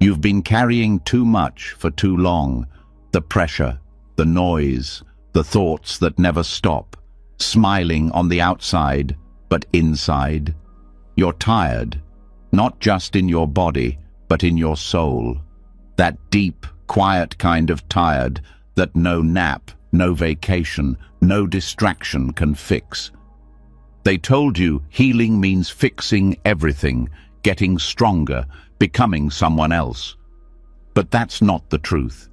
You've been carrying too much for too long. The pressure, the noise, the thoughts that never stop, smiling on the outside, but inside. You're tired, not just in your body, but in your soul. That deep, quiet kind of tired that no nap, no vacation, no distraction can fix. They told you healing means fixing everything, getting stronger, becoming someone else. But that's not the truth.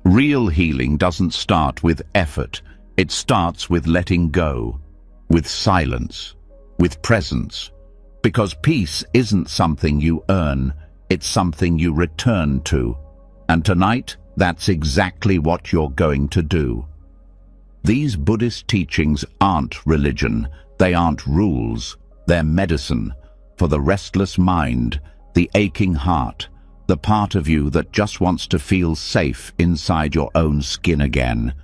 Real healing doesn't start with effort. It starts with letting go, with silence, with presence. Because peace isn't something you earn, it's something you return to. And tonight, that's exactly what you're going to do. These Buddhist teachings aren't religion. They aren't rules. They're medicine for the restless mind, the aching heart, the part of you that just wants to feel safe inside your own skin again.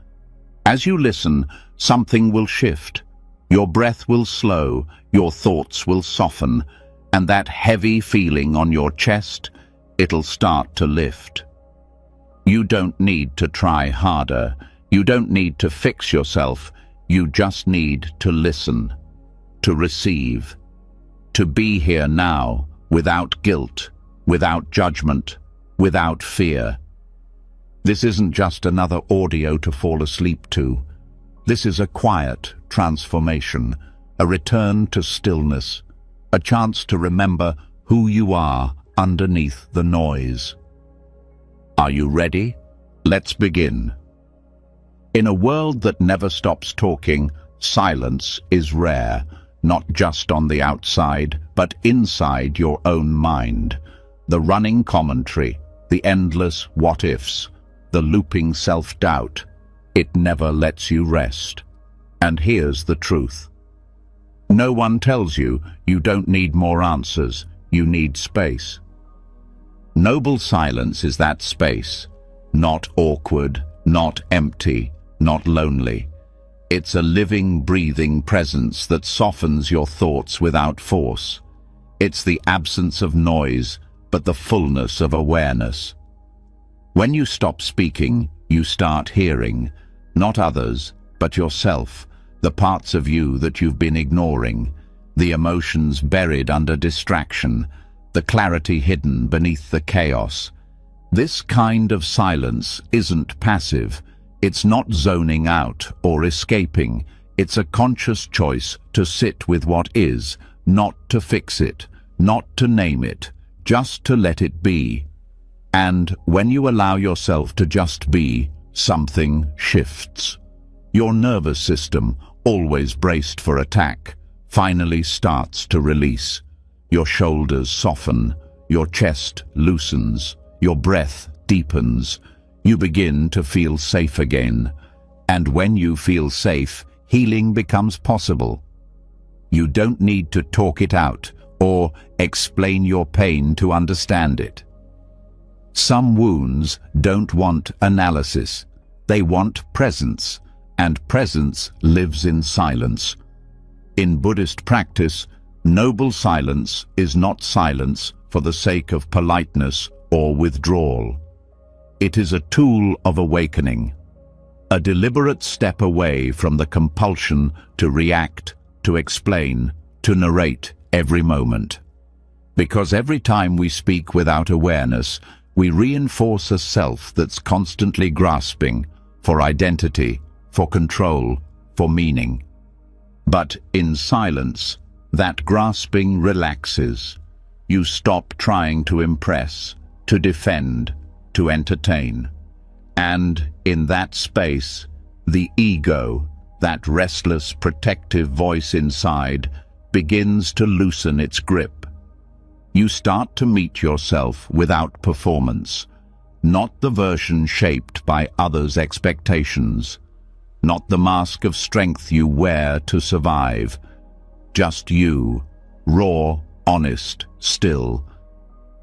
As you listen, something will shift. Your breath will slow, your thoughts will soften, and that heavy feeling on your chest, it'll start to lift. You don't need to try harder. You don't need to fix yourself. You just need to listen, to receive, to be here now, without guilt, without judgment, without fear. This isn't just another audio to fall asleep to. This is a quiet transformation, a return to stillness, a chance to remember who you are underneath the noise. Are you ready? Let's begin. In a world that never stops talking, silence is rare, not just on the outside, but inside your own mind. The running commentary, the endless what-ifs, the looping self-doubt, it never lets you rest. And here's the truth. No one tells you you don't need more answers, you need space. Noble silence is that space, not awkward, not empty, not lonely. It's a living, breathing presence that softens your thoughts without force. It's the absence of noise, but the fullness of awareness. When you stop speaking, you start hearing, not others, but yourself, the parts of you that you've been ignoring, the emotions buried under distraction, the clarity hidden beneath the chaos. This kind of silence isn't passive. It's not zoning out or escaping. It's a conscious choice to sit with what is, not to fix it, not to name it, just to let it be. And when you allow yourself to just be, something shifts. Your nervous system, always braced for attack, finally starts to release. Your shoulders soften, your chest loosens, your breath deepens. You begin to feel safe again. And when you feel safe, healing becomes possible. You don't need to talk it out or explain your pain to understand it. Some wounds don't want analysis. They want presence, and presence lives in silence. In Buddhist practice, noble silence is not silence for the sake of politeness or withdrawal. It is a tool of awakening, a deliberate step away from the compulsion to react, to explain, to narrate every moment. Because every time we speak without awareness, we reinforce a self that's constantly grasping for identity, for control, for meaning. But in silence, that grasping relaxes. You stop trying to impress, to defend, to entertain. And in that space, the ego, that restless, protective voice inside, begins to loosen its grip. You start to meet yourself without performance, not the version shaped by others' expectations, not the mask of strength you wear to survive, just you, raw, honest, still.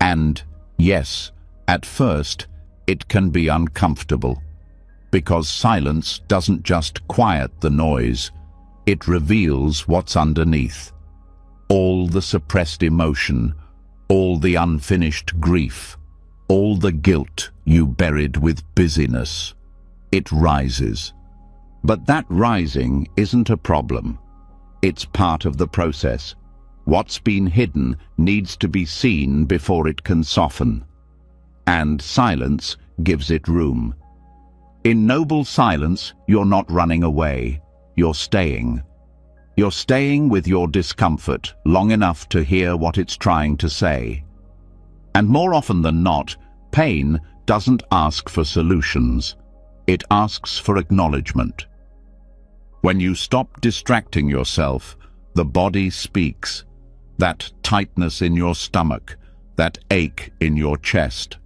And yes, at first, it can be uncomfortable, because silence doesn't just quiet the noise, it reveals what's underneath. All the suppressed emotion, all the unfinished grief, all the guilt you buried with busyness. It rises. But that rising isn't a problem. It's part of the process. What's been hidden needs to be seen before it can soften. And silence gives it room. In noble silence, you're not running away. You're staying. You're staying with your discomfort long enough to hear what it's trying to say. And more often than not, pain doesn't ask for solutions. It asks for acknowledgement. When you stop distracting yourself, the body speaks. That tightness in your stomach, that ache in your chest,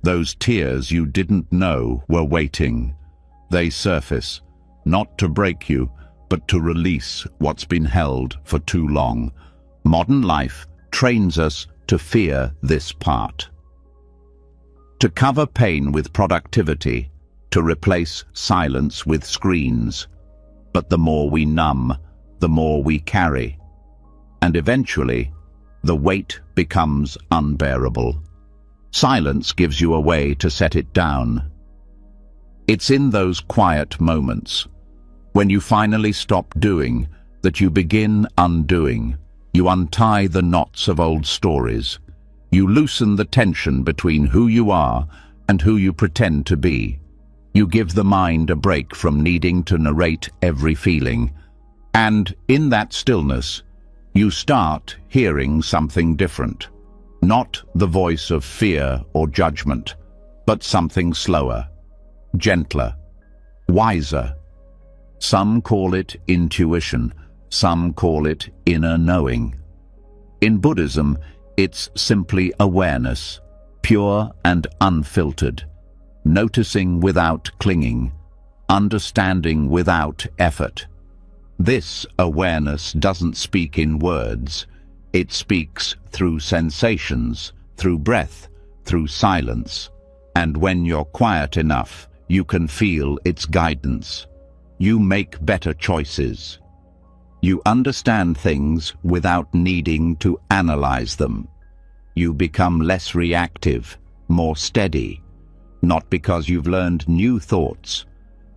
those tears you didn't know were waiting. They surface, not to break you, but to release what's been held for too long. Modern life trains us to fear this part. To cover pain with productivity, to replace silence with screens. But the more we numb, the more we carry. And eventually, the weight becomes unbearable. Silence gives you a way to set it down. It's in those quiet moments, when you finally stop doing, that you begin undoing. You untie the knots of old stories. You loosen the tension between who you are and who you pretend to be. You give the mind a break from needing to narrate every feeling. And in that stillness, you start hearing something different. Not the voice of fear or judgment, but something slower, gentler, wiser. Some call it intuition, some call it inner knowing. In Buddhism, it's simply awareness, pure and unfiltered. Noticing without clinging, understanding without effort. This awareness doesn't speak in words. It speaks through sensations, through breath, through silence. And when you're quiet enough, you can feel its guidance. You make better choices. You understand things without needing to analyze them. You become less reactive, more steady. Not because you've learned new thoughts,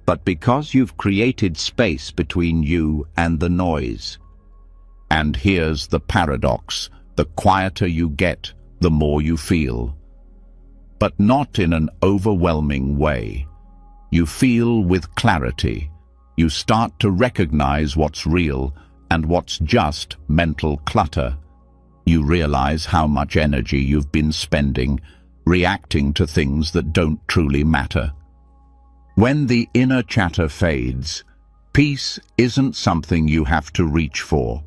but because you've created space between you and the noise. And here's the paradox: the quieter you get, the more you feel. But not in an overwhelming way. You feel with clarity. You start to recognize what's real and what's just mental clutter. You realize how much energy you've been spending reacting to things that don't truly matter. When the inner chatter fades, peace isn't something you have to reach for.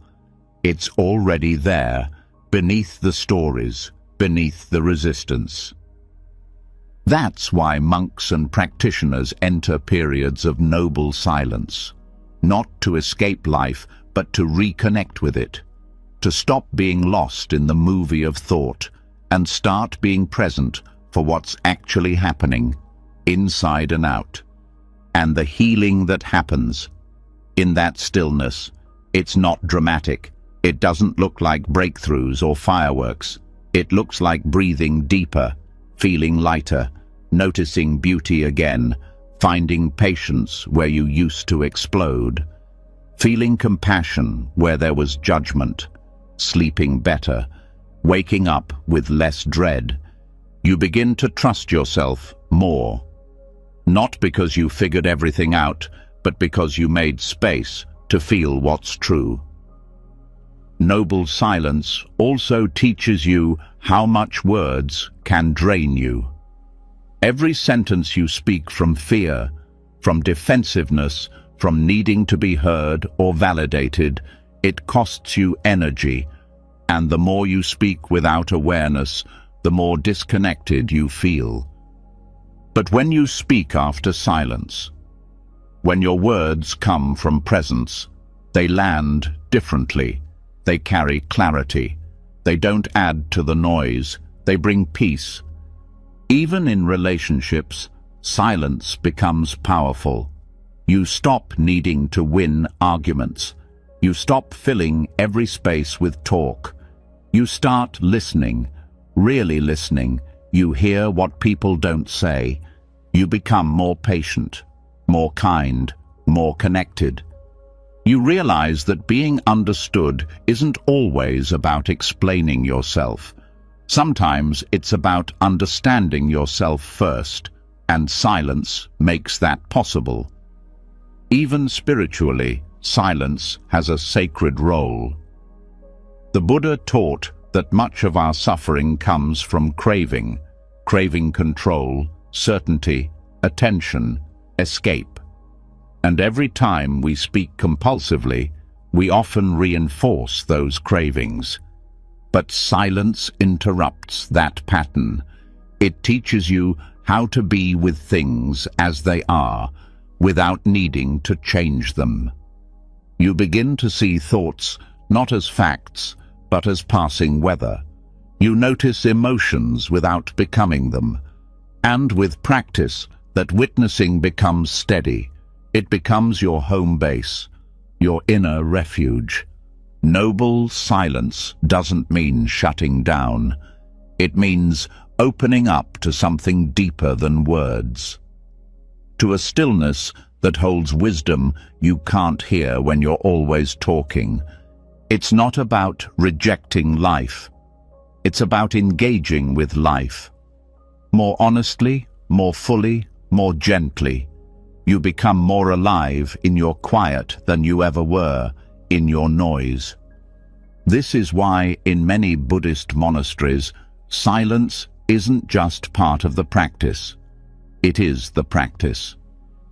It's already there, beneath the stories, beneath the resistance. That's why monks and practitioners enter periods of noble silence, not to escape life, but to reconnect with it, to stop being lost in the movie of thought, and start being present for what's actually happening, inside and out. And the healing that happens in that stillness, it's not dramatic. It doesn't look like breakthroughs or fireworks. It looks like breathing deeper, feeling lighter, noticing beauty again, finding patience where you used to explode, feeling compassion where there was judgment, sleeping better, waking up with less dread. You begin to trust yourself more. Not because you figured everything out, but because you made space to feel what's true. Noble silence also teaches you how much words can drain you. Every sentence you speak from fear, from defensiveness, from needing to be heard or validated, it costs you energy. And the more you speak without awareness, the more disconnected you feel. But when you speak after silence, when your words come from presence, they land differently. They carry clarity. They don't add to the noise. They bring peace. Even in relationships, silence becomes powerful. You stop needing to win arguments. You stop filling every space with talk. You start listening, really listening, You hear what people don't say. You become more patient, more kind, more connected. You realize that being understood isn't always about explaining yourself. Sometimes it's about understanding yourself first, and silence makes that possible. Even spiritually, silence has a sacred role. The Buddha taught that much of our suffering comes from craving control, certainty, attention, escape. And every time we speak compulsively, we often reinforce those cravings. But silence interrupts that pattern. It teaches you how to be with things as they are, without needing to change them. You begin to see thoughts not as facts, but as passing weather. You notice emotions without becoming them. And with practice, that witnessing becomes steady. It becomes your home base, your inner refuge. Noble silence doesn't mean shutting down. It means opening up to something deeper than words. To a stillness that holds wisdom you can't hear when you're always talking. It's not about rejecting life. It's about engaging with life. More honestly, more fully, more gently. You become more alive in your quiet than you ever were in your noise. This is why in many Buddhist monasteries, silence isn't just part of the practice. It is the practice.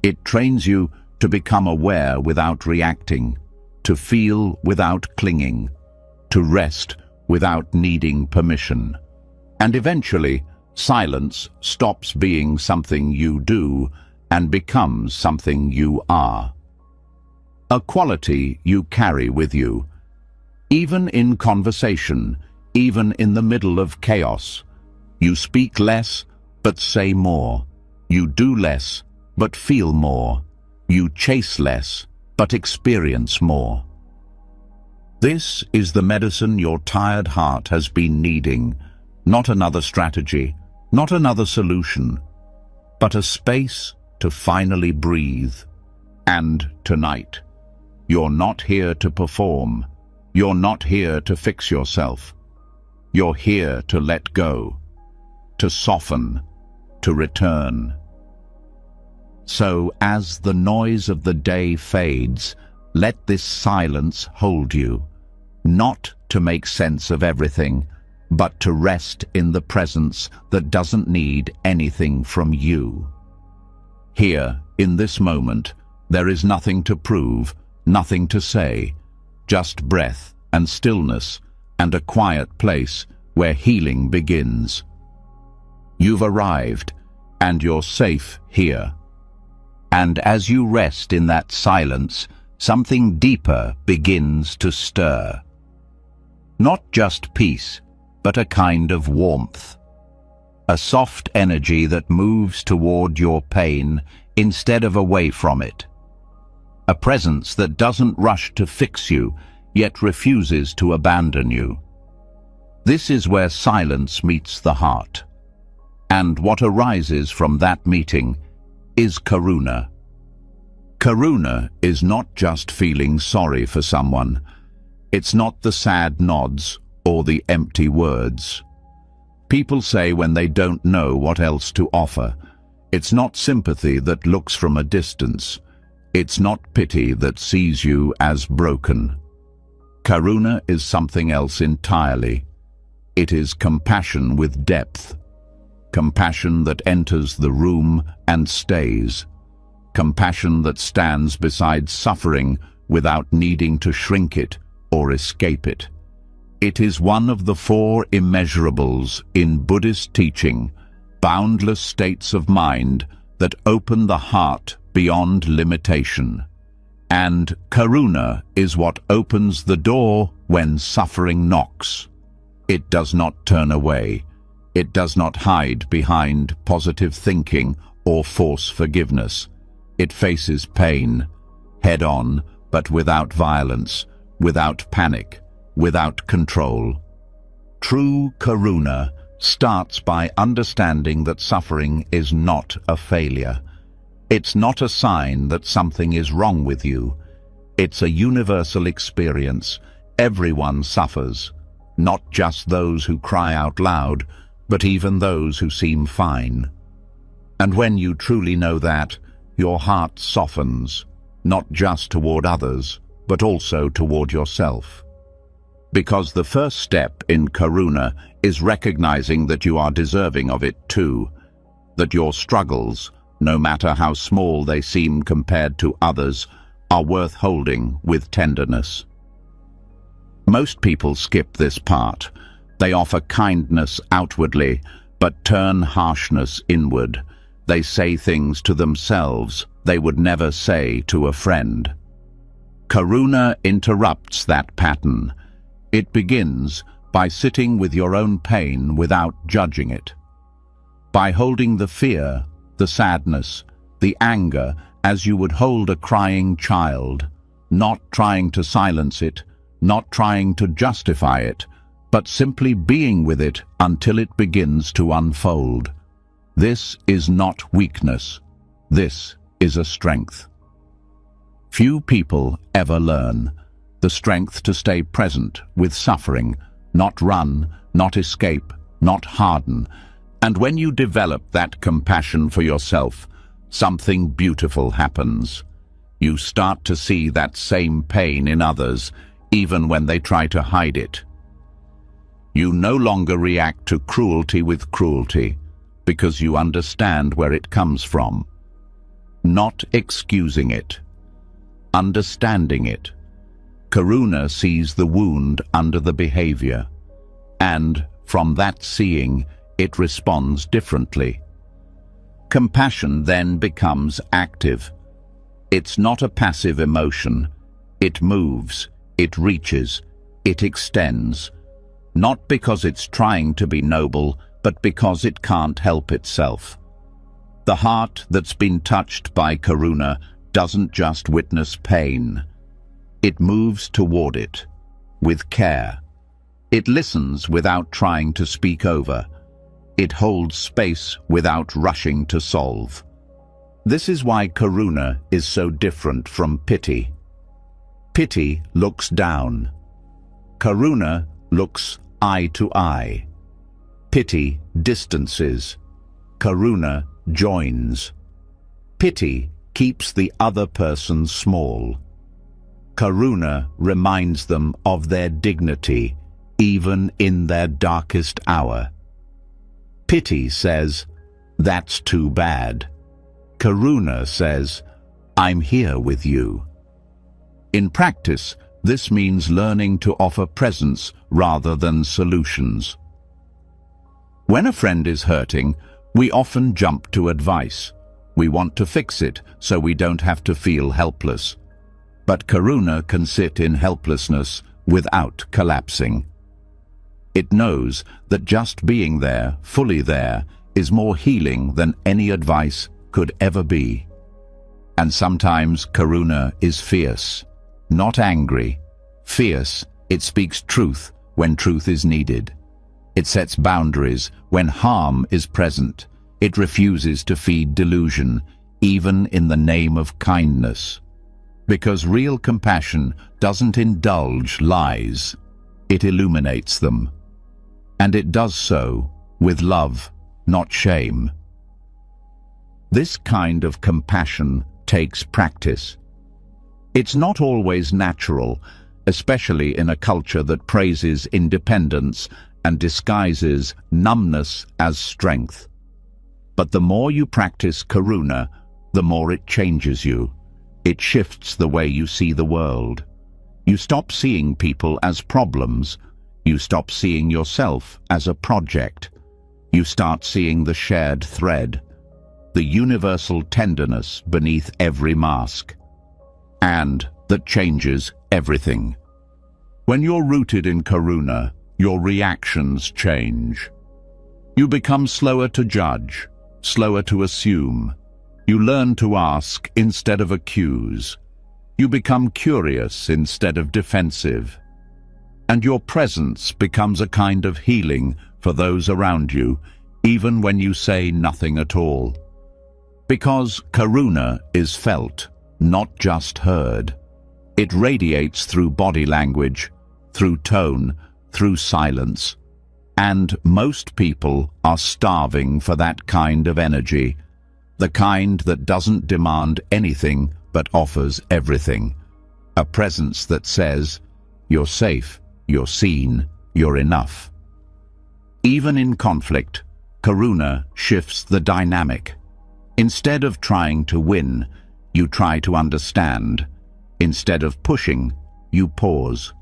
It trains you to become aware without reacting, to feel without clinging, to rest without needing permission. And eventually, silence stops being something you do and becomes something you are. A quality you carry with you. Even in conversation, even in the middle of chaos, you speak less, but say more. You do less, but feel more. You chase less, but experience more. This is the medicine your tired heart has been needing, not another strategy, not another solution, but a space to finally breathe. And tonight, you're not here to perform. You're not here to fix yourself. You're here to let go, to soften, to return. So as the noise of the day fades, let this silence hold you, not to make sense of everything, but to rest in the presence that doesn't need anything from you. Here, in this moment, there is nothing to prove, nothing to say, just breath and stillness and a quiet place where healing begins. You've arrived, and you're safe here. And as you rest in that silence, something deeper begins to stir. Not just peace, but a kind of warmth. A soft energy that moves toward your pain instead of away from it. A presence that doesn't rush to fix you, yet refuses to abandon you. This is where silence meets the heart. And what arises from that meeting is karuna. Karuna is not just feeling sorry for someone. It's not the sad nods or the empty words. People say when they don't know what else to offer. It's not sympathy that looks from a distance. It's not pity that sees you as broken. Karuna is something else entirely. It is compassion with depth. Compassion that enters the room and stays. Compassion that stands beside suffering without needing to shrink it or escape it. It is one of the 4 immeasurables in Buddhist teaching, boundless states of mind that open the heart beyond limitation. And karuna is what opens the door when suffering knocks. It does not turn away. It does not hide behind positive thinking or force forgiveness. It faces pain, head-on, but without violence, without panic, without control. True karuna starts by understanding that suffering is not a failure. It's not a sign that something is wrong with you. It's a universal experience. Everyone suffers, not just those who cry out loud, but even those who seem fine. And when you truly know that, your heart softens, not just toward others, but also toward yourself. Because the first step in karuna is recognizing that you are deserving of it too, that your struggles, no matter how small they seem compared to others, are worth holding with tenderness. Most people skip this part. They offer kindness outwardly, but turn harshness inward. They say things to themselves they would never say to a friend. Karuna interrupts that pattern. It begins by sitting with your own pain without judging it, by holding the fear, the sadness, the anger as you would hold a crying child, not trying to silence it, not trying to justify it, but simply being with it until it begins to unfold. This is not weakness. This is a strength. Few people ever learn the strength to stay present with suffering, not run, not escape, not harden. And when you develop that compassion for yourself, something beautiful happens. You start to see that same pain in others, even when they try to hide it. You no longer react to cruelty with cruelty, because you understand where it comes from. Not excusing it, understanding it. Karuna sees the wound under the behavior, and from that seeing, it responds differently. Compassion then becomes active. It's not a passive emotion. It moves, it reaches, it extends. Not because it's trying to be noble, but because it can't help itself. The heart that's been touched by karuna doesn't just witness pain. It moves toward it, with care. It listens without trying to speak over. It holds space without rushing to solve. This is why karuna is so different from pity. Pity looks down. Karuna looks eye to eye. Pity distances. Karuna joins. Pity keeps the other person small. Karuna reminds them of their dignity, even in their darkest hour. Pity says, "That's too bad." Karuna says, "I'm here with you." In practice, this means learning to offer presence rather than solutions. When a friend is hurting, we often jump to advice. We want to fix it so we don't have to feel helpless. But karuna can sit in helplessness without collapsing. It knows that just being there, fully there, is more healing than any advice could ever be. And sometimes karuna is fierce, not angry. Fierce, it speaks truth when truth is needed. It sets boundaries when harm is present. It refuses to feed delusion, even in the name of kindness. Because real compassion doesn't indulge lies, it illuminates them. And it does so with love, not shame. This kind of compassion takes practice. It's not always natural, especially in a culture that praises independence and disguises numbness as strength. But the more you practice karuna, the more it changes you. It shifts the way you see the world. You stop seeing people as problems. You stop seeing yourself as a project. You start seeing the shared thread, the universal tenderness beneath every mask. And that changes everything. When you're rooted in karuna, your reactions change. You become slower to judge, slower to assume. You learn to ask instead of accuse. You become curious instead of defensive. And your presence becomes a kind of healing for those around you, even when you say nothing at all. Because karuna is felt, not just heard. It radiates through body language, through tone, through silence. And most people are starving for that kind of energy, the kind that doesn't demand anything but offers everything. A presence that says, "You're safe, you're seen, you're enough." Even in conflict, karuna shifts the dynamic. Instead of trying to win, you try to understand. Instead of pushing, you pause.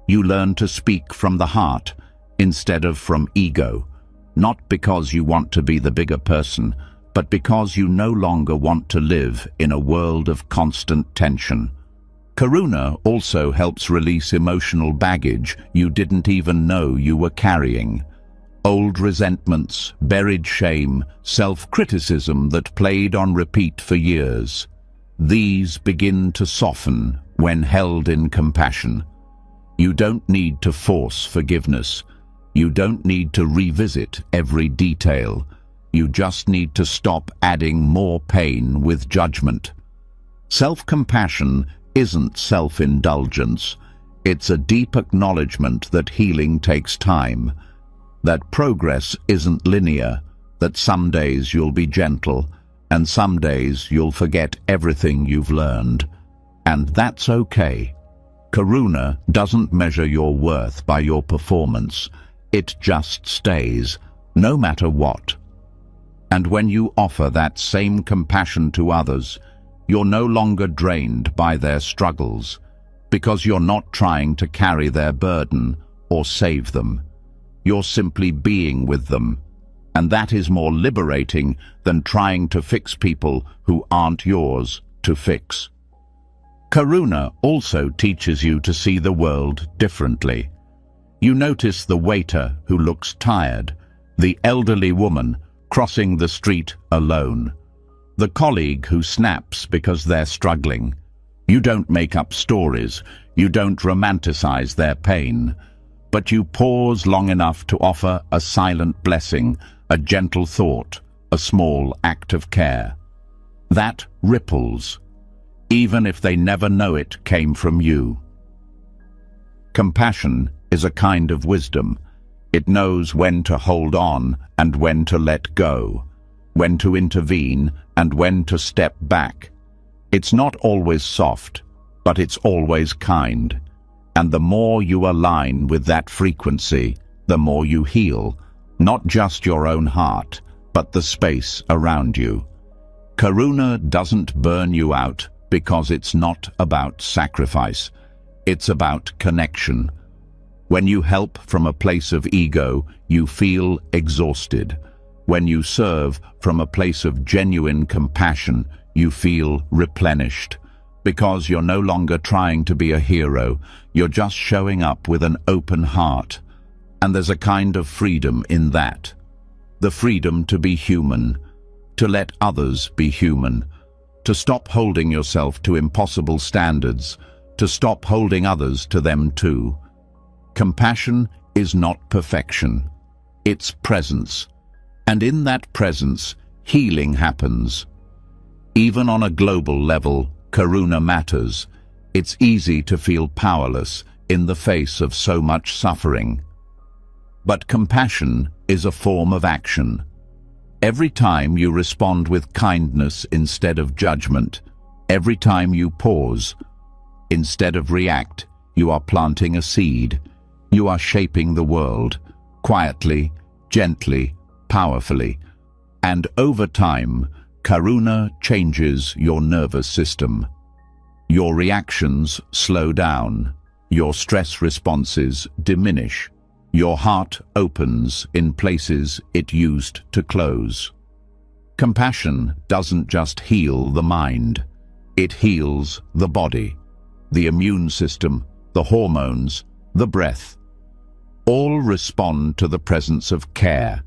You learn to speak from the heart instead of from ego, not because you want to be the bigger person, but because you no longer want to live in a world of constant tension. Karuna also helps release emotional baggage you didn't even know you were carrying. Old resentments, buried shame, self-criticism that played on repeat for years. These begin to soften when held in compassion. You don't need to force forgiveness. You don't need to revisit every detail. You just need to stop adding more pain with judgment. Self-compassion isn't self-indulgence. It's a deep acknowledgement that healing takes time, that progress isn't linear, that some days you'll be gentle, and some days you'll forget everything you've learned. And that's okay. Karuna doesn't measure your worth by your performance. It just stays, no matter what. And when you offer that same compassion to others, you're no longer drained by their struggles, because you're not trying to carry their burden or save them. You're simply being with them, and that is more liberating than trying to fix people who aren't yours to fix. Karuna also teaches you to see the world differently. You notice the waiter who looks tired, the elderly woman crossing the street alone, the colleague who snaps because they're struggling. You don't make up stories, you don't romanticize their pain, but you pause long enough to offer a silent blessing, a gentle thought, a small act of care. That ripples, even if they never know it came from you. Compassion is a kind of wisdom. It knows when to hold on and when to let go, when to intervene and when to step back. It's not always soft, but it's always kind. And the more you align with that frequency, the more you heal, not just your own heart, but the space around you. Karuna doesn't burn you out because it's not about sacrifice. It's about connection. When you help from a place of ego, you feel exhausted. When you serve from a place of genuine compassion, you feel replenished. Because you're no longer trying to be a hero, you're just showing up with an open heart. And there's a kind of freedom in that. The freedom to be human, to let others be human, to stop holding yourself to impossible standards, to stop holding others to them too. Compassion is not perfection. It's presence. And in that presence, healing happens. Even on a global level, karuna matters. It's easy to feel powerless in the face of so much suffering. But compassion is a form of action. Every time you respond with kindness instead of judgment, every time you pause instead of react, you are planting a seed. You are shaping the world, quietly, gently, powerfully. And over time, karuna changes your nervous system. Your reactions slow down. Your stress responses diminish. Your heart opens in places it used to close. Compassion doesn't just heal the mind. It heals the body, the immune system, the hormones, the breath. All respond to the presence of care.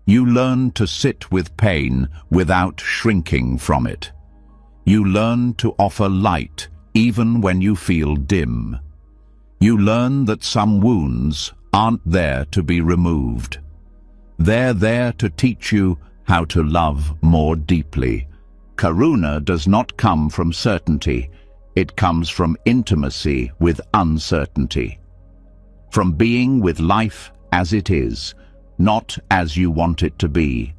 You learn to sit with pain without shrinking from it. You learn to offer light even when you feel dim. You learn that some wounds aren't there to be removed. They're there to teach you how to love more deeply. Karuna does not come from certainty. It comes from intimacy with uncertainty. From being with life as it is, not as you want it to be.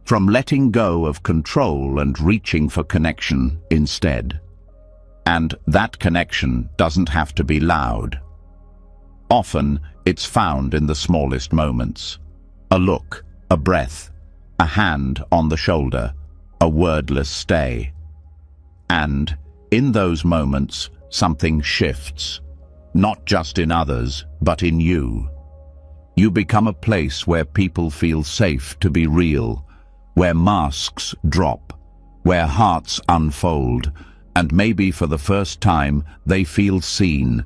From letting go of control and reaching for connection instead. And that connection doesn't have to be loud. Often, it's found in the smallest moments. A look, a breath, a hand on the shoulder, a wordless stay. And in those moments, something shifts. Not just in others, but in you. You become a place where people feel safe to be real, where masks drop, where hearts unfold, and maybe for the first time they feel seen,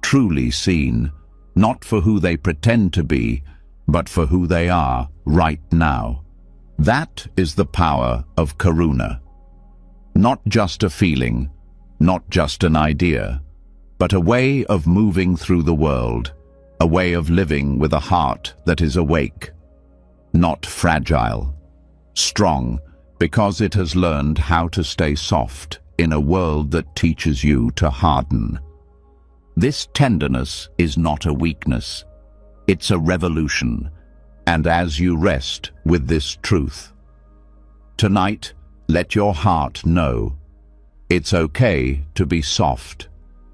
truly seen, not for who they pretend to be, but for who they are right now. That is the power of karuna. Not just a feeling, not just an idea, but a way of moving through the world, a way of living with a heart that is awake, not fragile, strong, because it has learned how to stay soft in a world that teaches you to harden. This tenderness is not a weakness, it's a revolution, and as you rest with this truth, tonight, let your heart know, it's okay to be soft,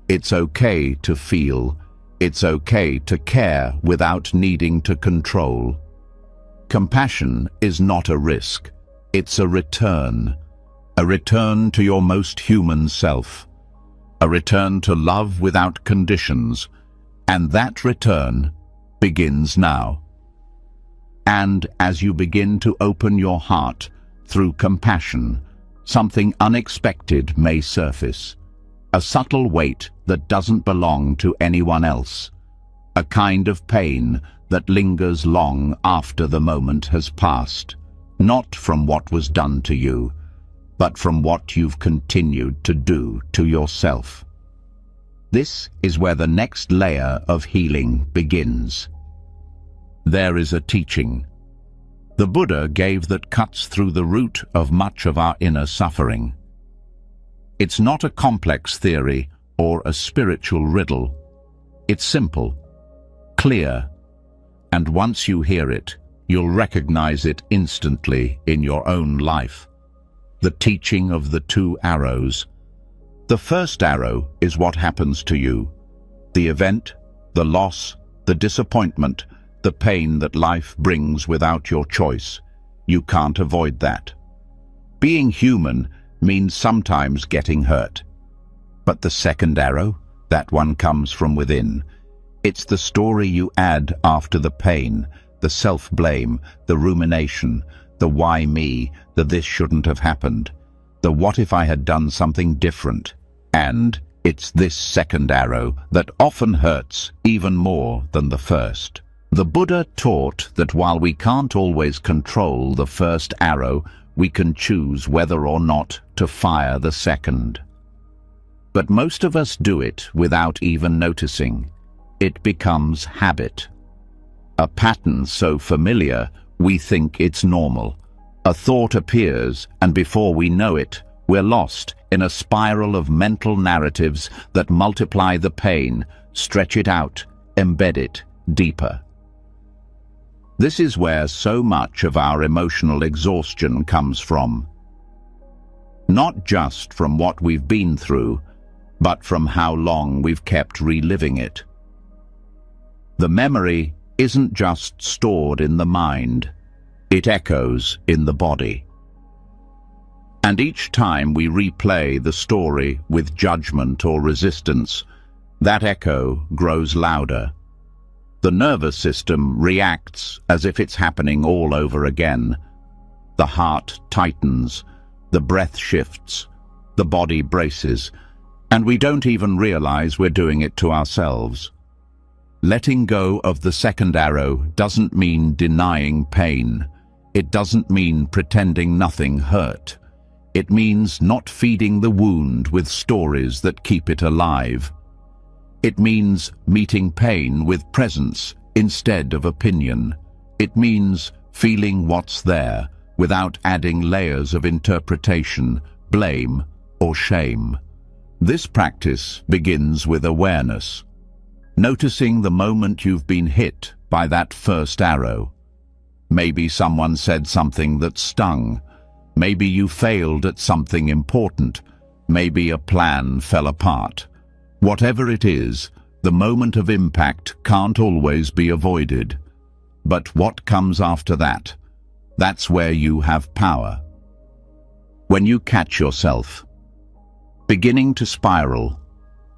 it's okay to feel, it's okay to care without needing to control. Compassion is not a risk, it's a return to your most human self, a return to love without conditions, and that return begins now. And as you begin to open your heart through compassion, something unexpected may surface, a subtle weight that doesn't belong to anyone else, a kind of pain that lingers long after the moment has passed, not from what was done to you, but from what you've continued to do to yourself. This is where the next layer of healing begins. There is a teaching the Buddha gave that cuts through the root of much of our inner suffering. It's not a complex theory or a spiritual riddle. It's simple, clear, and once you hear it, you'll recognize it instantly in your own life. The teaching of the two arrows. The first arrow is what happens to you. The event, the loss, the disappointment, the pain that life brings without your choice. You can't avoid that. Being human means sometimes getting hurt. But the second arrow, that one comes from within. It's the story you add after the pain, the self-blame, the rumination, the why me, the this shouldn't have happened, the what if I had done something different. And it's this second arrow that often hurts even more than the first. The Buddha taught that while we can't always control the first arrow, we can choose whether or not to fire the second. But most of us do it without even noticing. It becomes habit. A pattern so familiar, we think it's normal. A thought appears, and before we know it, we're lost in a spiral of mental narratives that multiply the pain, stretch it out, embed it deeper. This is where so much of our emotional exhaustion comes from. Not just from what we've been through, but from how long we've kept reliving it. The memory isn't just stored in the mind, it echoes in the body. And each time we replay the story with judgment or resistance, that echo grows louder. The nervous system reacts as if it's happening all over again. The heart tightens, the breath shifts, the body braces, and we don't even realize we're doing it to ourselves. Letting go of the second arrow doesn't mean denying pain. It doesn't mean pretending nothing hurt. It means not feeding the wound with stories that keep it alive. It means meeting pain with presence instead of opinion, It means feeling what's there without adding layers of interpretation, blame, or shame. This practice begins with awareness, noticing the moment you've been hit by that first arrow. Maybe someone said something that stung. Maybe you failed at something important. Maybe a plan fell apart. Whatever it is, the moment of impact can't always be avoided. But what comes after that? That's where you have power. When you catch yourself beginning to spiral,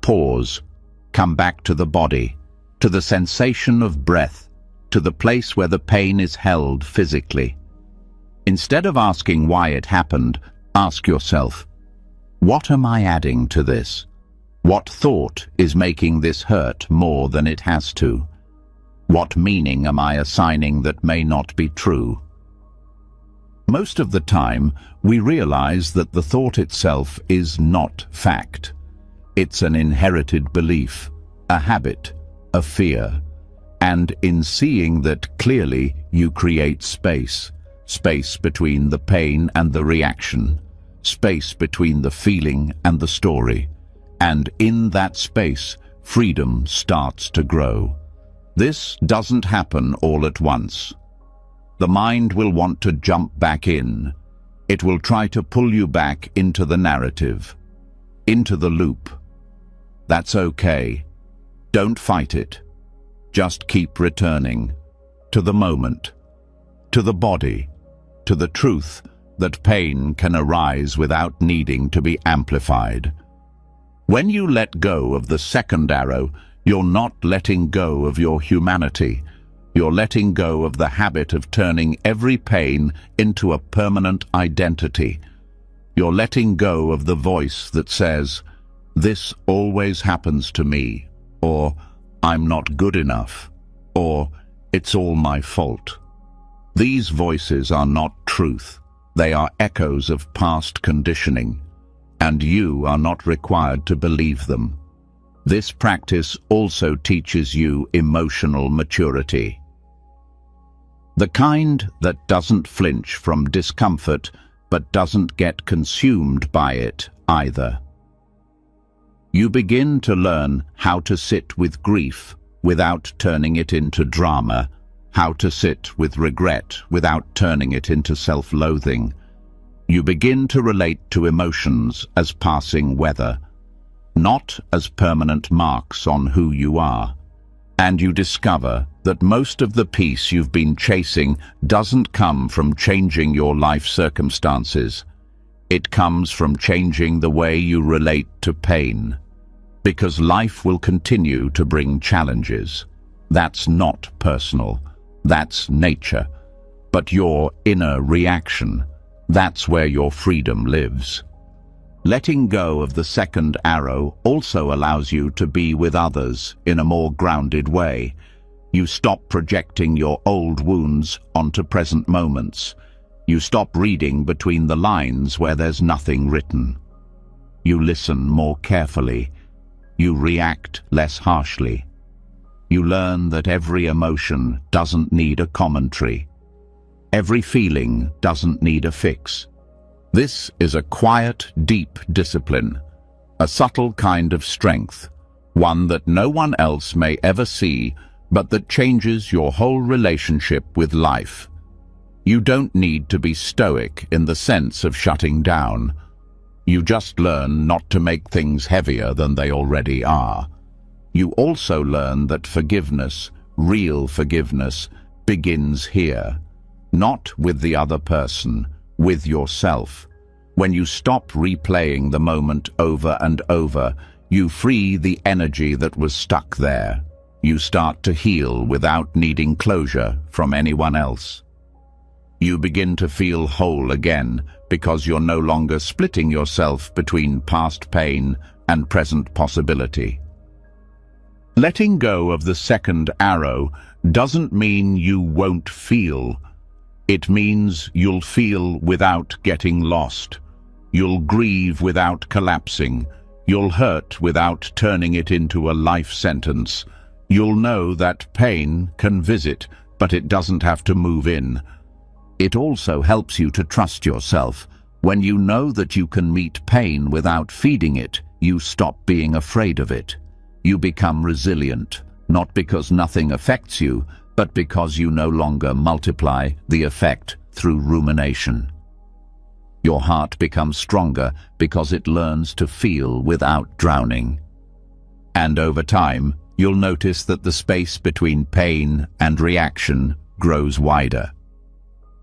pause, come back to the body, to the sensation of breath, to the place where the pain is held physically. Instead of asking why it happened, ask yourself, what am I adding to this? What thought is making this hurt more than it has to? What meaning am I assigning that may not be true? Most of the time, we realize that the thought itself is not fact. It's an inherited belief, a habit, a fear. And in seeing that clearly, you create space. Space between the pain and the reaction. Space between the feeling and the story. And in that space, freedom starts to grow. This doesn't happen all at once. The mind will want to jump back in. It will try to pull you back into the narrative, into the loop. That's okay. Don't fight it. Just keep returning to the moment, to the body, to the truth that pain can arise without needing to be amplified. When you let go of the second arrow, you're not letting go of your humanity. You're letting go of the habit of turning every pain into a permanent identity. You're letting go of the voice that says, "This always happens to me," or "I'm not good enough," or "It's all my fault." These voices are not truth. They are echoes of past conditioning, and you are not required to believe them. This practice also teaches you emotional maturity. The kind that doesn't flinch from discomfort, but doesn't get consumed by it either. You begin to learn how to sit with grief without turning it into drama, how to sit with regret without turning it into self-loathing. You begin to relate to emotions as passing weather, not as permanent marks on who you are. And you discover that most of the peace you've been chasing doesn't come from changing your life circumstances. It comes from changing the way you relate to pain. Because life will continue to bring challenges. That's not personal. That's nature. But your inner reaction, that's where your freedom lives. Letting go of the second arrow also allows you to be with others in a more grounded way. You stop projecting your old wounds onto present moments. You stop reading between the lines where there's nothing written. You listen more carefully. You react less harshly. You learn that every emotion doesn't need a commentary. Every feeling doesn't need a fix. This is a quiet, deep discipline, a subtle kind of strength, one that no one else may ever see, but that changes your whole relationship with life. You don't need to be stoic in the sense of shutting down. You just learn not to make things heavier than they already are. You also learn that forgiveness, real forgiveness, begins here, not with the other person, with yourself. When you stop replaying the moment over and over, you free the energy that was stuck there. You start to heal without needing closure from anyone else. You begin to feel whole again because you're no longer splitting yourself between past pain and present possibility. Letting go of the second arrow doesn't mean you won't feel. It means you'll feel without getting lost. You'll grieve without collapsing. You'll hurt without turning it into a life sentence. You'll know that pain can visit, but it doesn't have to move in. It also helps you to trust yourself. When you know that you can meet pain without feeding it, you stop being afraid of it. You become resilient, not because nothing affects you, but because you no longer multiply the effect through rumination. Your heart becomes stronger because it learns to feel without drowning. And over time, you'll notice that the space between pain and reaction grows wider.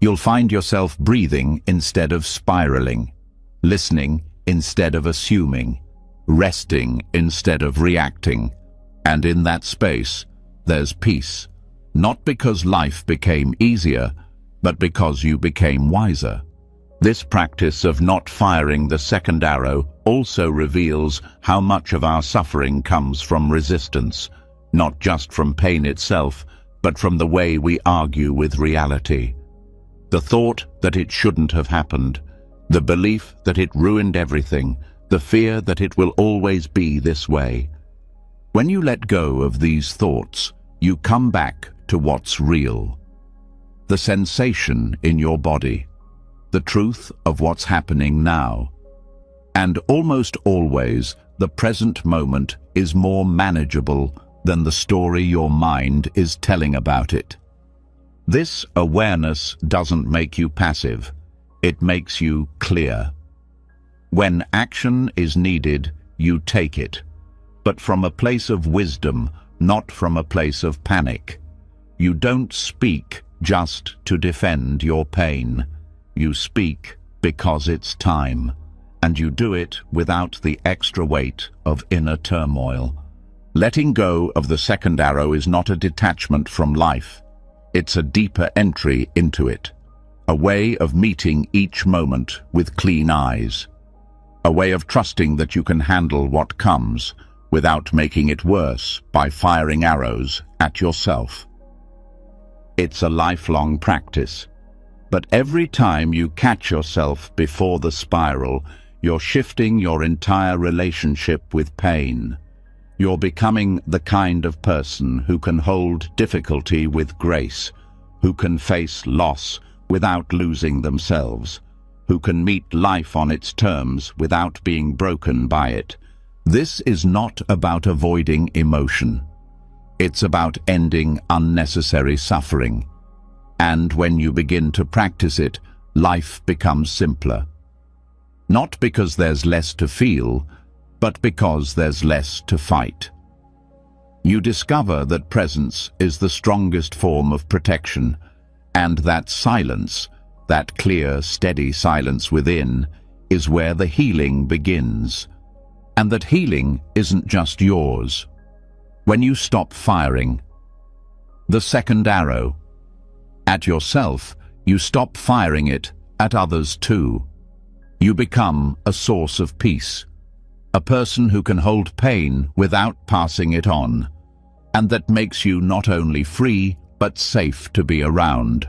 You'll find yourself breathing instead of spiraling, listening instead of assuming, resting instead of reacting. And in that space, there's peace, not because life became easier, but because you became wiser. This practice of not firing the second arrow also reveals how much of our suffering comes from resistance, not just from pain itself, but from the way we argue with reality. The thought that it shouldn't have happened, the belief that it ruined everything, the fear that it will always be this way. When you let go of these thoughts, you come back to what's real. The sensation in your body, the truth of what's happening now. And almost always, the present moment is more manageable than the story your mind is telling about it. This awareness doesn't make you passive, it makes you clear. When action is needed, you take it, but from a place of wisdom, not from a place of panic. You don't speak just to defend your pain. You speak because it's time, and you do it without the extra weight of inner turmoil. Letting go of the second arrow is not a detachment from life. It's a deeper entry into it, a way of meeting each moment with clean eyes, a way of trusting that you can handle what comes without making it worse by firing arrows at yourself. It's a lifelong practice. But every time you catch yourself before the spiral, you're shifting your entire relationship with pain. You're becoming the kind of person who can hold difficulty with grace, who can face loss without losing themselves, who can meet life on its terms without being broken by it. This is not about avoiding emotion. It's about ending unnecessary suffering. And when you begin to practice it, life becomes simpler. Not because there's less to feel, but because there's less to fight. You discover that presence is the strongest form of protection, and that silence, that clear, steady silence within, is where the healing begins. And that healing isn't just yours. When you stop firing the second arrow at yourself, you stop firing it at others too. You become a source of peace, a person who can hold pain without passing it on, and that makes you not only free, but safe to be around.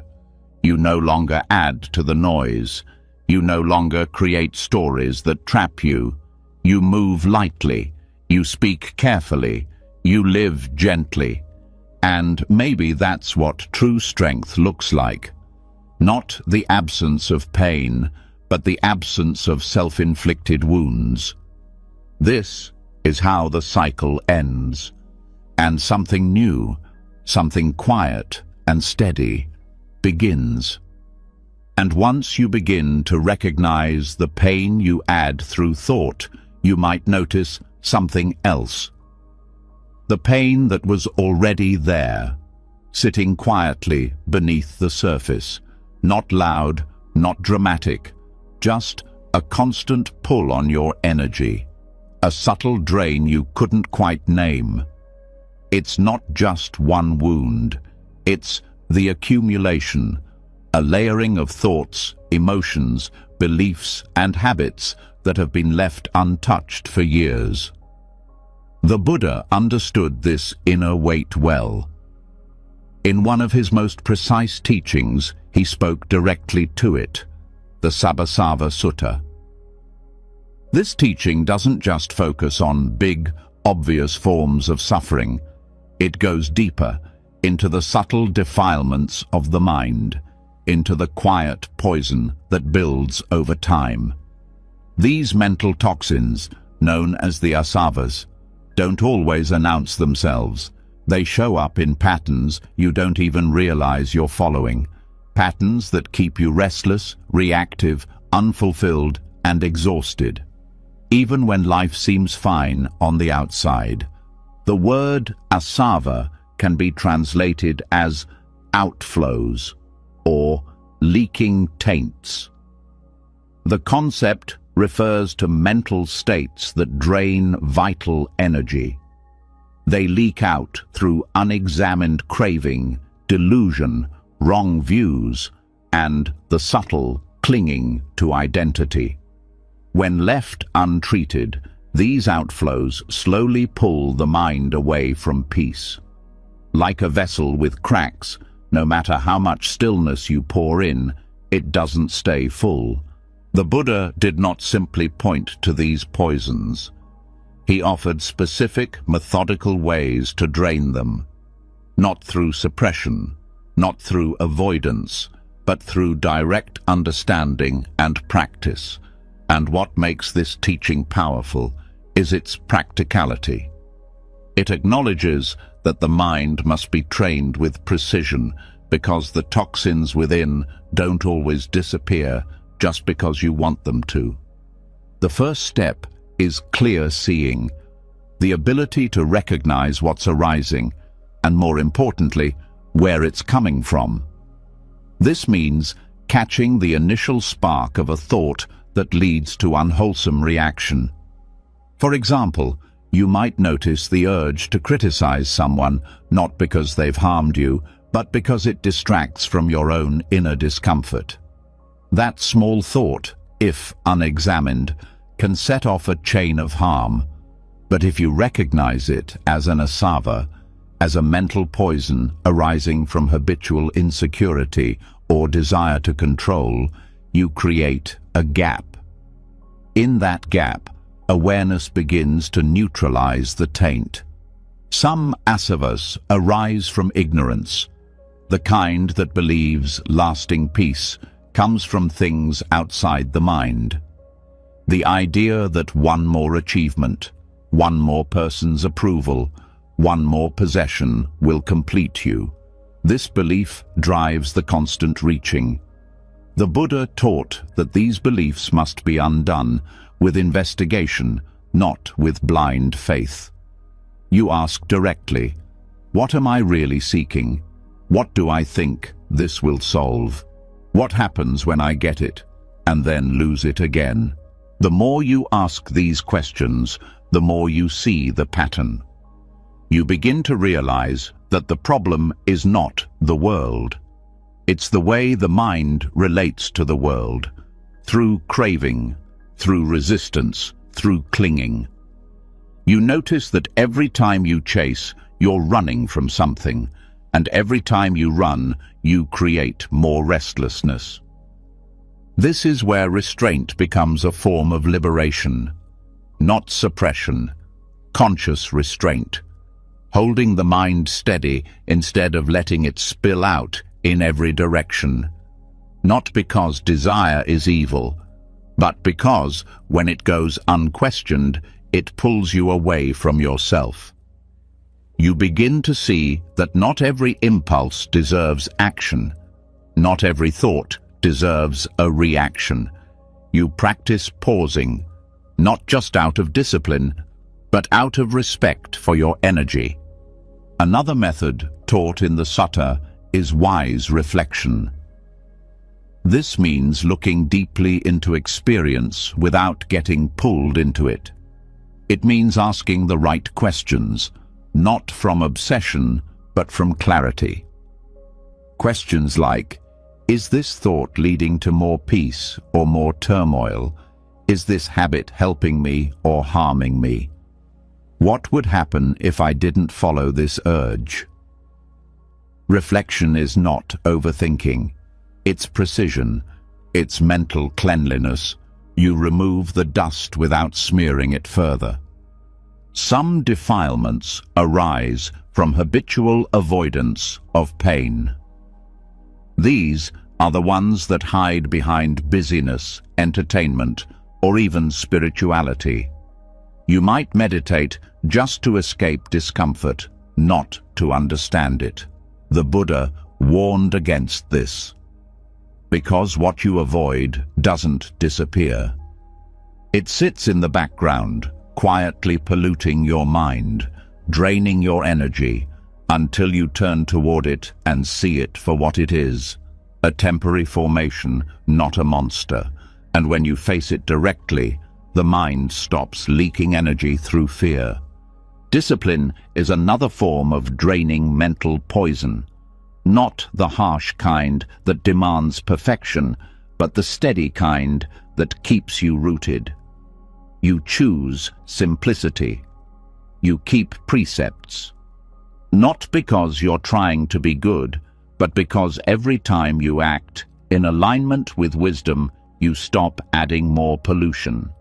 You no longer add to the noise. You no longer create stories that trap you. You move lightly. You speak carefully. You live gently. And maybe that's what true strength looks like. Not the absence of pain, but the absence of self-inflicted wounds. This is how the cycle ends. And something new, something quiet and steady, begins. And once you begin to recognize the pain you add through thought, you might notice something else. The pain that was already there, sitting quietly beneath the surface, not loud, not dramatic, just a constant pull on your energy, a subtle drain you couldn't quite name. It's not just one wound, it's the accumulation, a layering of thoughts, emotions, beliefs, and habits that have been left untouched for years. The Buddha understood this inner weight well. In one of his most precise teachings, he spoke directly to it, the Sabbasava Sutta. This teaching doesn't just focus on big, obvious forms of suffering. It goes deeper. into the subtle defilements of the mind, into the quiet poison that builds over time. These mental toxins, known as the asavas, don't always announce themselves. They show up in patterns you don't even realize you're following. Patterns that keep you restless, reactive, unfulfilled, and exhausted. Even when life seems fine on the outside. The word asava can be translated as outflows or leaking taints. The concept refers to mental states that drain vital energy. They leak out through unexamined craving, delusion, wrong views, and the subtle clinging to identity. When left untreated, these outflows slowly pull the mind away from peace. Like a vessel with cracks, no matter how much stillness you pour in, it doesn't stay full. The Buddha did not simply point to these poisons. He offered specific, methodical ways to drain them. Not through suppression, not through avoidance, but through direct understanding and practice. And what makes this teaching powerful is its practicality. It acknowledges that the mind must be trained with precision because the toxins within don't always disappear just because you want them to. The first step is clear seeing, the ability to recognize what's arising, and more importantly, where it's coming from. This means catching the initial spark of a thought that leads to unwholesome reaction. For example, you might notice the urge to criticize someone, not because they've harmed you, but because it distracts from your own inner discomfort. That small thought, if unexamined, can set off a chain of harm. But if you recognize it as an asava, as a mental poison arising from habitual insecurity or desire to control, you create a gap. In that gap, awareness begins to neutralize the taint. Some asavas arise from ignorance. The kind that believes lasting peace comes from things outside the mind. The idea that one more achievement, one more person's approval, one more possession will complete you. This belief drives the constant reaching. The Buddha taught that these beliefs must be undone with investigation, not with blind faith. You ask directly, what am I really seeking? What do I think this will solve? What happens when I get it, and then lose it again? The more you ask these questions, the more you see the pattern. You begin to realize that the problem is not the world. It's the way the mind relates to the world, through craving, through resistance, through clinging. You notice that every time you chase, you're running from something, and every time you run, you create more restlessness. This is where restraint becomes a form of liberation, not suppression, conscious restraint, holding the mind steady instead of letting it spill out in every direction. Not because desire is evil, but because, when it goes unquestioned, it pulls you away from yourself. You begin to see that not every impulse deserves action. Not every thought deserves a reaction. You practice pausing, not just out of discipline, but out of respect for your energy. Another method taught in the sutta is wise reflection. This means looking deeply into experience without getting pulled into it. It means asking the right questions, not from obsession, but from clarity. Questions like, is this thought leading to more peace or more turmoil? Is this habit helping me or harming me? What would happen if I didn't follow this urge? Reflection is not overthinking. It's precision. It's mental cleanliness. You remove the dust without smearing it further. Some defilements arise from habitual avoidance of pain. These are the ones that hide behind busyness, entertainment, or even spirituality. You might meditate just to escape discomfort, not to understand it. The Buddha warned against this, because what you avoid doesn't disappear. It sits in the background, quietly polluting your mind, draining your energy, until you turn toward it and see it for what it is, a temporary formation, not a monster. And when you face it directly, the mind stops leaking energy through fear. Discipline is another form of draining mental poison, not the harsh kind that demands perfection, but the steady kind that keeps you rooted. You choose simplicity. You keep precepts. Not because you're trying to be good, but because every time you act in alignment with wisdom, you stop adding more pollution.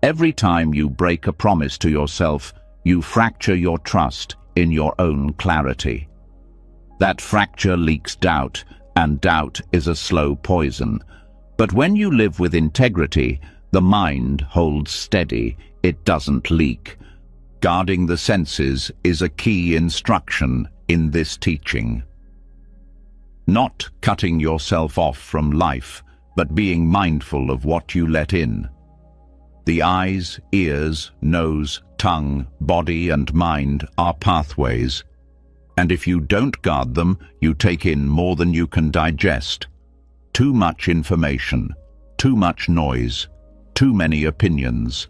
Every time you break a promise to yourself, you fracture your trust in your own clarity. That fracture leaks doubt, and doubt is a slow poison. But when you live with integrity, the mind holds steady, it doesn't leak. Guarding the senses is a key instruction in this teaching. Not cutting yourself off from life, but being mindful of what you let in. The eyes, ears, nose, tongue, body and mind are pathways, and if you don't guard them, you take in more than you can digest. Too much information, too much noise, too many opinions,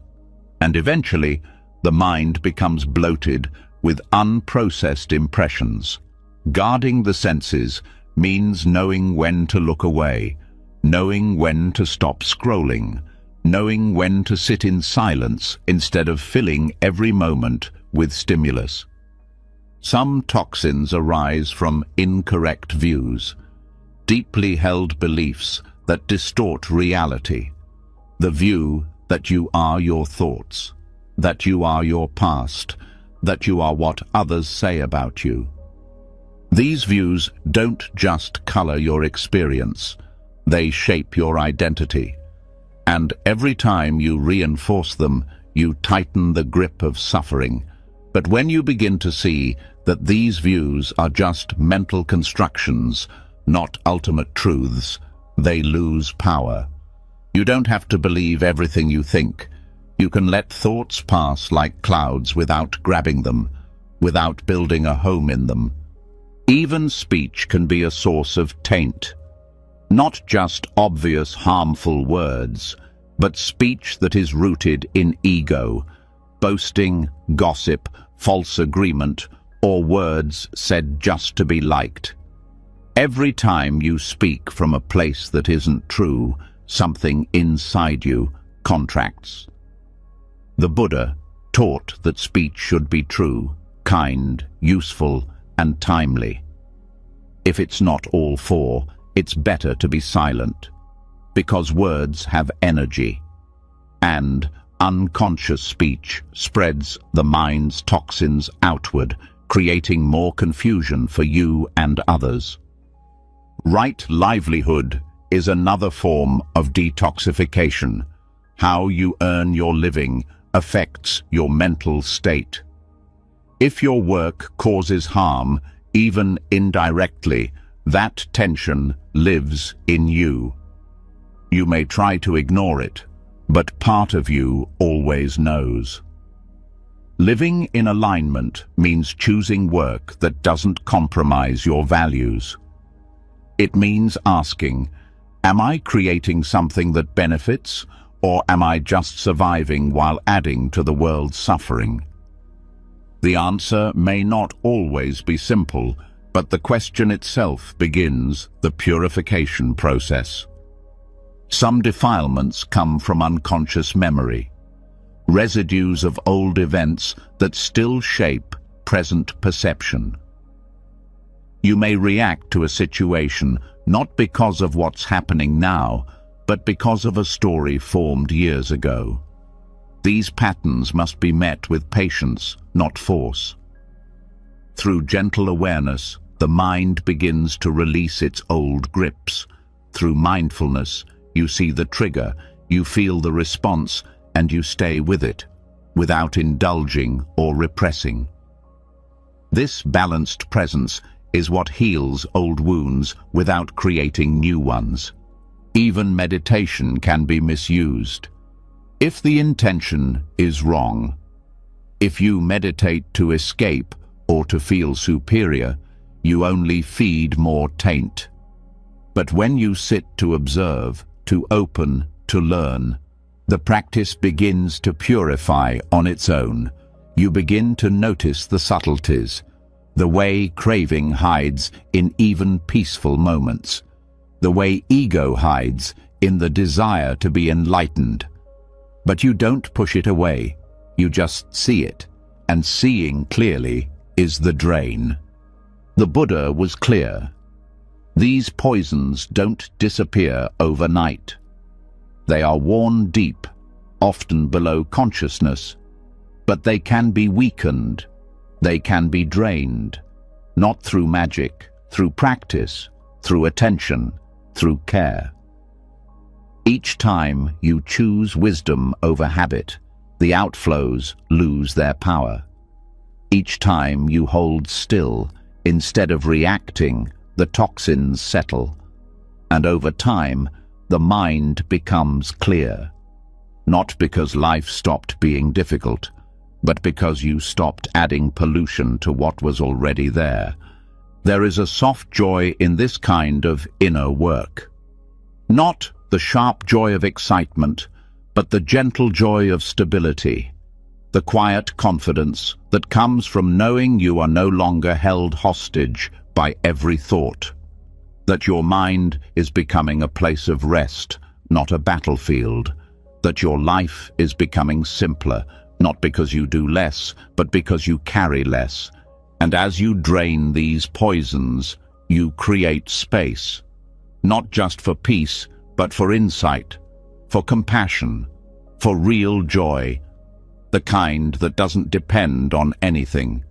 and eventually the mind becomes bloated with unprocessed impressions. Guarding the senses means knowing when to look away, knowing when to stop scrolling, knowing when to sit in silence instead of filling every moment with stimulus. Some toxins arise from incorrect views, deeply held beliefs that distort reality. The view that you are your thoughts, that you are your past, that you are what others say about you. These views don't just color your experience, they shape your identity. And every time you reinforce them, you tighten the grip of suffering. But when you begin to see that these views are just mental constructions, not ultimate truths, they lose power. You don't have to believe everything you think. You can let thoughts pass like clouds without grabbing them, without building a home in them. Even speech can be a source of taint. Not just obvious harmful words, but speech that is rooted in ego, boasting, gossip, false agreement, or words said just to be liked. Every time you speak from a place that isn't true, something inside you contracts. The Buddha taught that speech should be true, kind, useful, and timely. If it's not all four, it's better to be silent, because words have energy, and unconscious speech spreads the mind's toxins outward, creating more confusion for you and others. Right livelihood is another form of detoxification. How you earn your living affects your mental state. If your work causes harm, even indirectly, that tension lives in you. You may try to ignore it, but part of you always knows. Living in alignment means choosing work that doesn't compromise your values. It means asking, am I creating something that benefits, or am I just surviving while adding to the world's suffering? The answer may not always be simple, but the question itself begins the purification process. Some defilements come from unconscious memory, residues of old events that still shape present perception. You may react to a situation not because of what's happening now, but because of a story formed years ago. These patterns must be met with patience, not force. Through gentle awareness, the mind begins to release its old grips. Through mindfulness, you see the trigger, you feel the response, and you stay with it, without indulging or repressing. This balanced presence is what heals old wounds without creating new ones. Even meditation can be misused. If the intention is wrong, if you meditate to escape or to feel superior, you only feed more taint. But when you sit to observe, to open, to learn, the practice begins to purify on its own. You begin to notice the subtleties, the way craving hides in even peaceful moments, the way ego hides in the desire to be enlightened. But you don't push it away, you just see it, and seeing clearly is the drain. The Buddha was clear. These poisons don't disappear overnight. They are worn deep, often below consciousness, but they can be weakened, they can be drained, not through magic, through practice, through attention, through care. Each time you choose wisdom over habit, the outflows lose their power. Each time you hold still, instead of reacting, the toxins settle, and over time, the mind becomes clear. Not because life stopped being difficult, but because you stopped adding pollution to what was already there. There is a soft joy in this kind of inner work. Not the sharp joy of excitement, but the gentle joy of stability, the quiet confidence that comes from knowing you are no longer held hostage by every thought, that your mind is becoming a place of rest, not a battlefield, that your life is becoming simpler, not because you do less, but because you carry less. And as you drain these poisons, you create space, not just for peace, but for insight, for compassion, for real joy, the kind that doesn't depend on anything,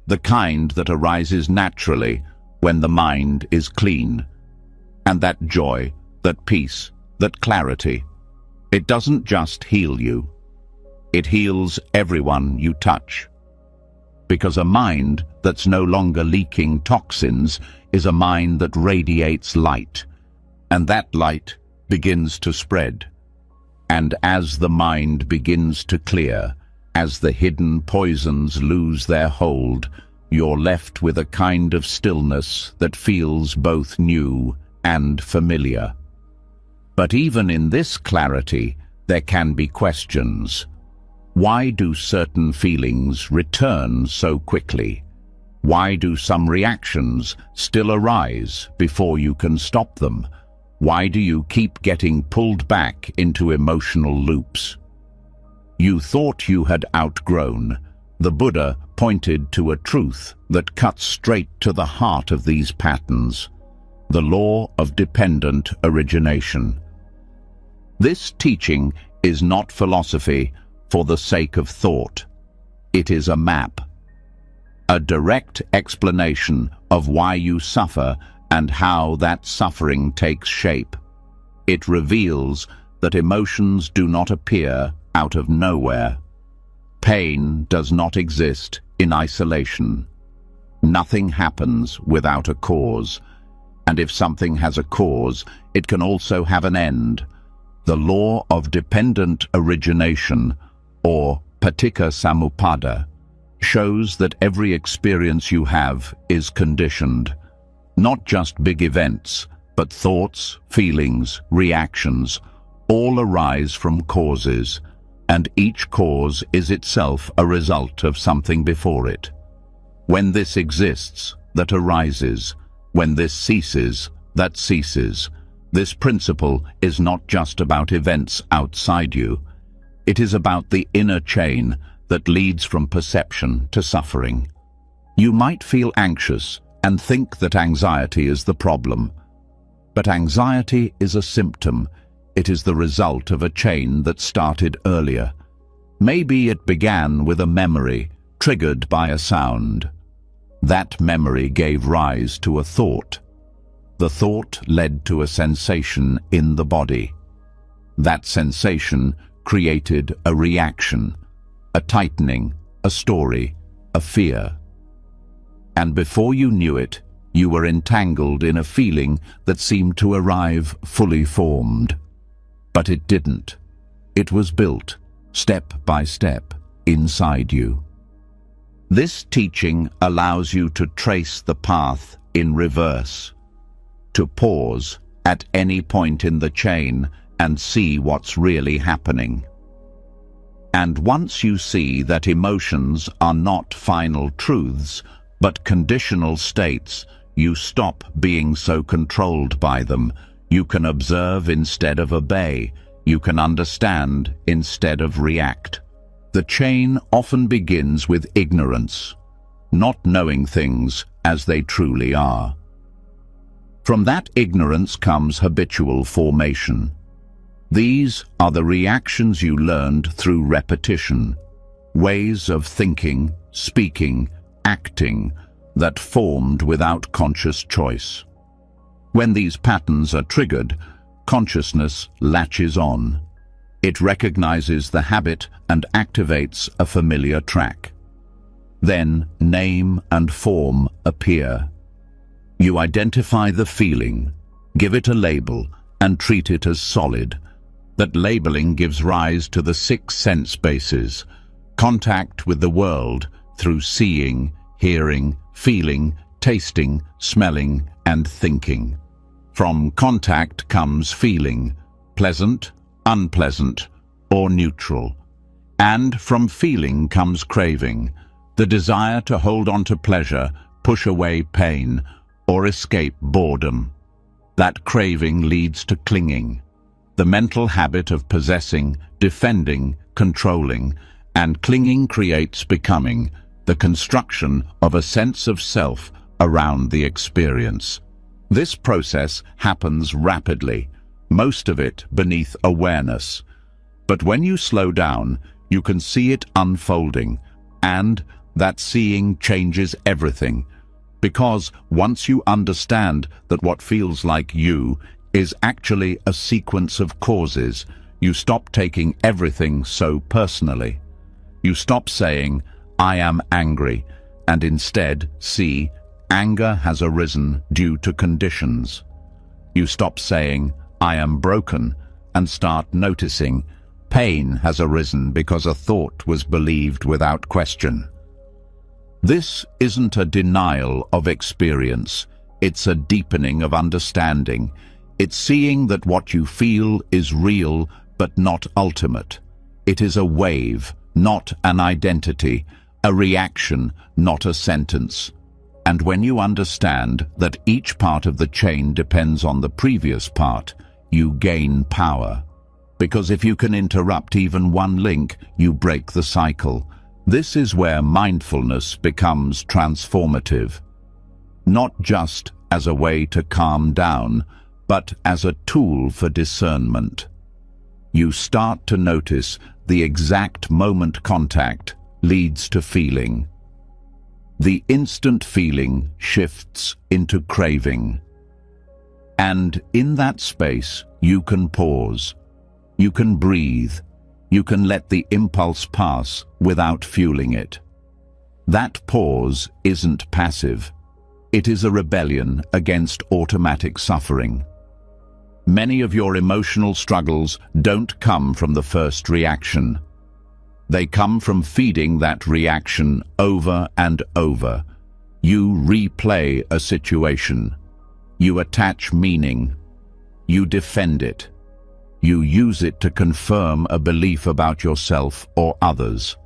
the kind that arises naturally when the mind is clean. And that joy, that peace, that clarity, it doesn't just heal you, it heals everyone you touch. Because a mind that's no longer leaking toxins is a mind that radiates light, and that light begins to spread. And as the mind begins to clear, as the hidden poisons lose their hold, you're left with a kind of stillness that feels both new and familiar. But even in this clarity, there can be questions. Why do certain feelings return so quickly? Why do some reactions still arise before you can stop them? Why do you keep getting pulled back into emotional loops? You thought you had outgrown. The Buddha pointed to a truth that cuts straight to the heart of these patterns, the law of dependent origination. This teaching is not philosophy for the sake of thought. It is a map, a direct explanation of why you suffer and how that suffering takes shape. It reveals that emotions do not appear out of nowhere. Pain does not exist in isolation. Nothing happens without a cause, and if something has a cause, it can also have an end. The law of dependent origination, or paticca samuppada, shows that every experience you have is conditioned. Not just big events, but thoughts, feelings, reactions, all arise from causes, and each cause is itself a result of something before it. When this exists, that arises. When this ceases, that ceases. This principle is not just about events outside you. It is about the inner chain that leads from perception to suffering. You might feel anxious and think that anxiety is the problem. But anxiety is a symptom. It is the result of a chain that started earlier. Maybe it began with a memory triggered by a sound. That memory gave rise to a thought. The thought led to a sensation in the body. That sensation created a reaction, a tightening, a story, a fear. And before you knew it, you were entangled in a feeling that seemed to arrive fully formed. But it didn't. It was built, step by step, inside you. This teaching allows you to trace the path in reverse, to pause at any point in the chain and see what's really happening. And once you see that emotions are not final truths, but conditional states, you stop being so controlled by them. You can observe instead of obey. You can understand instead of react. The chain often begins with ignorance, not knowing things as they truly are. From that ignorance comes habitual formation. These are the reactions you learned through repetition, ways of thinking, speaking, acting that formed without conscious choice. When these patterns are triggered, consciousness latches on. It recognizes the habit and activates a familiar track. Then name and form appear. You identify the feeling, give it a label, and treat it as solid. That labeling gives rise to the 6 sense bases: contact with the world through seeing, hearing, feeling, tasting, smelling, and thinking. From contact comes feeling, pleasant, unpleasant, or neutral. And from feeling comes craving, the desire to hold on to pleasure, push away pain, or escape boredom. That craving leads to clinging, the mental habit of possessing, defending, controlling, and clinging creates becoming, the construction of a sense of self around the experience. This process happens rapidly, most of it beneath awareness. But when you slow down, you can see it unfolding, and that seeing changes everything. Because once you understand that what feels like you is actually a sequence of causes, you stop taking everything so personally. You stop saying, "I am angry," and instead see, anger has arisen due to conditions. You stop saying, "I am broken," and start noticing, pain has arisen because a thought was believed without question. This isn't a denial of experience, it's a deepening of understanding. It's seeing that what you feel is real but not ultimate. It is a wave, not an identity, a reaction, not a sentence. And when you understand that each part of the chain depends on the previous part, you gain power. Because if you can interrupt even one link, you break the cycle. This is where mindfulness becomes transformative. Not just as a way to calm down, but as a tool for discernment. You start to notice the exact moment contact leads to feeling. The instant feeling shifts into craving. And in that space, you can pause. You can breathe. You can let the impulse pass without fueling it. That pause isn't passive. It is a rebellion against automatic suffering. Many of your emotional struggles don't come from the first reaction. They come from feeding that reaction over and over. You replay a situation. You attach meaning. You defend it. You use it to confirm a belief about yourself or others.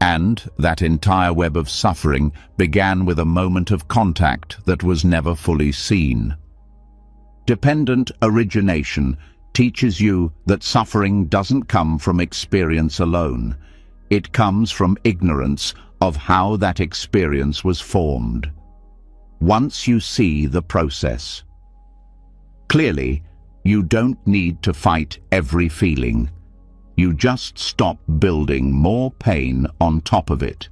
And that entire web of suffering began with a moment of contact that was never fully seen. Dependent origination teaches you that suffering doesn't come from experience alone. It comes from ignorance of how that experience was formed. Once you see the process. Clearly, you don't need to fight every feeling. You just stop building more pain on top of it.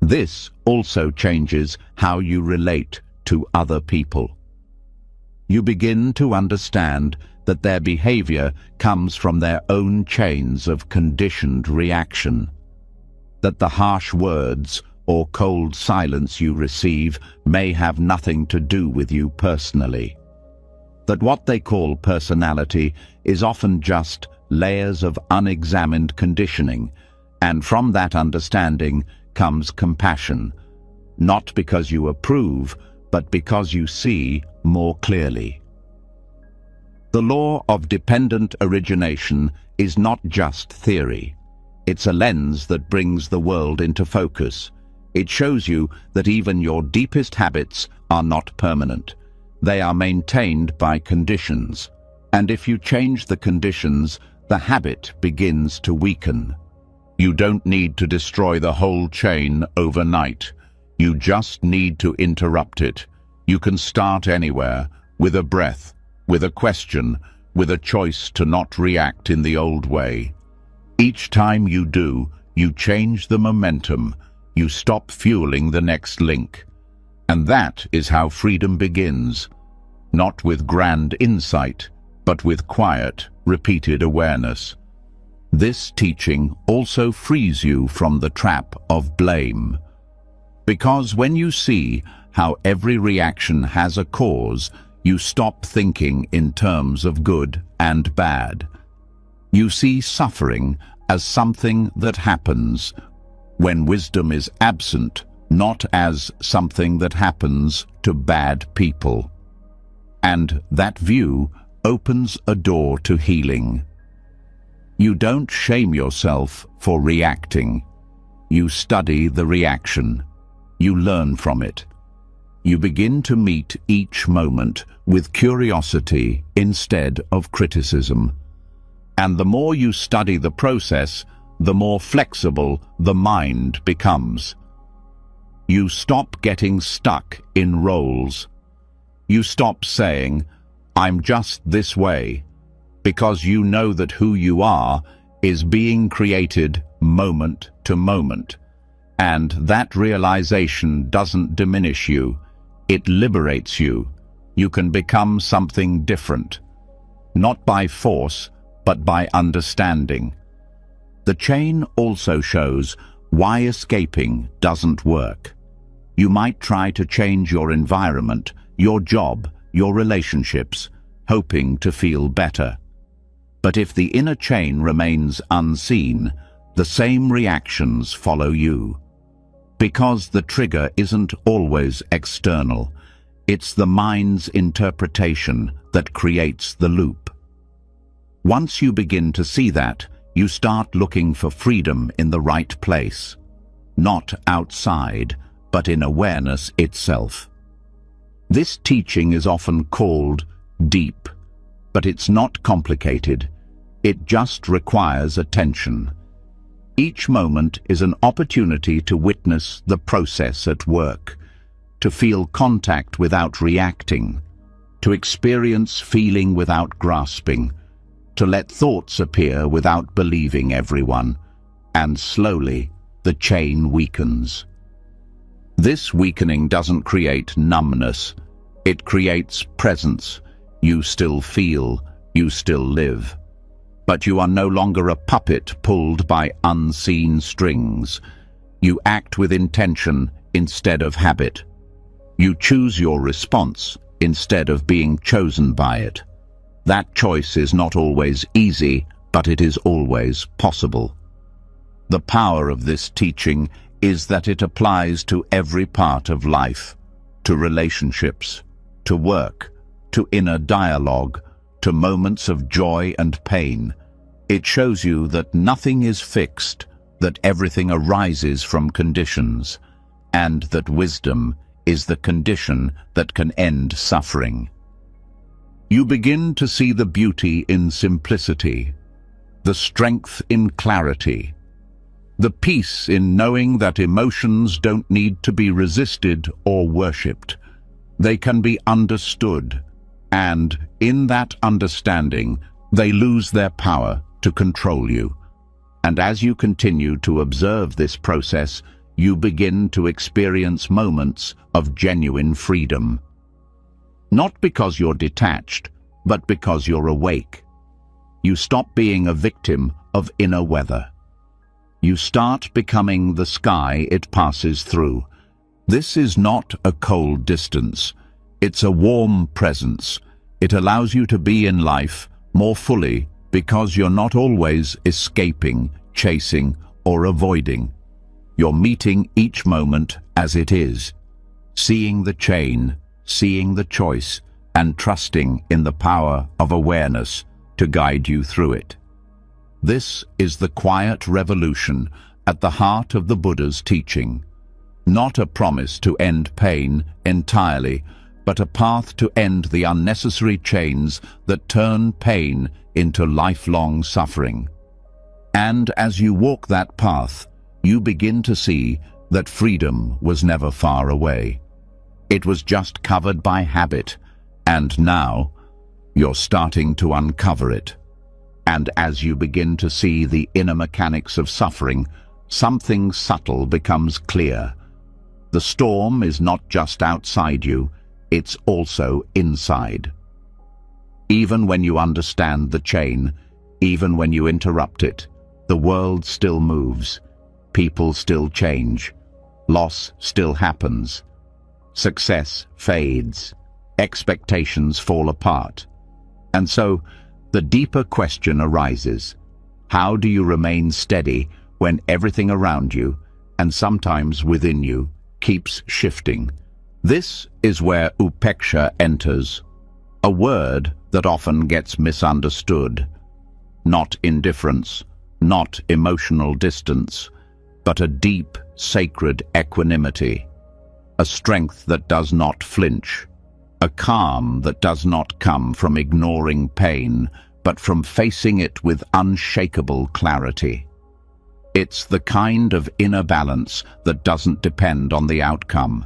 This also changes how you relate to other people. You begin to understand that their behavior comes from their own chains of conditioned reaction, that the harsh words or cold silence you receive may have nothing to do with you personally, that what they call personality is often just layers of unexamined conditioning, and from that understanding comes compassion, not because you approve, but because you see more clearly. The law of dependent origination is not just theory. It's a lens that brings the world into focus. It shows you that even your deepest habits are not permanent. They are maintained by conditions. And if you change the conditions, the habit begins to weaken. You don't need to destroy the whole chain overnight. You just need to interrupt it. You can start anywhere, with a breath, with a question, with a choice to not react in the old way. Each time you do, you change the momentum. You stop fueling the next link. And that is how freedom begins. Not with grand insight, but with quiet, repeated awareness. This teaching also frees you from the trap of blame. Because when you see how every reaction has a cause, you stop thinking in terms of good and bad. You see suffering as something that happens when wisdom is absent, not as something that happens to bad people. And that view opens a door to healing. You don't shame yourself for reacting. You study the reaction. You learn from it. You begin to meet each moment with curiosity instead of criticism. And the more you study the process, the more flexible the mind becomes. You stop getting stuck in roles. You stop saying, "I'm just this way," because you know that who you are is being created moment to moment. And that realization doesn't diminish you. It liberates you. You can become something different, not by force, but by understanding. The chain also shows why escaping doesn't work. You might try to change your environment, your job, your relationships, hoping to feel better. But if the inner chain remains unseen, the same reactions follow you. Because the trigger isn't always external. It's the mind's interpretation that creates the loop. Once you begin to see that, you start looking for freedom in the right place. Not outside, but in awareness itself. This teaching is often called deep, but it's not complicated. It just requires attention. Each moment is an opportunity to witness the process at work, to feel contact without reacting, to experience feeling without grasping, to let thoughts appear without believing everyone, and slowly the chain weakens. This weakening doesn't create numbness, it creates presence. You still feel, you still live. But you are no longer a puppet pulled by unseen strings. You act with intention instead of habit. You choose your response instead of being chosen by it. That choice is not always easy, but it is always possible. The power of this teaching is that it applies to every part of life, to relationships, to work, to inner dialogue, to moments of joy and pain. It shows you that nothing is fixed, that everything arises from conditions, and that wisdom is the condition that can end suffering. You begin to see the beauty in simplicity, the strength in clarity, the peace in knowing that emotions don't need to be resisted or worshipped. They can be understood, and in that understanding, they lose their power to control you. And as you continue to observe this process, you begin to experience moments of genuine freedom. Not because you're detached, but because you're awake. You stop being a victim of inner weather. You start becoming the sky it passes through. This is not a cold distance. It's a warm presence. It allows you to be in life more fully because you're not always escaping, chasing, or avoiding. You're meeting each moment as it is, seeing the chain, seeing the choice, and trusting in the power of awareness to guide you through it. This is the quiet revolution at the heart of the Buddha's teaching. Not a promise to end pain entirely, but a path to end the unnecessary chains that turn pain into lifelong suffering. And as you walk that path, you begin to see that freedom was never far away. It was just covered by habit, and now you're starting to uncover it. And as you begin to see the inner mechanics of suffering, something subtle becomes clear. The storm is not just outside you, it's also inside. Even when you understand the chain, even when you interrupt it, the world still moves, people still change, loss still happens, success fades, expectations fall apart. And so, the deeper question arises: how do you remain steady when everything around you, and sometimes within you, keeps shifting? This is where upeksha enters, a word that often gets misunderstood. Not indifference, not emotional distance, but a deep, sacred equanimity, a strength that does not flinch, a calm that does not come from ignoring pain, but from facing it with unshakable clarity. It's the kind of inner balance that doesn't depend on the outcome,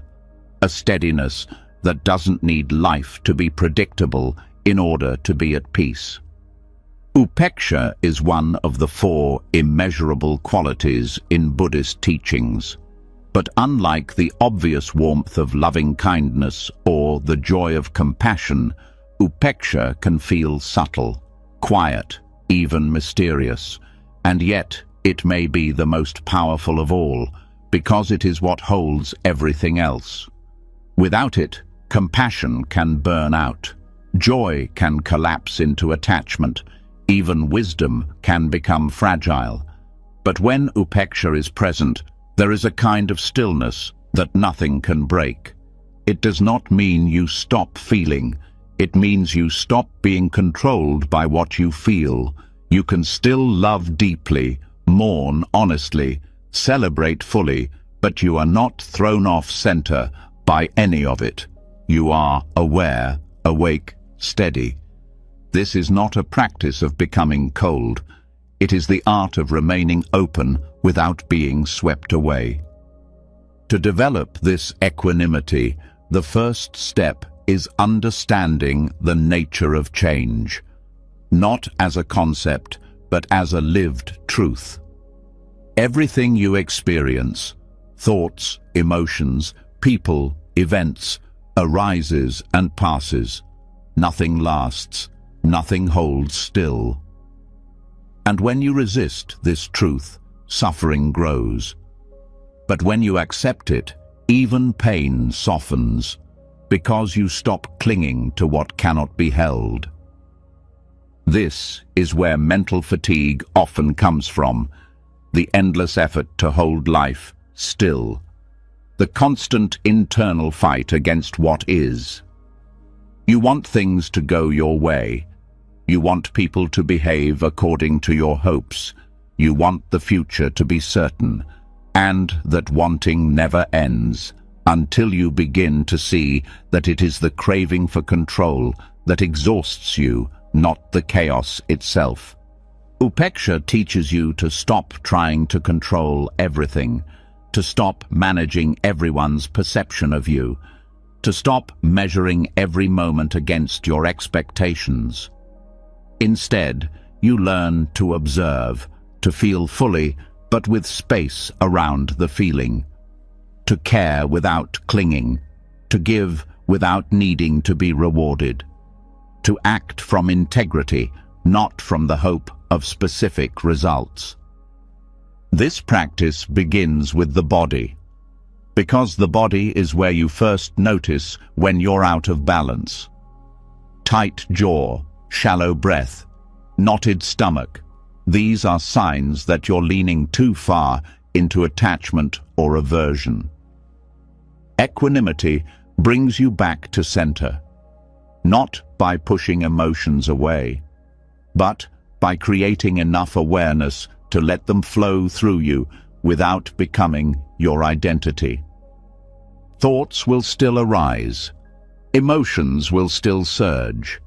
a steadiness that doesn't need life to be predictable in order to be at peace. Upeksha is one of the 4 immeasurable qualities in Buddhist teachings. But unlike the obvious warmth of loving-kindness or the joy of compassion, upeksha can feel subtle, quiet, even mysterious, and yet it may be the most powerful of all, because it is what holds everything else. Without it, compassion can burn out, joy can collapse into attachment, even wisdom can become fragile. But when upeksha is present, there is a kind of stillness that nothing can break. It does not mean you stop feeling. It means you stop being controlled by what you feel. You can still love deeply, mourn honestly, celebrate fully, but you are not thrown off center by any of it. You are aware, awake, steady. This is not a practice of becoming cold. It is the art of remaining open without being swept away. To develop this equanimity, the first step is understanding the nature of change, not as a concept, but as a lived truth. Everything you experience, thoughts, emotions, people, events, arises and passes. Nothing lasts, nothing holds still. And when you resist this truth, suffering grows. But when you accept it, even pain softens, because you stop clinging to what cannot be held. This is where mental fatigue often comes from, the endless effort to hold life still, the constant internal fight against what is. You want things to go your way. You want people to behave according to your hopes. You want the future to be certain, and that wanting never ends, until you begin to see that it is the craving for control that exhausts you, not the chaos itself. Upeksha teaches you to stop trying to control everything, to stop managing everyone's perception of you, to stop measuring every moment against your expectations. Instead, you learn to observe, to feel fully, but with space around the feeling. to care without clinging, to give without needing to be rewarded, to act from integrity, not from the hope of specific results. This practice begins with the body, because the body is where you first notice when you're out of balance. Tight jaw, shallow breath, knotted stomach, these are signs that you're leaning too far into attachment or aversion. Equanimity brings you back to center, not by pushing emotions away, but by creating enough awareness to let them flow through you without becoming your identity. Thoughts will still arise, emotions will still surge.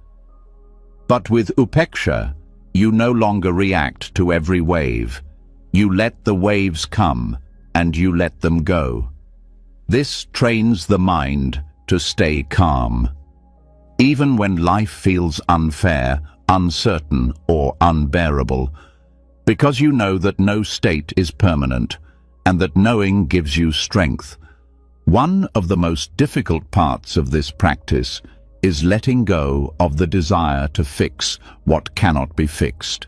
But with upeksha, you no longer react to every wave. You let the waves come, and you let them go. This trains the mind to stay calm. Even when life feels unfair, uncertain, or unbearable, because you know that no state is permanent, and that knowing gives you strength. One of the most difficult parts of this practice is letting go of the desire to fix what cannot be fixed.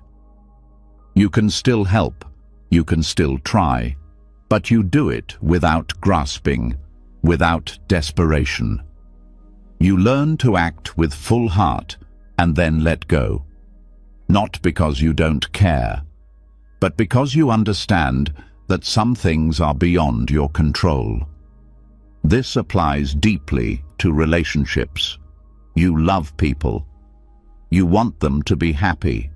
You can still help, you can still try, but you do it without grasping, without desperation. You learn to act with full heart and then let go. Not because you don't care, but because you understand that some things are beyond your control. This applies deeply to relationships. You love people. You want them to be happy.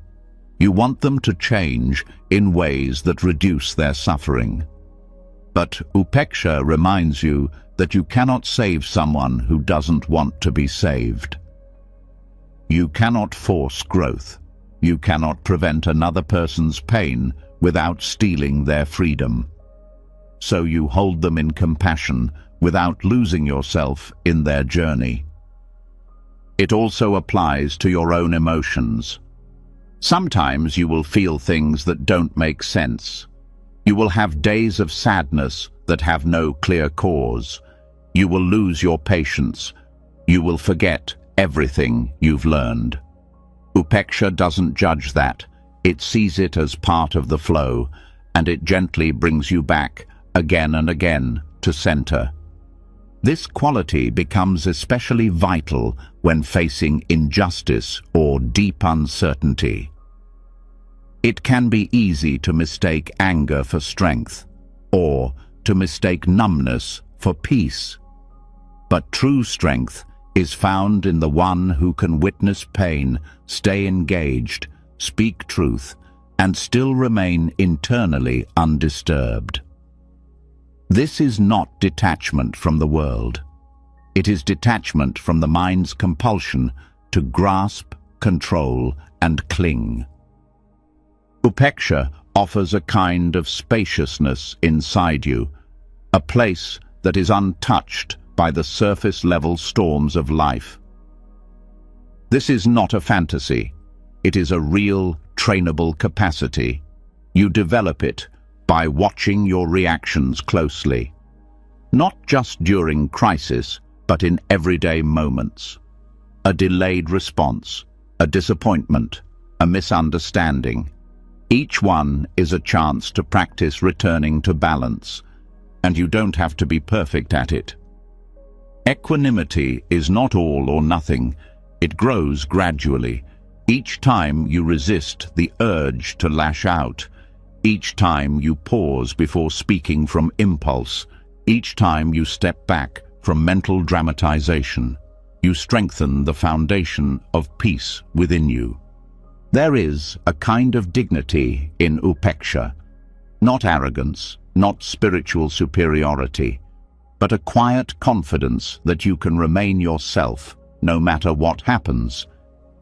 You want them to change in ways that reduce their suffering. But upeksha reminds you that you cannot save someone who doesn't want to be saved. You cannot force growth. You cannot prevent another person's pain without stealing their freedom. So you hold them in compassion without losing yourself in their journey. It also applies to your own emotions. Sometimes you will feel things that don't make sense. You will have days of sadness that have no clear cause. You will lose your patience. You will forget everything you've learned. Upeksha doesn't judge that. It sees it as part of the flow, and it gently brings you back again and again to center. This quality becomes especially vital when facing injustice or deep uncertainty. It can be easy to mistake anger for strength, or to mistake numbness for peace. But true strength is found in the one who can witness pain, stay engaged, speak truth, and still remain internally undisturbed. This is not detachment from the world. It is detachment from the mind's compulsion to grasp, control, and cling. Upeksha offers a kind of spaciousness inside you, a place that is untouched by the surface-level storms of life. This is not a fantasy. It is a real, trainable capacity. You develop it by watching your reactions closely, not just during crisis, but in everyday moments. A delayed response, a disappointment, a misunderstanding. Each one is a chance to practice returning to balance, and you don't have to be perfect at it. Equanimity is not all or nothing. It grows gradually. Each time you resist the urge to lash out, each time you pause before speaking from impulse, each time you step back from mental dramatization, you strengthen the foundation of peace within you. There is a kind of dignity in upeksha, not arrogance, not spiritual superiority, but a quiet confidence that you can remain yourself no matter what happens,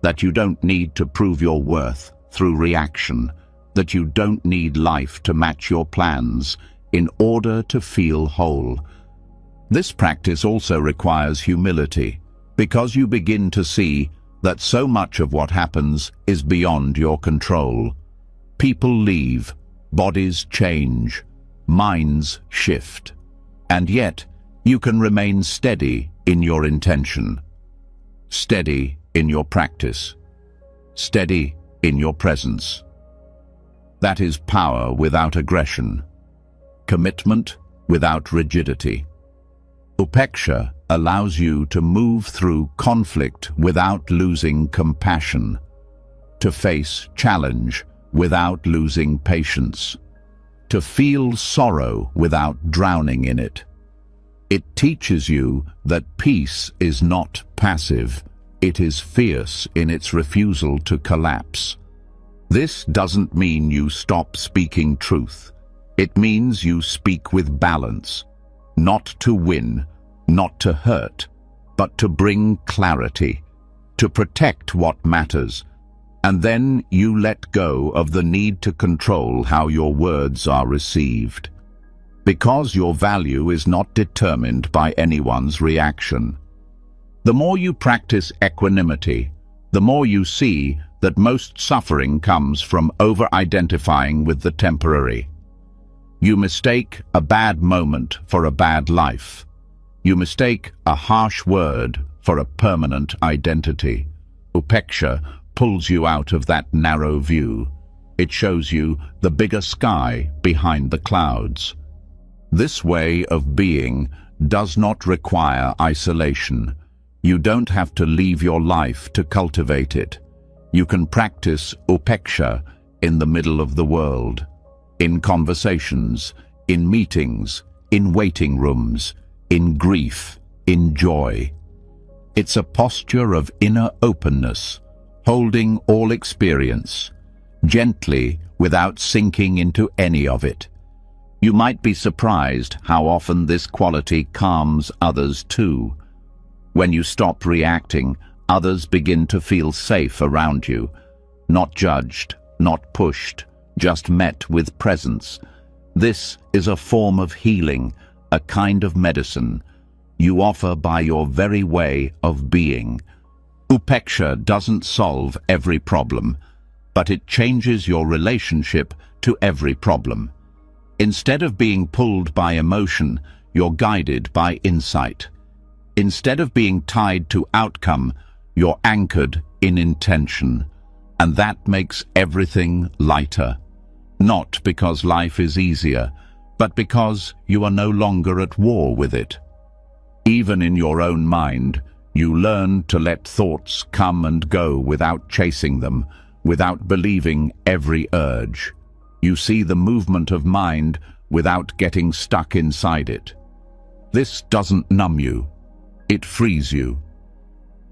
that you don't need to prove your worth through reaction, that you don't need life to match your plans in order to feel whole. This practice also requires humility, because you begin to see that so much of what happens is beyond your control. People leave, bodies change, minds shift. And yet, you can remain steady in your intention, steady in your practice, steady in your presence. That is power without aggression, commitment without rigidity. Upeksha allows you to move through conflict without losing compassion, to face challenge without losing patience, to feel sorrow without drowning in it. It teaches you that peace is not passive, it is fierce in its refusal to collapse. This doesn't mean you stop speaking truth. It means you speak with balance, not to win, not to hurt, but to bring clarity, to protect what matters. And then you let go of the need to control how your words are received, because your value is not determined by anyone's reaction. The more you practice equanimity, the more you see that most suffering comes from over-identifying with the temporary. You mistake a bad moment for a bad life. You mistake a harsh word for a permanent identity. Upeksha pulls you out of that narrow view. It shows you the bigger sky behind the clouds. This way of being does not require isolation. You don't have to leave your life to cultivate it. You can practice upeksha in the middle of the world, in conversations, in meetings, in waiting rooms, in grief, in joy. It's a posture of inner openness, holding all experience, gently without sinking into any of it. You might be surprised how often this quality calms others too. When you stop reacting, others begin to feel safe around you, not judged, not pushed, just met with presence. This is a form of healing, a kind of medicine you offer by your very way of being. Upeksha doesn't solve every problem, but it changes your relationship to every problem. Instead of being pulled by emotion, you're guided by insight. Instead of being tied to outcome, you're anchored in intention. And that makes everything lighter. Not because life is easier, but because you are no longer at war with it. Even in your own mind, you learn to let thoughts come and go without chasing them, without believing every urge. You see the movement of mind without getting stuck inside it. This doesn't numb you, it frees you.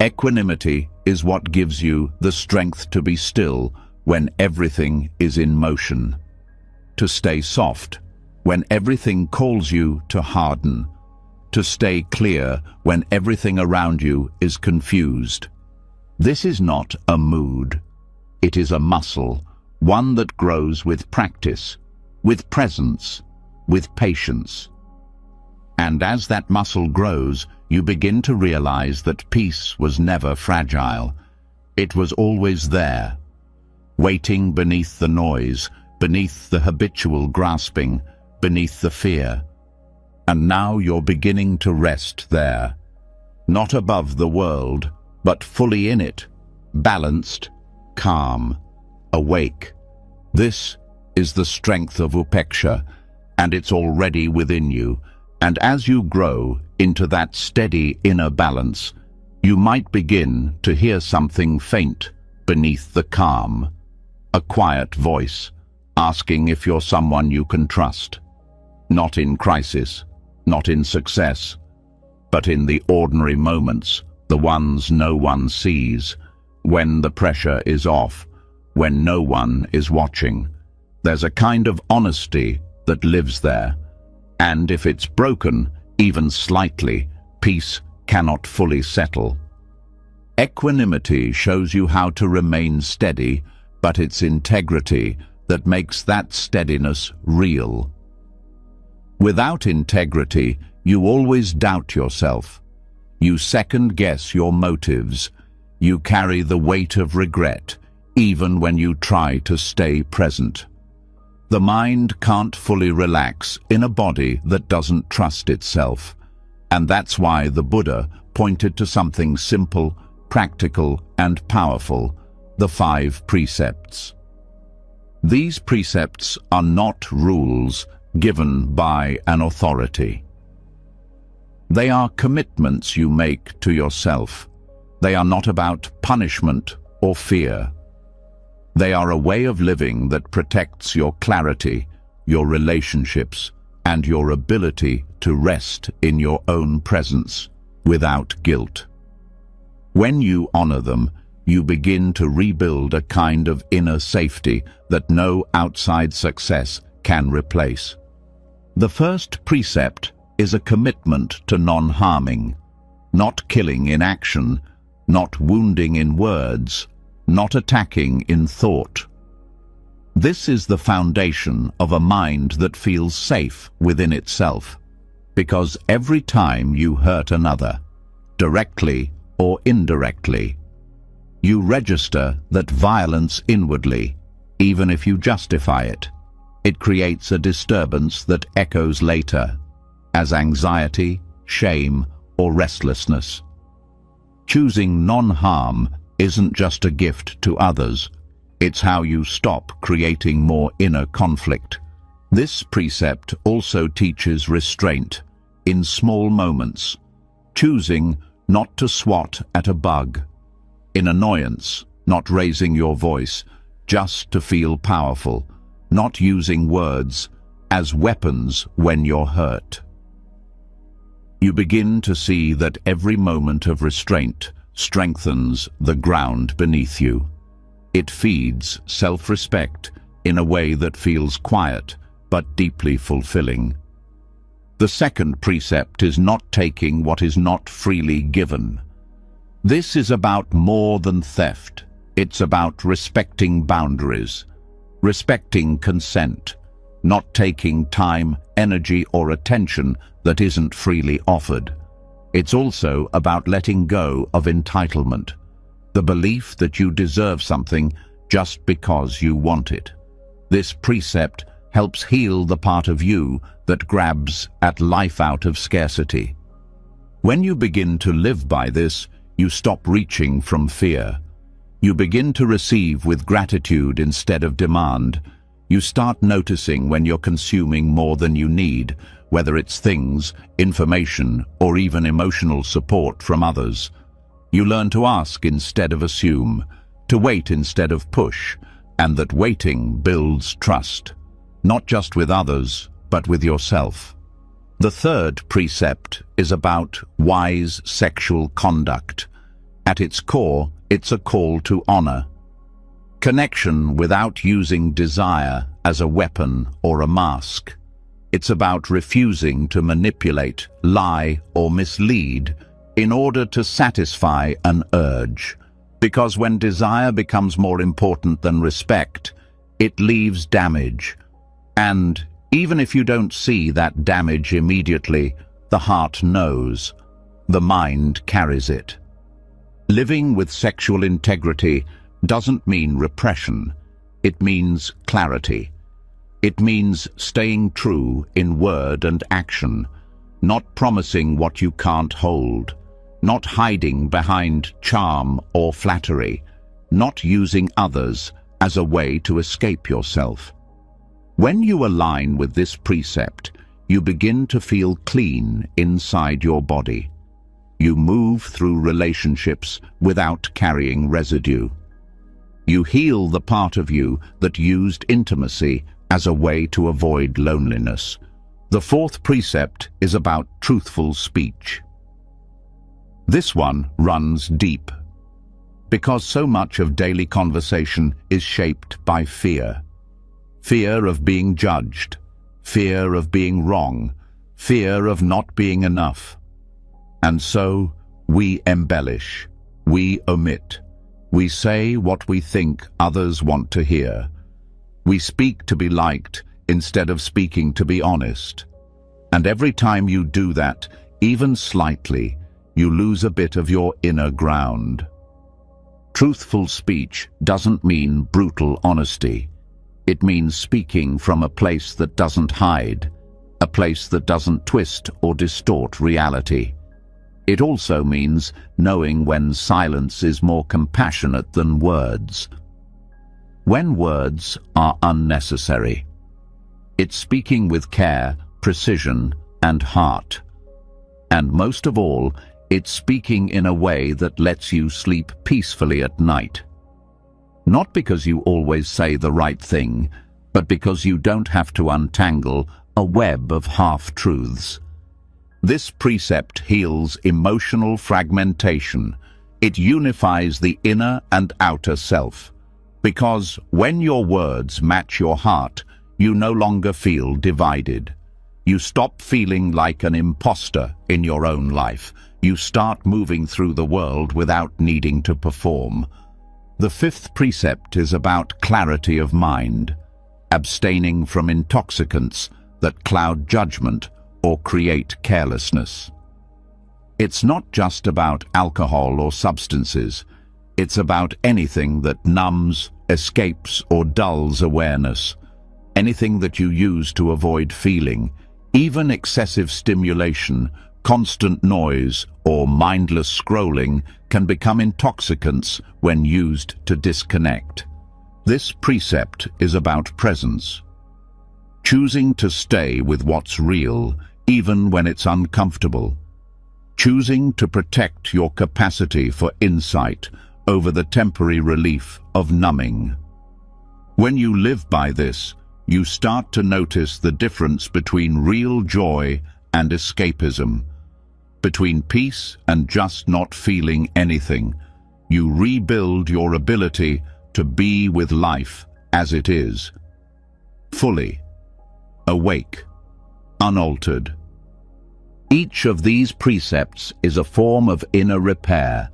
Equanimity is what gives you the strength to be still when everything is in motion, to stay soft when everything calls you to harden, to stay clear when everything around you is confused. This is not a mood. It is a muscle, one that grows with practice, with presence, with patience. And as that muscle grows, you begin to realize that peace was never fragile. It was always there, waiting beneath the noise, beneath the habitual grasping, beneath the fear. And now you're beginning to rest there, not above the world, but fully in it, balanced, calm, awake. This is the strength of upeksha, and it's already within you. And as you grow into that steady inner balance, you might begin to hear something faint beneath the calm, a quiet voice asking if you're someone you can trust, not in crisis, not in success, but in the ordinary moments, the ones no one sees, when the pressure is off, when no one is watching. There's a kind of honesty that lives there. And if it's broken, even slightly, peace cannot fully settle. Equanimity shows you how to remain steady, but it's integrity that makes that steadiness real. Without integrity, you always doubt yourself. You second-guess your motives. You carry the weight of regret, even when you try to stay present. The mind can't fully relax in a body that doesn't trust itself. And that's why the Buddha pointed to something simple, practical, and powerful: the 5 precepts. These precepts are not rules given by an authority. They are commitments you make to yourself. They are not about punishment or fear. They are a way of living that protects your clarity, your relationships, and your ability to rest in your own presence without guilt. When you honor them, you begin to rebuild a kind of inner safety that no outside success can replace. The first precept is a commitment to non-harming, not killing in action, not wounding in words, not attacking in thought. This is the foundation of a mind that feels safe within itself, because every time you hurt another, directly or indirectly, you register that violence inwardly, even if you justify it. It creates a disturbance that echoes later as anxiety, shame, or restlessness. Choosing non-harm isn't just a gift to others, it's how you stop creating more inner conflict. This precept also teaches restraint in small moments, choosing not to swat at a bug, in annoyance, not raising your voice, just to feel powerful, not using words as weapons when you're hurt. You begin to see that every moment of restraint strengthens the ground beneath you. It feeds self-respect in a way that feels quiet but deeply fulfilling. The second precept is not taking what is not freely given. This is about more than theft. It's about respecting boundaries, respecting consent, not taking time, energy, or attention that isn't freely offered. It's also about letting go of entitlement, the belief that you deserve something just because you want it. This precept helps heal the part of you that grabs at life out of scarcity. When you begin to live by this, you stop reaching from fear. You begin to receive with gratitude instead of demand. You start noticing when you're consuming more than you need, whether it's things, information, or even emotional support from others. You learn to ask instead of assume, to wait instead of push, and that waiting builds trust, not just with others, but with yourself. The third precept is about wise sexual conduct. At its core, it's a call to honor. Connection without using desire as a weapon or a mask. It's about refusing to manipulate, lie, or mislead in order to satisfy an urge. Because when desire becomes more important than respect, it leaves damage. And even if you don't see that damage immediately, the heart knows. The mind carries it. Living with sexual integrity doesn't mean repression. It means clarity. It means staying true in word and action, not promising what you can't hold, not hiding behind charm or flattery, not using others as a way to escape yourself. When you align with this precept, you begin to feel clean inside your body. You move through relationships without carrying residue. You heal the part of you that used intimacy as a way to avoid loneliness. The fourth precept is about truthful speech. This one runs deep, because so much of daily conversation is shaped by fear. Fear of being judged, fear of being wrong, fear of not being enough. And so, we embellish, we omit, we say what we think others want to hear. We speak to be liked instead of speaking to be honest. And every time you do that, even slightly, you lose a bit of your inner ground. Truthful speech doesn't mean brutal honesty. It means speaking from a place that doesn't hide, a place that doesn't twist or distort reality. It also means knowing when silence is more compassionate than words. When words are unnecessary. It's speaking with care, precision, and heart. And most of all, it's speaking in a way that lets you sleep peacefully at night. Not because you always say the right thing, but because you don't have to untangle a web of half-truths. This precept heals emotional fragmentation. It unifies the inner and outer self. Because when your words match your heart, you no longer feel divided. You stop feeling like an imposter in your own life. You start moving through the world without needing to perform. The fifth precept is about clarity of mind, abstaining from intoxicants that cloud judgment or create carelessness. It's not just about alcohol or substances. It's about anything that numbs, escapes, or dulls awareness. Anything that you use to avoid feeling. Even excessive stimulation, constant noise, or mindless scrolling can become intoxicants when used to disconnect. This precept is about presence. Choosing to stay with what's real, even when it's uncomfortable. Choosing to protect your capacity for insight over the temporary relief of numbing. When you live by this, you start to notice the difference between real joy and escapism. Between peace and just not feeling anything. You rebuild your ability to be with life as it is. Fully. Awake. Unaltered. Each of these precepts is a form of inner repair,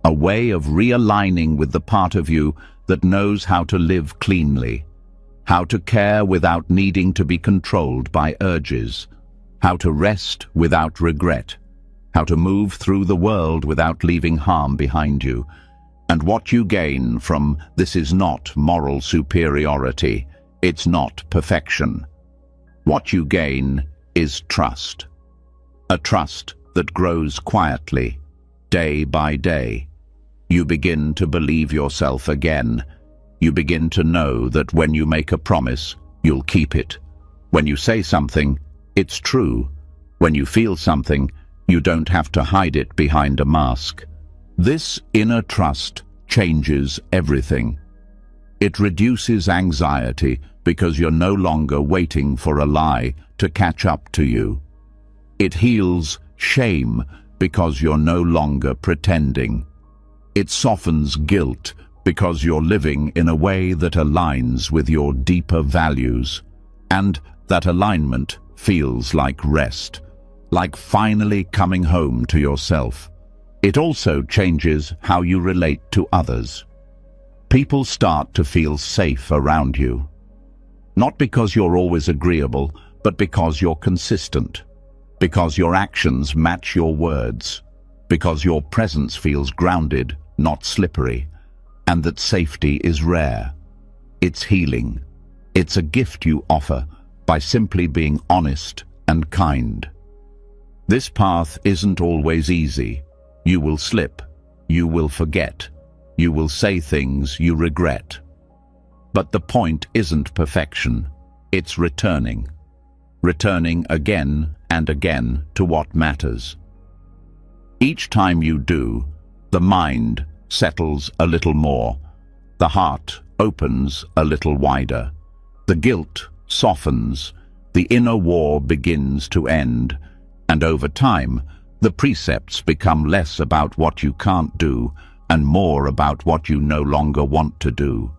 a way of realigning with the part of you that knows how to live cleanly, how to care without needing to be controlled by urges, how to rest without regret, how to move through the world without leaving harm behind you. And what you gain from this is not moral superiority, it's not perfection. What you gain is trust. A trust that grows quietly, day by day. You begin to believe yourself again. You begin to know that when you make a promise, you'll keep it. When you say something, it's true. When you feel something, you don't have to hide it behind a mask. This inner trust changes everything. It reduces anxiety because you're no longer waiting for a lie to catch up to you. It heals shame because you're no longer pretending. It softens guilt because you're living in a way that aligns with your deeper values. And that alignment feels like rest, like finally coming home to yourself. It also changes how you relate to others. People start to feel safe around you. Not because you're always agreeable, but because you're consistent. Because your actions match your words. Because your presence feels grounded, not slippery. And that safety is rare. It's healing. It's a gift you offer by simply being honest and kind. This path isn't always easy. You will slip. You will forget. You will say things you regret. But the point isn't perfection. It's returning. Returning again and again to what matters. Each time you do, the mind settles a little more. The heart opens a little wider. The guilt softens. The inner war begins to end. And over time, the precepts become less about what you can't do and more about what you no longer want to do.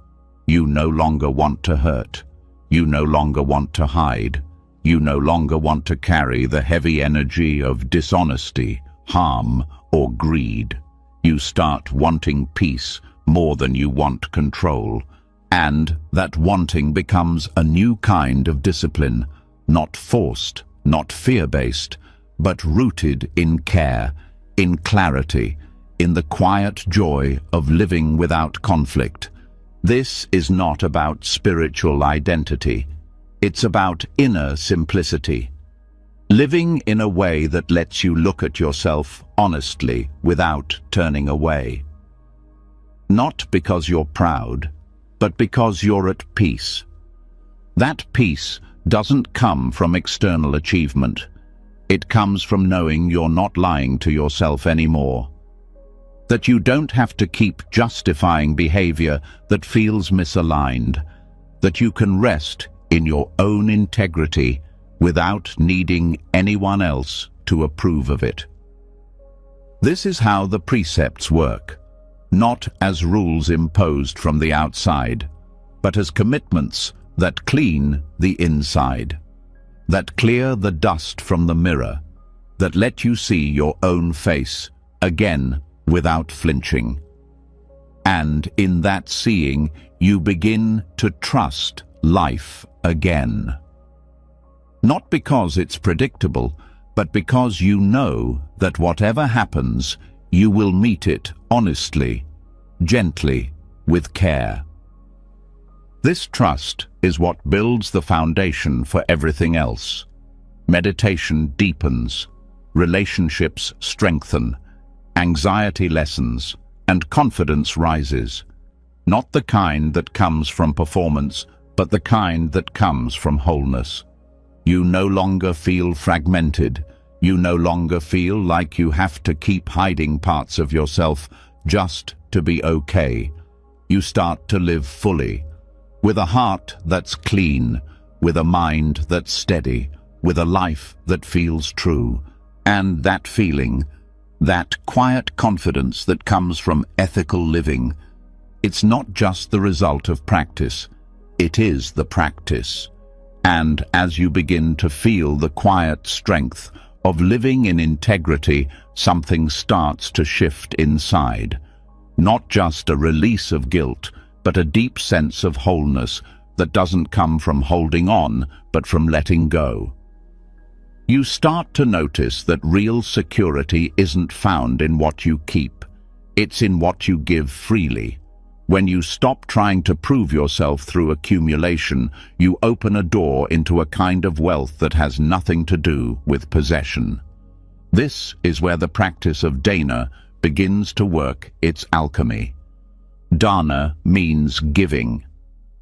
You no longer want to hurt. You no longer want to hide. You no longer want to carry the heavy energy of dishonesty, harm, or greed. You start wanting peace more than you want control. And that wanting becomes a new kind of discipline, not forced, not fear-based, but rooted in care, in clarity, in the quiet joy of living without conflict. This is not about spiritual identity. It's about inner simplicity. Living in a way that lets you look at yourself honestly without turning away. Not because you're proud, but because you're at peace. That peace doesn't come from external achievement. It comes from knowing you're not lying to yourself anymore. That you don't have to keep justifying behavior that feels misaligned. That you can rest in your own integrity without needing anyone else to approve of it. This is how the precepts work, not as rules imposed from the outside, but as commitments that clean the inside, that clear the dust from the mirror, that let you see your own face again without flinching. And in that seeing, you begin to trust life again. Not because it's predictable, but because you know that whatever happens, you will meet it honestly, gently, with care. This trust is what builds the foundation for everything else. Meditation deepens, relationships strengthen, anxiety lessens, and confidence rises. Not the kind that comes from performance, but the kind that comes from wholeness. You no longer feel fragmented. You no longer feel like you have to keep hiding parts of yourself just to be okay. You start to live fully, with a heart that's clean, with a mind that's steady, with a life that feels true. And that feeling, that quiet confidence that comes from ethical living, it's not just the result of practice, it is the practice. And as you begin to feel the quiet strength of living in integrity, something starts to shift inside. Not just a release of guilt, but a deep sense of wholeness that doesn't come from holding on, but from letting go. You start to notice that real security isn't found in what you keep. It's in what you give freely. When you stop trying to prove yourself through accumulation, you open a door into a kind of wealth that has nothing to do with possession. This is where the practice of dana begins to work its alchemy. Dana means giving,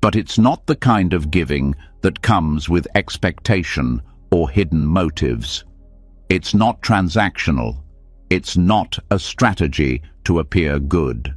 but it's not the kind of giving that comes with expectation or hidden motives. It's not transactional. It's not a strategy to appear good.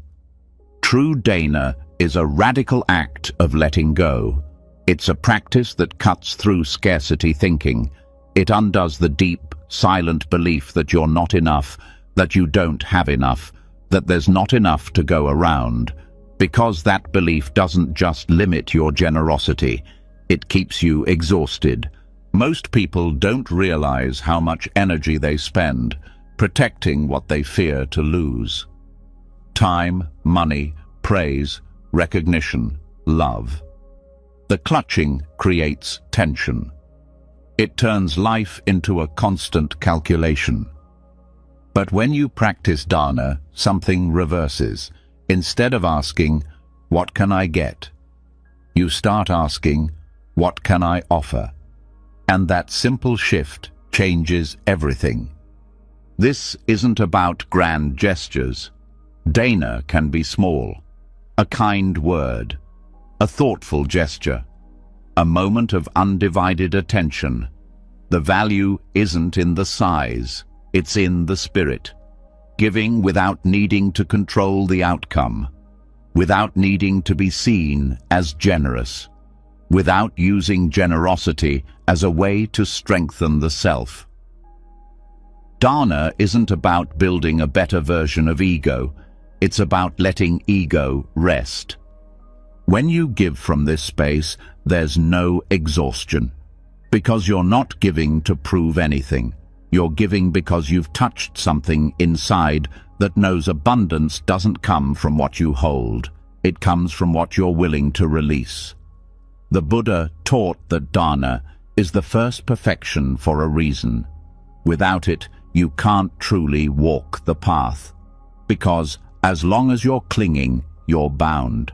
True dana is a radical act of letting go. It's a practice that cuts through scarcity thinking. It undoes the deep, silent belief that you're not enough, that you don't have enough, that there's not enough to go around. Because that belief doesn't just limit your generosity, it keeps you exhausted. Most people don't realize how much energy they spend protecting what they fear to lose. Time, money, praise, recognition, love. The clutching creates tension. It turns life into a constant calculation. But when you practice dana, something reverses. Instead of asking, "What can I get?" you start asking, "What can I offer?" And that simple shift changes everything. This isn't about grand gestures. Dana can be small. A kind word, a thoughtful gesture, a moment of undivided attention. The value isn't in the size, it's in the spirit. Giving without needing to control the outcome, without needing to be seen as generous, without using generosity as a way to strengthen the self. Dana isn't about building a better version of ego. It's about letting ego rest. When you give from this space, there's no exhaustion. Because you're not giving to prove anything. You're giving because you've touched something inside that knows abundance doesn't come from what you hold. It comes from what you're willing to release. The Buddha taught that dana is the first perfection for a reason. Without it, you can't truly walk the path. Because as long as you're clinging, you're bound.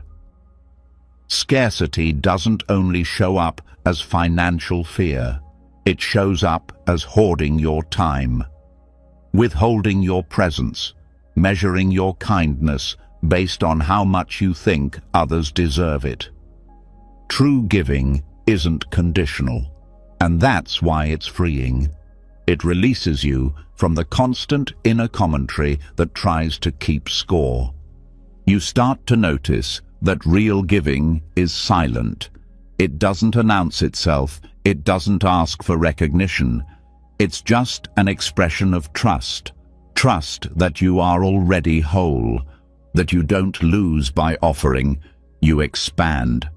Scarcity doesn't only show up as financial fear. It shows up as hoarding your time, withholding your presence, measuring your kindness based on how much you think others deserve it. True giving isn't conditional, and that's why it's freeing. It releases you from the constant inner commentary that tries to keep score. You start to notice that real giving is silent. It doesn't announce itself, it doesn't ask for recognition. It's just an expression of trust. Trust that you are already whole, that you don't lose by offering, you expand.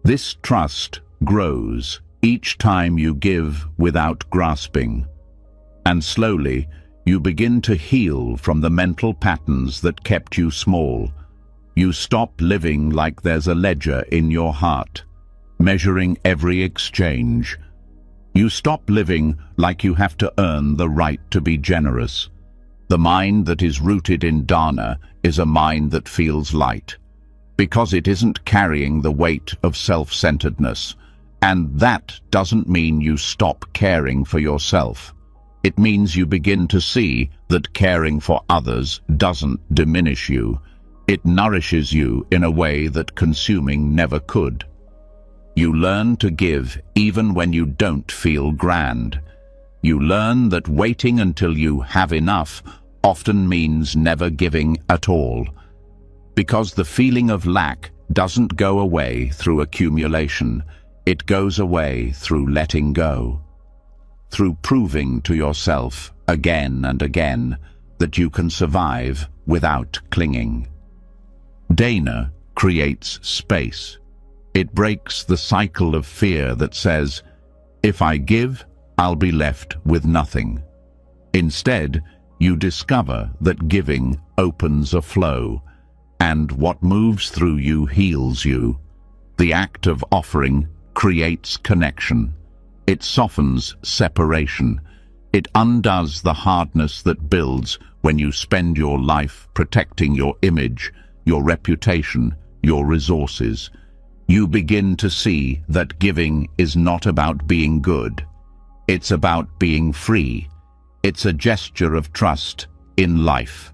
This trust grows each time you give without grasping. And slowly, you begin to heal from the mental patterns that kept you small. You stop living like there's a ledger in your heart, measuring every exchange. You stop living like you have to earn the right to be generous. The mind that is rooted in dana is a mind that feels light, because it isn't carrying the weight of self-centeredness. And that doesn't mean you stop caring for yourself. It means you begin to see that caring for others doesn't diminish you. It nourishes you in a way that consuming never could. You learn to give even when you don't feel grand. You learn that waiting until you have enough often means never giving at all, because the feeling of lack doesn't go away through accumulation. It goes away through letting go, through proving to yourself again and again that you can survive without clinging. Dana creates space. It breaks the cycle of fear that says, if I give, I'll be left with nothing. Instead, you discover that giving opens a flow, and what moves through you heals you. The act of offering creates connection. It softens separation. It undoes the hardness that builds when you spend your life protecting your image, your reputation, your resources. You begin to see that giving is not about being good. It's about being free. It's a gesture of trust in life.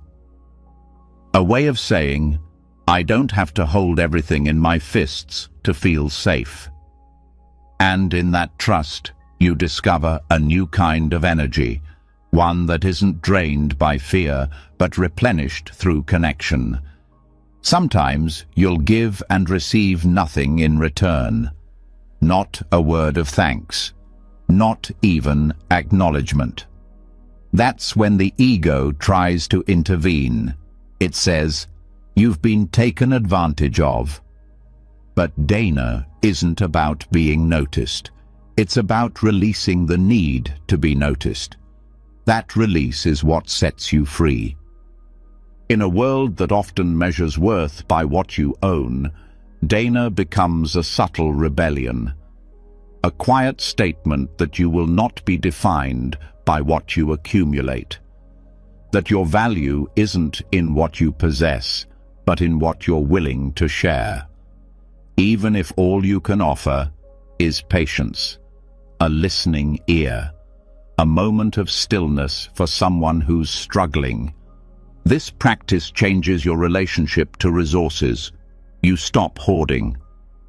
A way of saying, I don't have to hold everything in my fists to feel safe. And in that trust, you discover a new kind of energy, one that isn't drained by fear, but replenished through connection. Sometimes you'll give and receive nothing in return. Not a word of thanks. Not even acknowledgement. That's when the ego tries to intervene. It says, you've been taken advantage of. But dana isn't about being noticed. It's about releasing the need to be noticed. That release is what sets you free. In a world that often measures worth by what you own, dana becomes a subtle rebellion. A quiet statement that you will not be defined by what you accumulate. That your value isn't in what you possess, but in what you're willing to share. Even if all you can offer is patience, a listening ear, a moment of stillness for someone who's struggling. This practice changes your relationship to resources. You stop hoarding.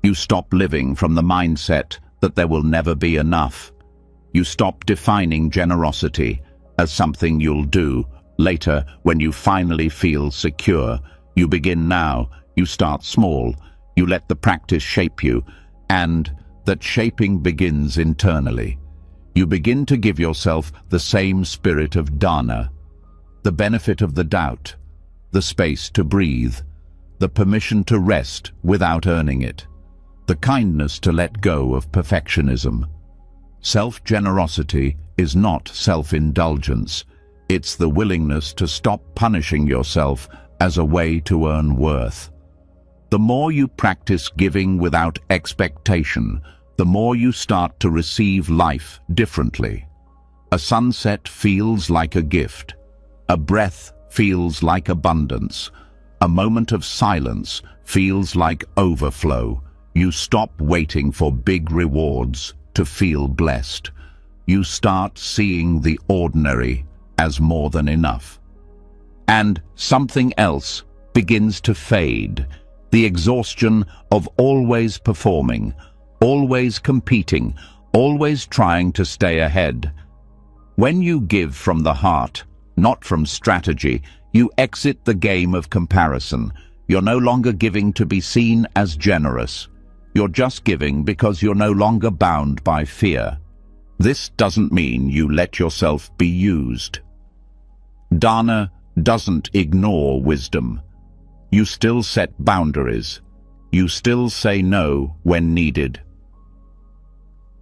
You stop living from the mindset that there will never be enough. You stop defining generosity as something you'll do later when you finally feel secure. You begin now. You start small. You let the practice shape you, and that shaping begins internally. You begin to give yourself the same spirit of dana, the benefit of the doubt, the space to breathe, the permission to rest without earning it, the kindness to let go of perfectionism. Self-generosity is not self-indulgence. It's the willingness to stop punishing yourself as a way to earn worth. The more you practice giving without expectation, the more you start to receive life differently. A sunset feels like a gift. A breath feels like abundance. A moment of silence feels like overflow. You stop waiting for big rewards to feel blessed. You start seeing the ordinary as more than enough. And something else begins to fade. The exhaustion of always performing, always competing, always trying to stay ahead. When you give from the heart, not from strategy, you exit the game of comparison. You're no longer giving to be seen as generous. You're just giving because you're no longer bound by fear. This doesn't mean you let yourself be used. Dana doesn't ignore wisdom. You still set boundaries. You still say no when needed.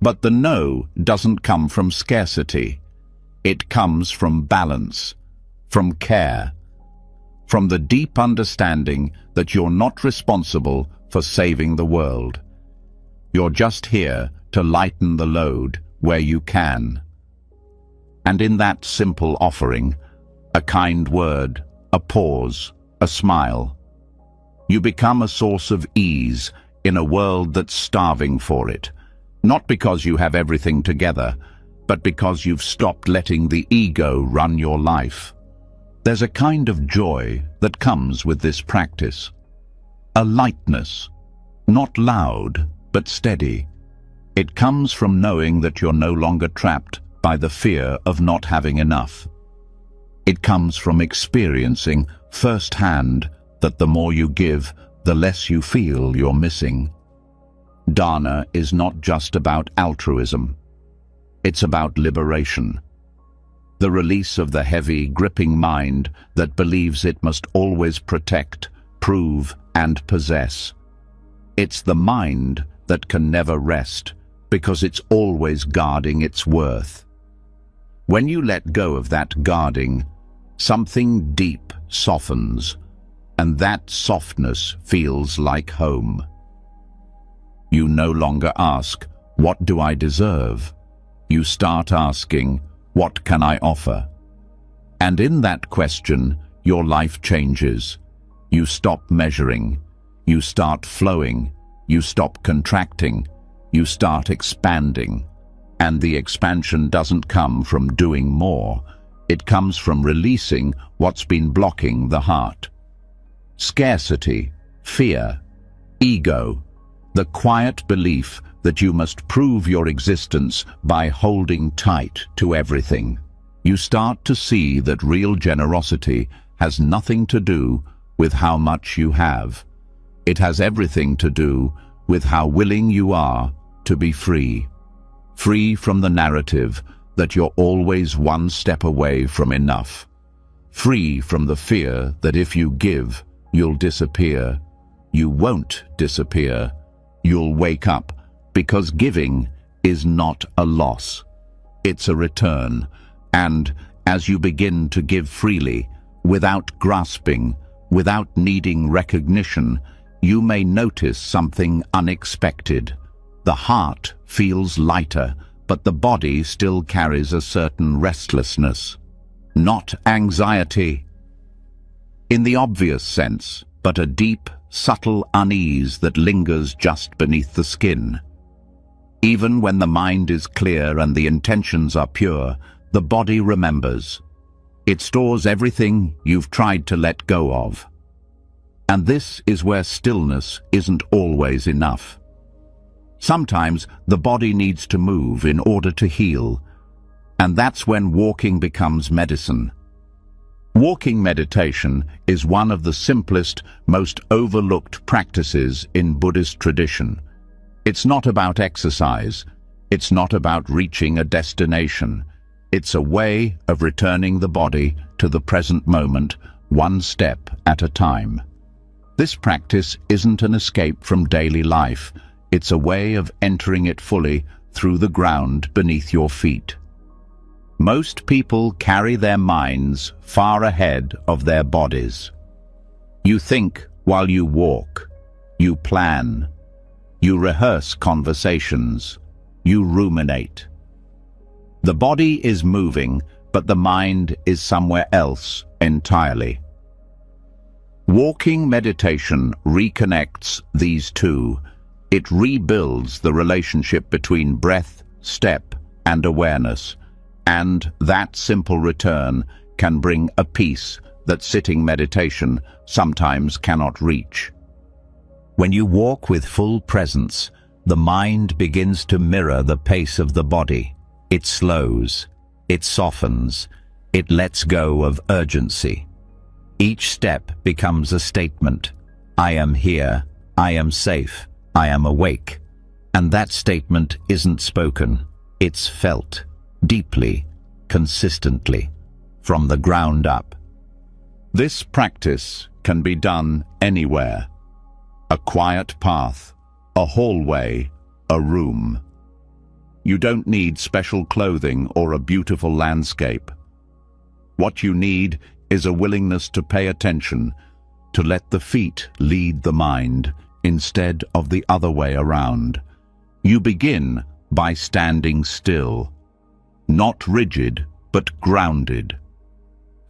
But the no doesn't come from scarcity. It comes from balance, from care, from the deep understanding that you're not responsible for saving the world. You're just here to lighten the load where you can. And in that simple offering, a kind word, a pause, a smile, you become a source of ease in a world that's starving for it. Not because you have everything together, but because you've stopped letting the ego run your life. There's a kind of joy that comes with this practice. A lightness, not loud, but steady. It comes from knowing that you're no longer trapped by the fear of not having enough. It comes from experiencing firsthand that the more you give, the less you feel you're missing. Dana is not just about altruism. It's about liberation. The release of the heavy, gripping mind that believes it must always protect, prove, and possess. It's the mind that can never rest because it's always guarding its worth. When you let go of that guarding, something deep softens, and that softness feels like home. You no longer ask, "What do I deserve?" You start asking, "What can I offer?" And in that question, your life changes. You stop measuring. You start flowing. You stop contracting. You start expanding. And the expansion doesn't come from doing more. It comes from releasing what's been blocking the heart. Scarcity, fear, ego, the quiet belief that you must prove your existence by holding tight to everything. You start to see that real generosity has nothing to do with how much you have. It has everything to do with how willing you are to be free. Free from the narrative that you're always one step away from enough. Free from the fear that if you give, you'll disappear. You won't disappear. You'll wake up, because giving is not a loss. It's a return. And as you begin to give freely, without grasping, without needing recognition, you may notice something unexpected. The heart feels lighter, but the body still carries a certain restlessness. Not anxiety in the obvious sense, but a deep, subtle unease that lingers just beneath the skin. Even when the mind is clear and the intentions are pure, the body remembers. It stores everything you've tried to let go of. And this is where stillness isn't always enough. Sometimes the body needs to move in order to heal, and that's when walking becomes medicine. Walking meditation is one of the simplest, most overlooked practices in Buddhist tradition. It's not about exercise. It's not about reaching a destination. It's a way of returning the body to the present moment, one step at a time. This practice isn't an escape from daily life. It's a way of entering it fully through the ground beneath your feet. Most people carry their minds far ahead of their bodies. You think while you walk. You plan. You rehearse conversations. You ruminate. The body is moving, but the mind is somewhere else entirely. Walking meditation reconnects these two. It rebuilds the relationship between breath, step, and awareness, and that simple return can bring a peace that sitting meditation sometimes cannot reach. When you walk with full presence, the mind begins to mirror the pace of the body. It slows, it softens, it lets go of urgency. Each step becomes a statement. I am here, I am safe, I am awake. And that statement isn't spoken, it's felt, deeply, consistently, from the ground up. This practice can be done anywhere. A quiet path, a hallway, a room. You don't need special clothing or a beautiful landscape. What you need is a willingness to pay attention, to let the feet lead the mind instead of the other way around. You begin by standing still, not rigid but grounded,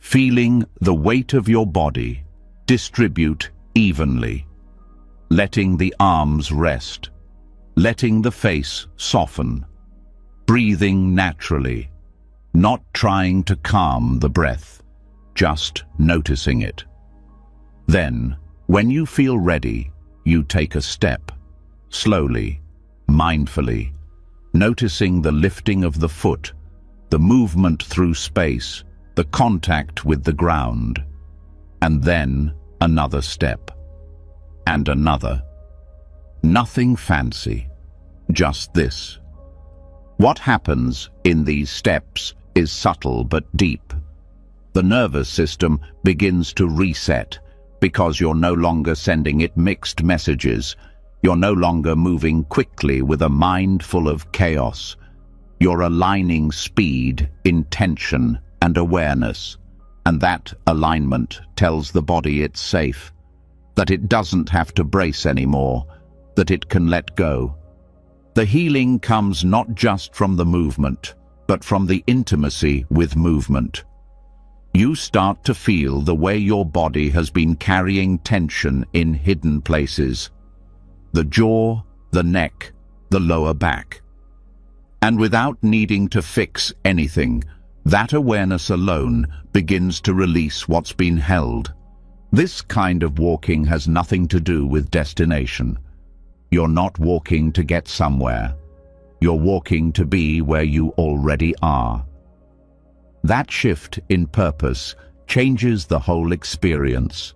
feeling the weight of your body distribute evenly, letting the arms rest, letting the face soften, breathing naturally, not trying to calm the breath, just noticing it. Then, when you feel ready, you take a step, slowly, mindfully, noticing the lifting of the foot, the movement through space, the contact with the ground, and then another step, and another. Nothing fancy, just this. What happens in these steps is subtle but deep. The nervous system begins to reset because you're no longer sending it mixed messages. You're no longer moving quickly with a mind full of chaos. You're aligning speed, intention, and awareness. And that alignment tells the body it's safe, that it doesn't have to brace anymore, that it can let go. The healing comes not just from the movement, but from the intimacy with movement. You start to feel the way your body has been carrying tension in hidden places. The jaw, the neck, the lower back. And without needing to fix anything, that awareness alone begins to release what's been held. This kind of walking has nothing to do with destination. You're not walking to get somewhere. You're walking to be where you already are. That shift in purpose changes the whole experience.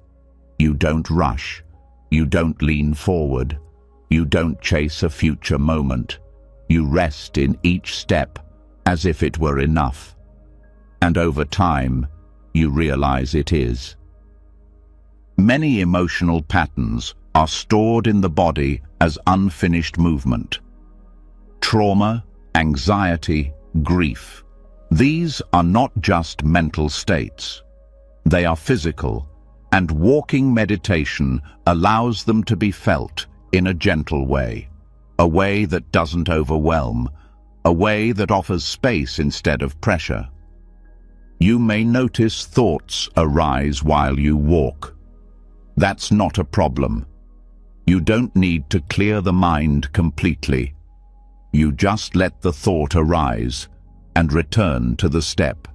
You don't rush. You don't lean forward. You don't chase a future moment. You rest in each step as if it were enough. And over time, you realize it is. Many emotional patterns are stored in the body as unfinished movement. Trauma, anxiety, grief. These are not just mental states. They are physical, and walking meditation allows them to be felt in a gentle way, a way that doesn't overwhelm, a way that offers space instead of pressure. You may notice thoughts arise while you walk. That's not a problem. You don't need to clear the mind completely. You just let the thought arise and return to the step.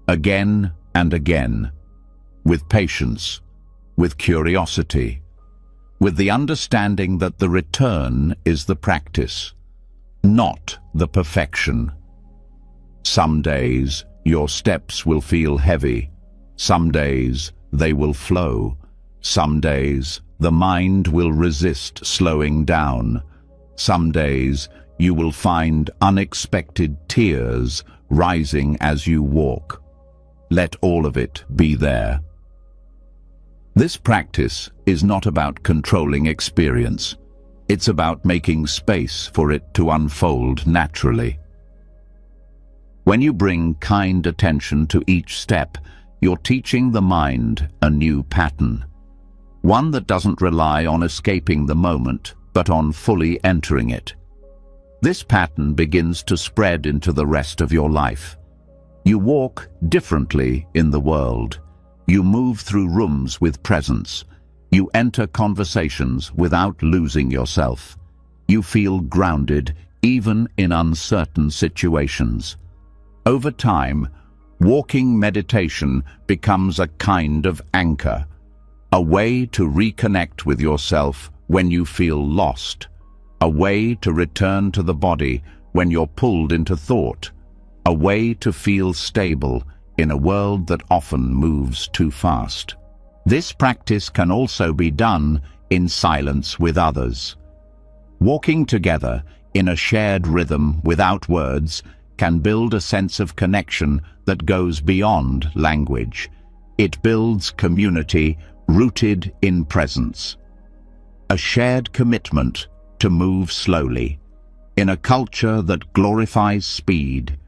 Again and again, with patience, with curiosity, with the understanding that the return is the practice, not the perfection. Some days, your steps will feel heavy. Some days, they will flow. Some days, the mind will resist slowing down. Some days, you will find unexpected tears rising as you walk. Let all of it be there. This practice is not about controlling experience. It's about making space for it to unfold naturally. When you bring kind attention to each step, you're teaching the mind a new pattern. One that doesn't rely on escaping the moment, but on fully entering it. This pattern begins to spread into the rest of your life. You walk differently in the world. You move through rooms with presence. You enter conversations without losing yourself. You feel grounded even in uncertain situations. Over time, walking meditation becomes a kind of anchor, a way to reconnect with yourself when you feel lost, a way to return to the body when you're pulled into thought, a way to feel stable in a world that often moves too fast. This practice can also be done in silence with others. Walking together in a shared rhythm without words can build a sense of connection that goes beyond language. It builds community rooted in presence. A shared commitment to move slowly. In a culture that glorifies speed,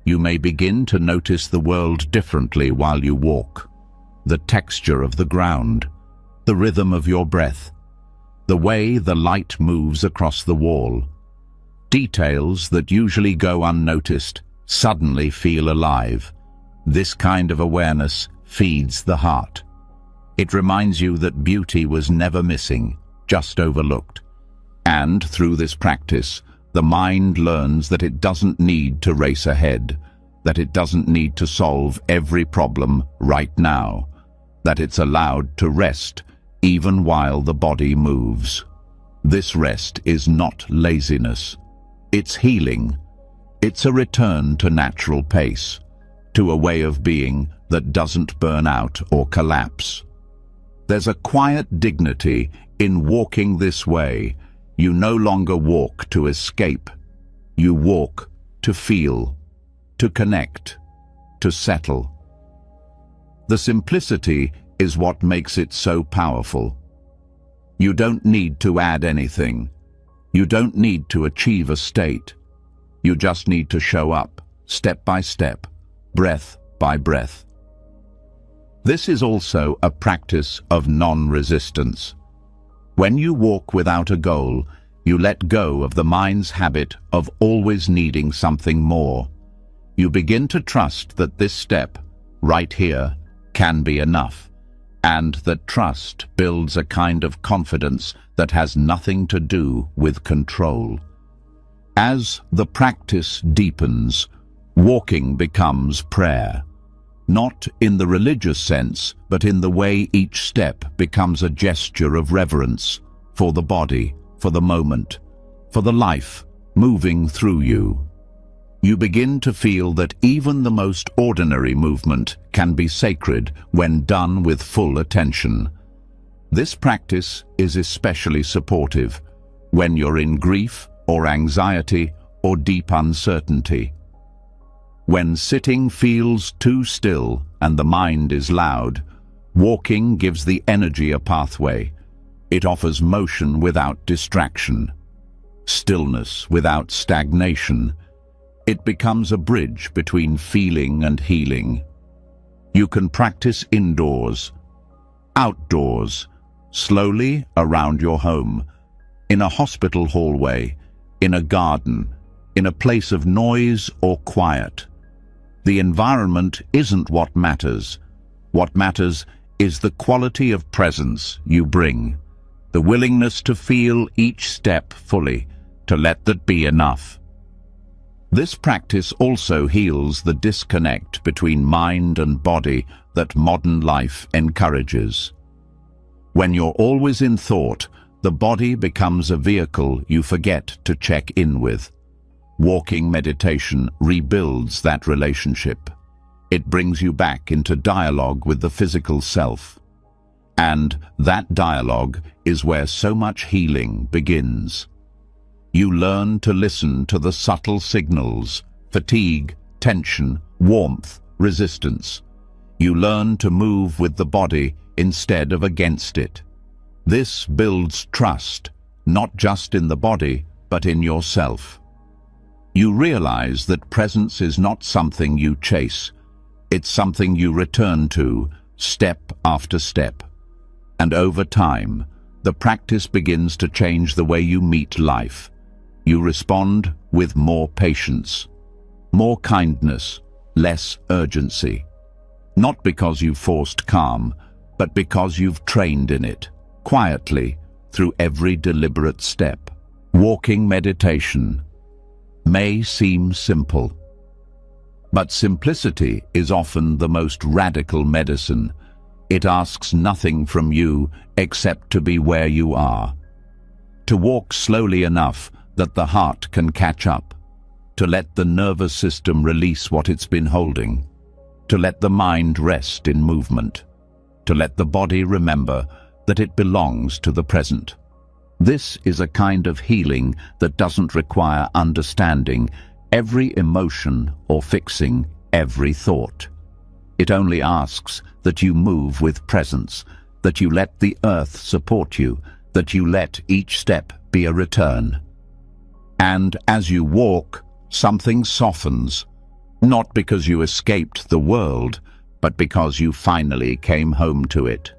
you may begin to notice the world differently while you walk. The texture of the ground, the rhythm of your breath, the way the light moves across the wall. Details that usually go unnoticed suddenly feel alive. This kind of awareness feeds the heart. It reminds you that beauty was never missing, just overlooked. And through this practice, the mind learns that it doesn't need to race ahead, that it doesn't need to solve every problem right now, that it's allowed to rest even while the body moves. This rest is not laziness. It's healing. It's a return to natural pace, to a way of being that doesn't burn out or collapse. There's a quiet dignity in walking this way. You no longer walk to escape. You walk to feel, to connect, to settle. The simplicity is what makes it so powerful. You don't need to add anything. You don't need to achieve a state. You just need to show up, step by step, breath by breath. This is also a practice of non-resistance. When you walk without a goal, you let go of the mind's habit of always needing something more. You begin to trust that this step, right here, can be enough, and that trust builds a kind of confidence that has nothing to do with control. As the practice deepens, walking becomes prayer. Not in the religious sense, but in the way each step becomes a gesture of reverence for the body, for the moment, for the life moving through you. You begin to feel that even the most ordinary movement can be sacred when done with full attention. This practice is especially supportive when you're in grief or anxiety or deep uncertainty. When sitting feels too still and the mind is loud, walking gives the energy a pathway. It offers motion without distraction, stillness without stagnation. It becomes a bridge between feeling and healing. You can practice indoors, outdoors, slowly around your home, in a hospital hallway, in a garden, in a place of noise or quiet. The environment isn't what matters. What matters is the quality of presence you bring, the willingness to feel each step fully, to let that be enough. This practice also heals the disconnect between mind and body that modern life encourages. When you're always in thought, the body becomes a vehicle you forget to check in with. Walking meditation rebuilds that relationship. It brings you back into dialogue with the physical self. And that dialogue is where so much healing begins. You learn to listen to the subtle signals: fatigue, tension, warmth, resistance. You learn to move with the body instead of against it. This builds trust, not just in the body, but in yourself. You realize that presence is not something you chase. It's something you return to, step after step. And over time, the practice begins to change the way you meet life. You respond with more patience, more kindness, less urgency. Not because you've forced calm, but because you've trained in it, quietly, through every deliberate step. Walking meditation may seem simple, but simplicity is often the most radical medicine. It asks nothing from you except to be where you are, to walk slowly enough that the heart can catch up, to let the nervous system release what it's been holding, to let the mind rest in movement, to let the body remember that it belongs to the present. This is a kind of healing that doesn't require understanding every emotion or fixing every thought. It only asks that you move with presence, that you let the earth support you, that you let each step be a return. And as you walk, something softens, not because you escaped the world, but because you finally came home to it.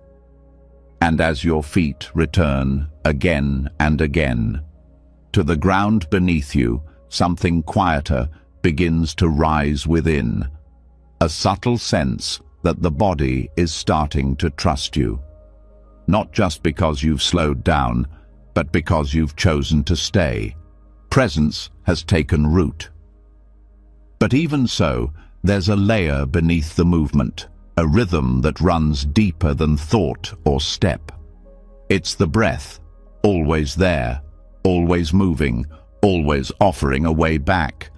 And as your feet return again and again to the ground beneath you, something quieter begins to rise within, a subtle sense that the body is starting to trust you. Not just because you've slowed down, but because you've chosen to stay. Presence has taken root. But even so, there's a layer beneath the movement, a rhythm that runs deeper than thought or step. It's the breath, always there, always moving, always offering a way back.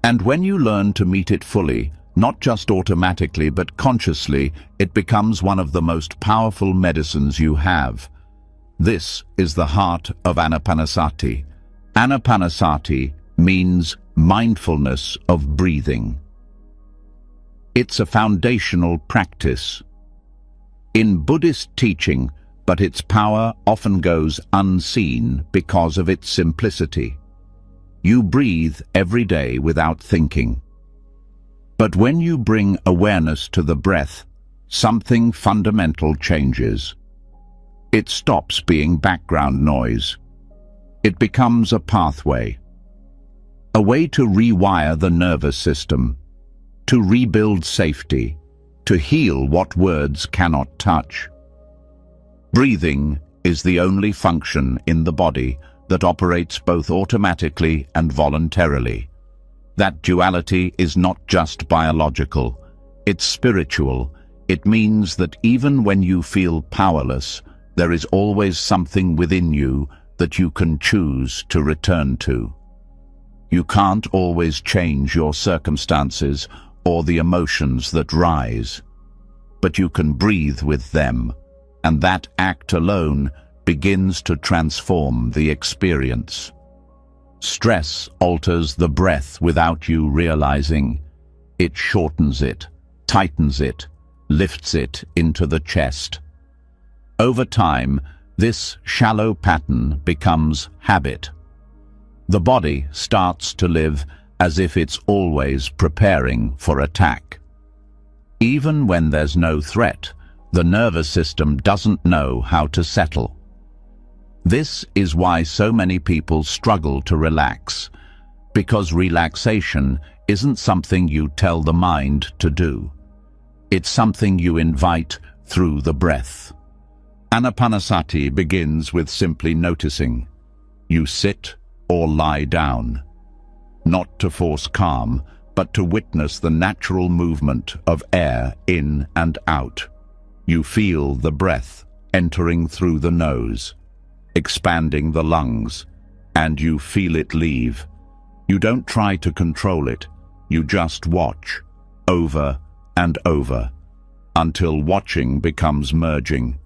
And when you learn to meet it fully, not just automatically but consciously, it becomes one of the most powerful medicines you have. This is the heart of Anapanasati. Anapanasati means mindfulness of breathing. It's a foundational practice in Buddhist teaching, but its power often goes unseen because of its simplicity. You breathe every day without thinking. But when you bring awareness to the breath, something fundamental changes. It stops being background noise. It becomes a pathway, a way to rewire the nervous system, to rebuild safety, to heal what words cannot touch. Breathing is the only function in the body that operates both automatically and voluntarily. That duality is not just biological, it's spiritual. It means that even when you feel powerless, there is always something within you that you can choose to return to. You can't always change your circumstances or the emotions that rise, but you can breathe with them, and that act alone begins to transform the experience. Stress alters the breath without you realizing. It shortens it, tightens it, lifts it into the chest. Over time, this shallow pattern becomes habit. The body starts to live as if it's always preparing for attack. Even when there's no threat, the nervous system doesn't know how to settle. This is why so many people struggle to relax, because relaxation isn't something you tell the mind to do. It's something you invite through the breath. Anapanasati begins with simply noticing. You sit or lie down, not to force calm, but to witness the natural movement of air in and out. You feel the breath entering through the nose, expanding the lungs, and you feel it leave. You don't try to control it, you just watch, over and over, until watching becomes merging,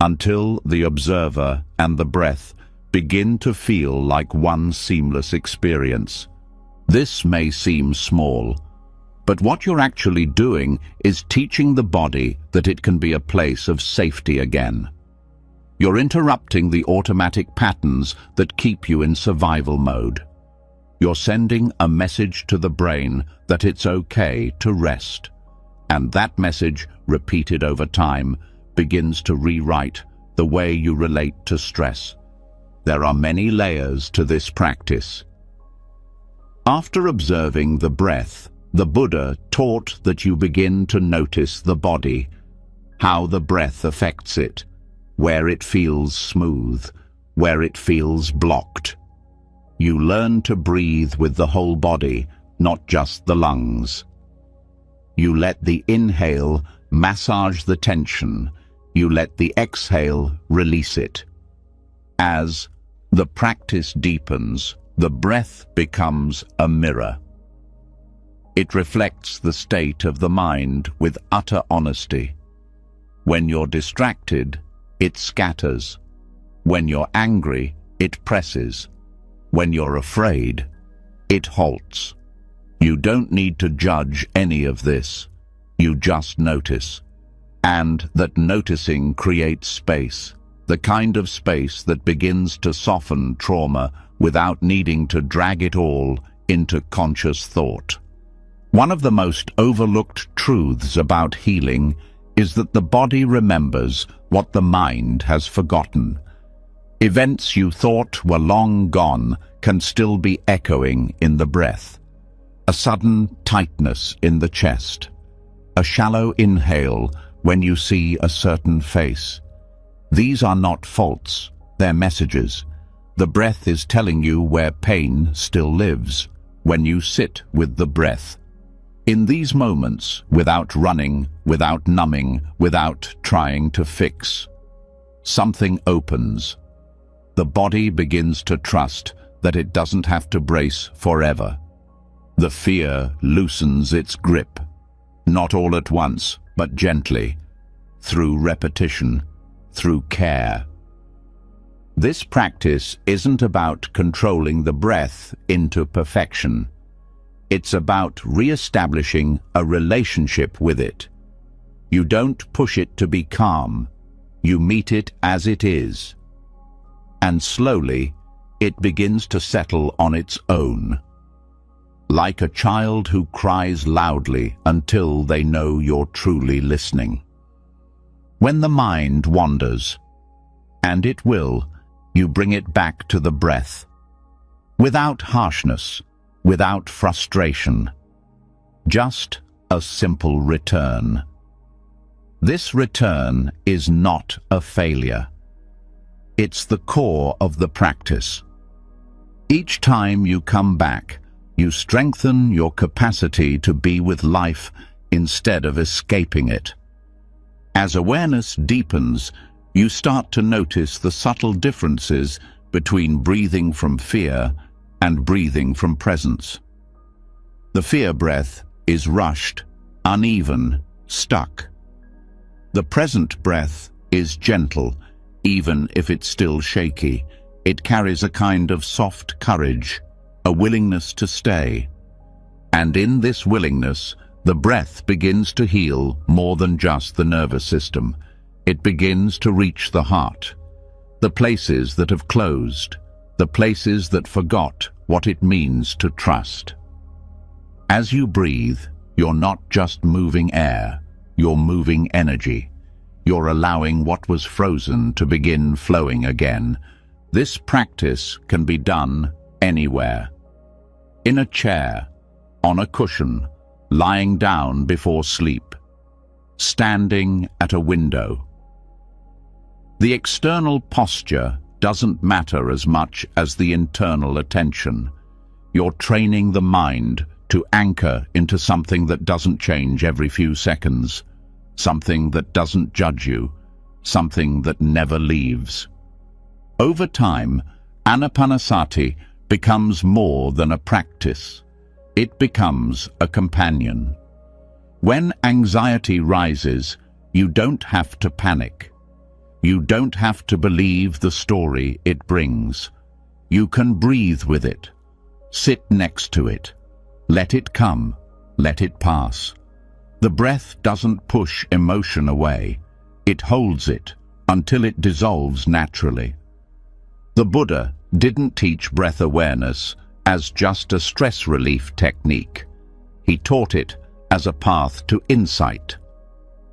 until the observer and the breath begin to feel like one seamless experience. This may seem small, but what you're actually doing is teaching the body that it can be a place of safety again. You're interrupting the automatic patterns that keep you in survival mode. You're sending a message to the brain that it's okay to rest. And that message, repeated over time, begins to rewrite the way you relate to stress. There are many layers to this practice. After observing the breath, The Buddha taught that you begin to notice the body, how the breath affects it, where it feels smooth, where it feels blocked. You learn to breathe with the whole body, not just the lungs. You let the inhale massage the tension. You let the exhale release it. As the practice deepens, the breath becomes a mirror. It reflects the state of the mind with utter honesty. When you're distracted, it scatters. When you're angry, it presses. When you're afraid, it halts. You don't need to judge any of this. You just notice. And that noticing creates space, the kind of space that begins to soften trauma without needing to drag it all into conscious thought. One of the most overlooked truths about healing is that the body remembers what the mind has forgotten. Events you thought were long gone can still be echoing in the breath. A sudden tightness in the chest. A shallow inhale when you see a certain face. These are not faults, they're messages. The breath is telling you where pain still lives, when you sit with the breath. In these moments, without running, without numbing, without trying to fix, something opens. The body begins to trust that it doesn't have to brace forever. The fear loosens its grip, not all at once, but gently, through repetition, through care. This practice isn't about controlling the breath into perfection. It's about re-establishing a relationship with it. You don't push it to be calm. You meet it as it is. And slowly, it begins to settle on its own. Like a child who cries loudly until they know you're truly listening. When the mind wanders, and it will, you bring it back to the breath. Without harshness, without frustration. Just a simple return. This return is not a failure. It's the core of the practice. Each time you come back, you strengthen your capacity to be with life instead of escaping it. As awareness deepens, you start to notice the subtle differences between breathing from fear and breathing from presence. The fear breath is rushed, uneven, stuck. The present breath is gentle, even if it's still shaky. It carries a kind of soft courage, a willingness to stay. And in this willingness, the breath begins to heal more than just the nervous system. It begins to reach the heart, the places that have closed, the places that forgot what it means to trust. As you breathe, you're not just moving air, you're moving energy. You're allowing what was frozen to begin flowing again. This practice can be done anywhere. In a chair, on a cushion, lying down before sleep, standing at a window. The external posture doesn't matter as much as the internal attention. You're training the mind to anchor into something that doesn't change every few seconds, something that doesn't judge you, something that never leaves. Over time, Anapanasati becomes more than a practice. It becomes a companion. When anxiety rises, you don't have to panic. You don't have to believe the story it brings. You can breathe with it, sit next to it, let it come, let it pass. The breath doesn't push emotion away. It holds it until it dissolves naturally. The Buddha didn't teach breath awareness as just a stress relief technique. He taught it as a path to insight.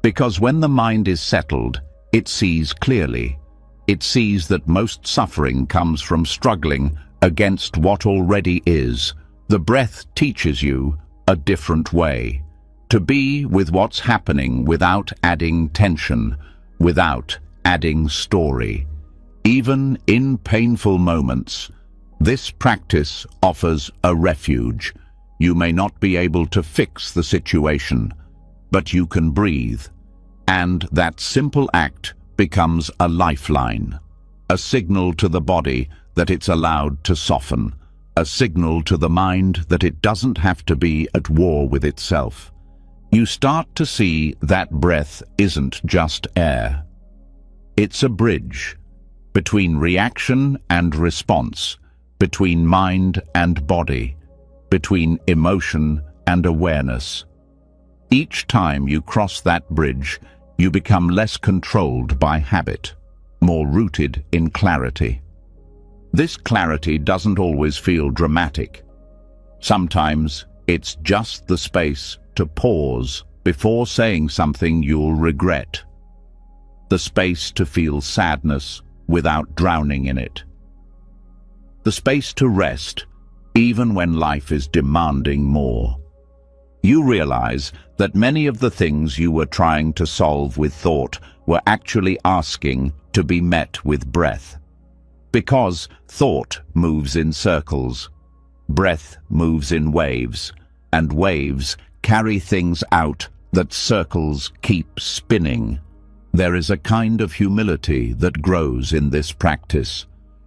Because when the mind is settled, it sees clearly. It sees that most suffering comes from struggling against what already is. The breath teaches you a different way, to be with what's happening without adding tension, without adding story. Even in painful moments, this practice offers a refuge. You may not be able to fix the situation, but you can breathe, and that simple act becomes a lifeline, a signal to the body that it's allowed to soften, a signal to the mind that it doesn't have to be at war with itself. You start to see that breath isn't just air. It's a bridge between reaction and response, between mind and body, between emotion and awareness. Each time you cross that bridge, you become less controlled by habit, more rooted in clarity. This clarity doesn't always feel dramatic. Sometimes it's just the space to pause before saying something you'll regret. The space to feel sadness without drowning in it. The space to rest, even when life is demanding more. You realize that many of the things you were trying to solve with thought were actually asking to be met with breath. Because thought moves in circles, breath moves in waves, and waves carry things out that circles keep spinning. There is a kind of humility that grows in this practice.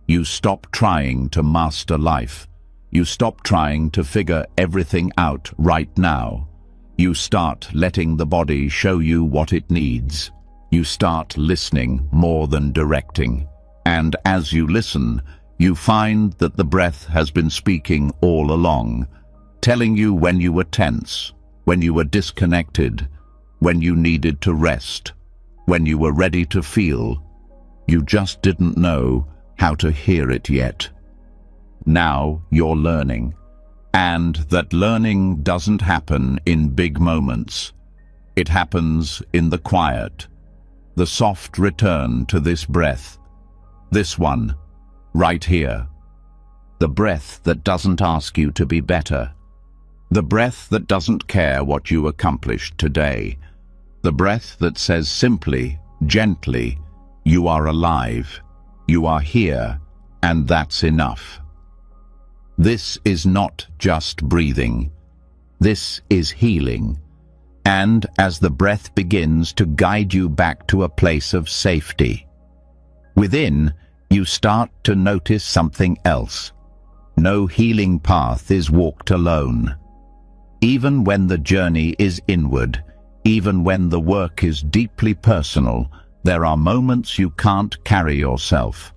You stop trying to master life. You stop trying to figure everything out right now. You start letting the body show you what it needs. You start listening more than directing. And as you listen, you find that the breath has been speaking all along, telling you when you were tense, when you were disconnected, when you needed to rest, when you were ready to feel. You just didn't know how to hear it yet. Now you're learning, and that learning doesn't happen in big moments. It happens in the quiet, the soft return to this breath, this one, right here. The breath that doesn't ask you to be better. The breath that doesn't care what you accomplished today. The breath that says simply, gently, you are alive, you are here, and that's enough. This is not just breathing. This is healing. And as the breath begins to guide you back to a place of safety, within, you start to notice something else. No healing path is walked alone. Even when the journey is inward, even when the work is deeply personal, there are moments you can't carry yourself.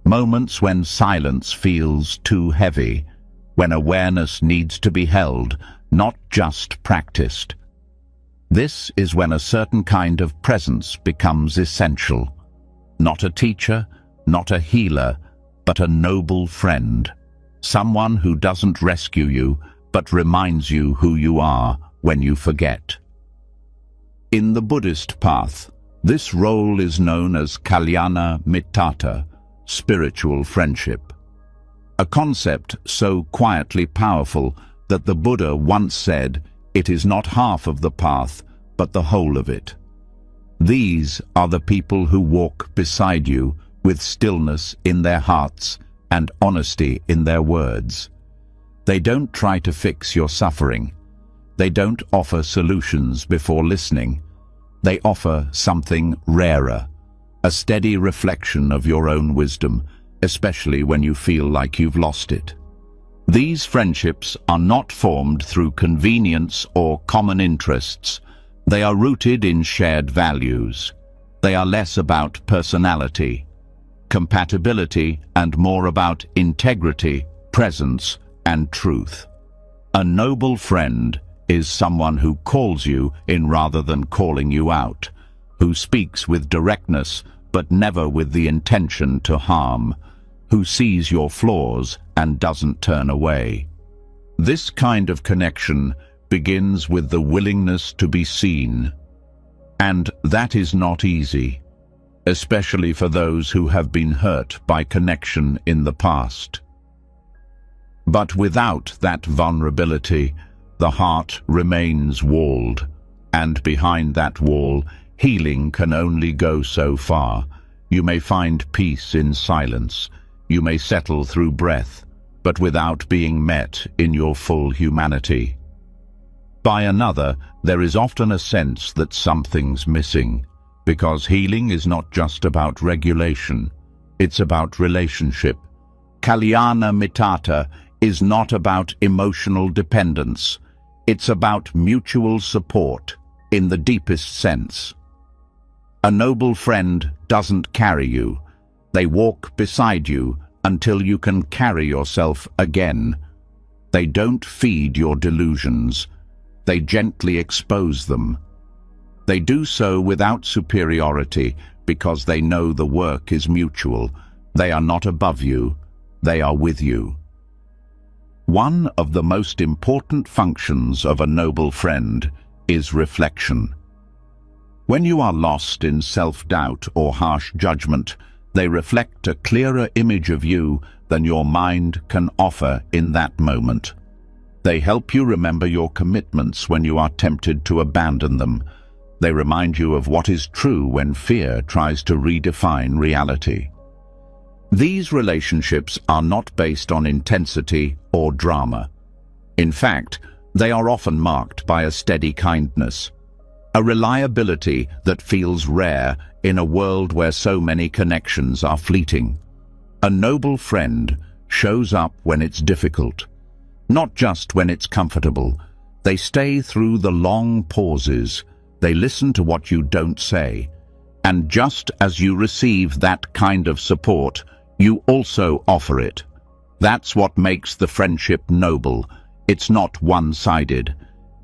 Moments when silence feels too heavy, when awareness needs to be held, not just practiced. This is when a certain kind of presence becomes essential. Not a teacher, not a healer, but a noble friend. Someone who doesn't rescue you, but reminds you who you are when you forget. In the Buddhist path, this role is known as kalyana mittata, spiritual friendship. A concept so quietly powerful that the Buddha once said, it is not half of the path, but the whole of it. These are the people who walk beside you with stillness in their hearts and honesty in their words. They don't try to fix your suffering. They don't offer solutions before listening. They offer something rarer, a steady reflection of your own wisdom, especially when you feel like you've lost it. These friendships are not formed through convenience or common interests. They are rooted in shared values. They are less about personality, compatibility, and more about integrity, presence, and truth. A noble friend is someone who calls you in rather than calling you out, who speaks with directness but never with the intention to harm, who sees your flaws and doesn't turn away. This kind of connection begins with the willingness to be seen, and that is not easy, especially for those who have been hurt by connection in the past. But without that vulnerability, the heart remains walled, and behind that wall, healing can only go so far. You may find peace in silence. You may settle through breath, but without being met in your full humanity. By another, there is often a sense that something's missing, because healing is not just about regulation, it's about relationship. Kalyana mitata is not about emotional dependence, it's about mutual support in the deepest sense. A noble friend doesn't carry you, they walk beside you until you can carry yourself again. They don't feed your delusions, they gently expose them. They do so without superiority because they know the work is mutual. They are not above you, they are with you. One of the most important functions of a noble friend is reflection. When you are lost in self-doubt or harsh judgment, they reflect a clearer image of you than your mind can offer in that moment. They help you remember your commitments when you are tempted to abandon them. They remind you of what is true when fear tries to redefine reality. These relationships are not based on intensity or drama. In fact, they are often marked by a steady kindness, a reliability that feels rare in a world where so many connections are fleeting. A noble friend shows up when it's difficult, not just when it's comfortable. They stay through the long pauses. They listen to what you don't say. And just as you receive that kind of support, you also offer it. That's what makes the friendship noble. It's not one-sided.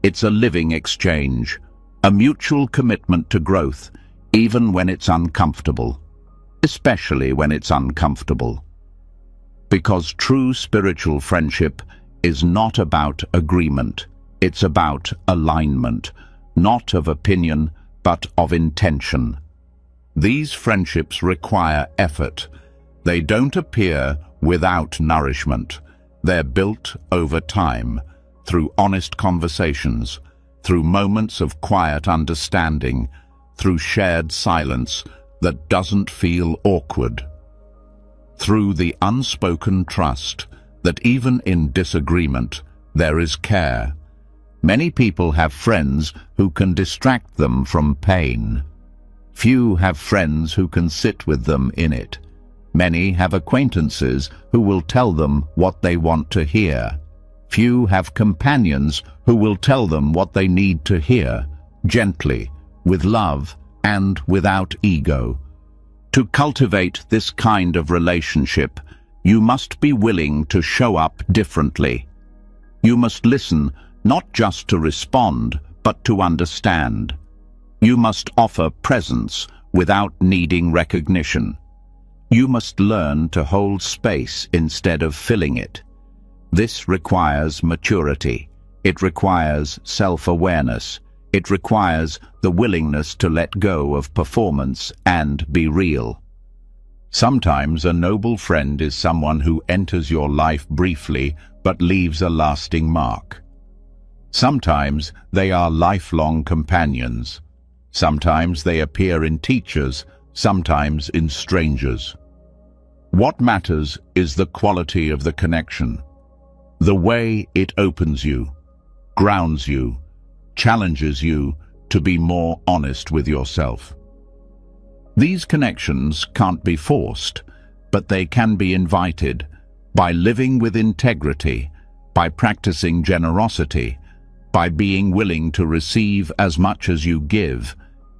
It's a living exchange, a mutual commitment to growth, even when it's uncomfortable, especially when it's uncomfortable. Because true spiritual friendship is not about agreement, it's about alignment, not of opinion, but of intention. These friendships require effort. They don't appear without nourishment. They're built over time, through honest conversations, through moments of quiet understanding, through shared silence that doesn't feel awkward, through the unspoken trust that even in disagreement there is care. Many people have friends who can distract them from pain. Few have friends who can sit with them in it. Many have acquaintances who will tell them what they want to hear. Few have companions who will tell them what they need to hear, gently, with love, and without ego. To cultivate this kind of relationship, you must be willing to show up differently. You must listen, not just to respond, but to understand. You must offer presence without needing recognition. You must learn to hold space instead of filling it. This requires maturity. It requires self-awareness. It requires the willingness to let go of performance and be real. Sometimes a noble friend is someone who enters your life briefly but leaves a lasting mark. Sometimes they are lifelong companions. Sometimes they appear in teachers, sometimes in strangers. What matters is the quality of the connection, the way it opens you, grounds you, challenges you to be more honest with yourself. These connections can't be forced, but they can be invited. By living with integrity, by practicing generosity, by being willing to receive as much as you give,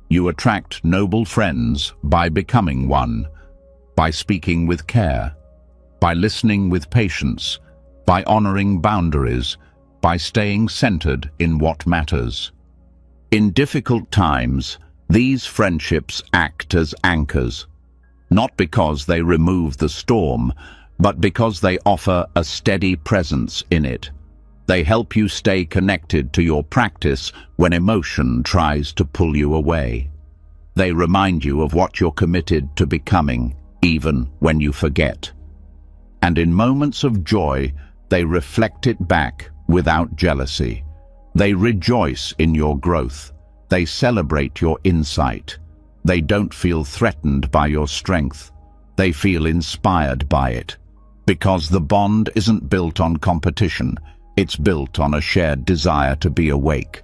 you attract noble friends by becoming one, by speaking with care, by listening with patience, by honoring boundaries, by staying centered in what matters. In difficult times, these friendships act as anchors, not because they remove the storm, but because they offer a steady presence in it. They help you stay connected to your practice when emotion tries to pull you away. They remind you of what you're committed to becoming, even when you forget. And in moments of joy, they reflect it back without jealousy. They rejoice in your growth. They celebrate your insight. They don't feel threatened by your strength. They feel inspired by it. Because the bond isn't built on competition, it's built on a shared desire to be awake.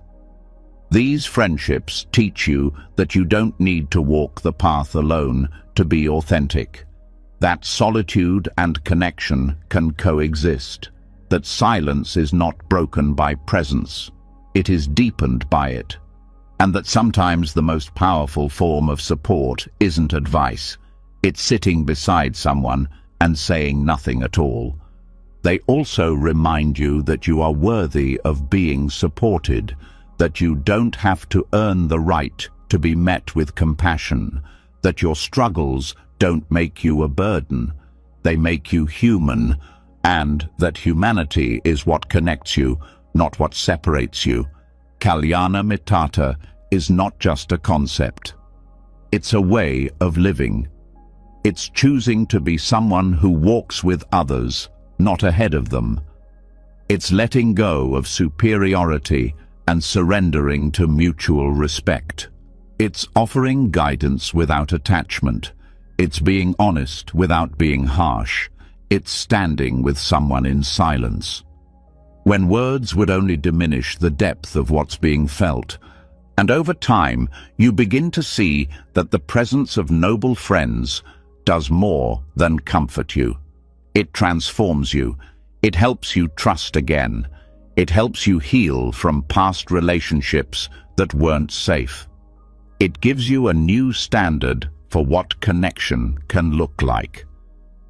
These friendships teach you that you don't need to walk the path alone to be authentic. That solitude and connection can coexist. That silence is not broken by presence. It is deepened by it. And that sometimes the most powerful form of support isn't advice. It's sitting beside someone and saying nothing at all. They also remind you that you are worthy of being supported, that you don't have to earn the right to be met with compassion, that your struggles don't make you a burden, they make you human, and that humanity is what connects you, not what separates you. Kalyana Mittata is not just a concept. It's a way of living. It's choosing to be someone who walks with others, not ahead of them. It's letting go of superiority and surrendering to mutual respect. It's offering guidance without attachment. It's being honest without being harsh. It's standing with someone in silence. When words would only diminish the depth of what's being felt. And over time, you begin to see that the presence of noble friends does more than comfort you. It transforms you. It helps you trust again. It helps you heal from past relationships that weren't safe. It gives you a new standard for what connection can look like.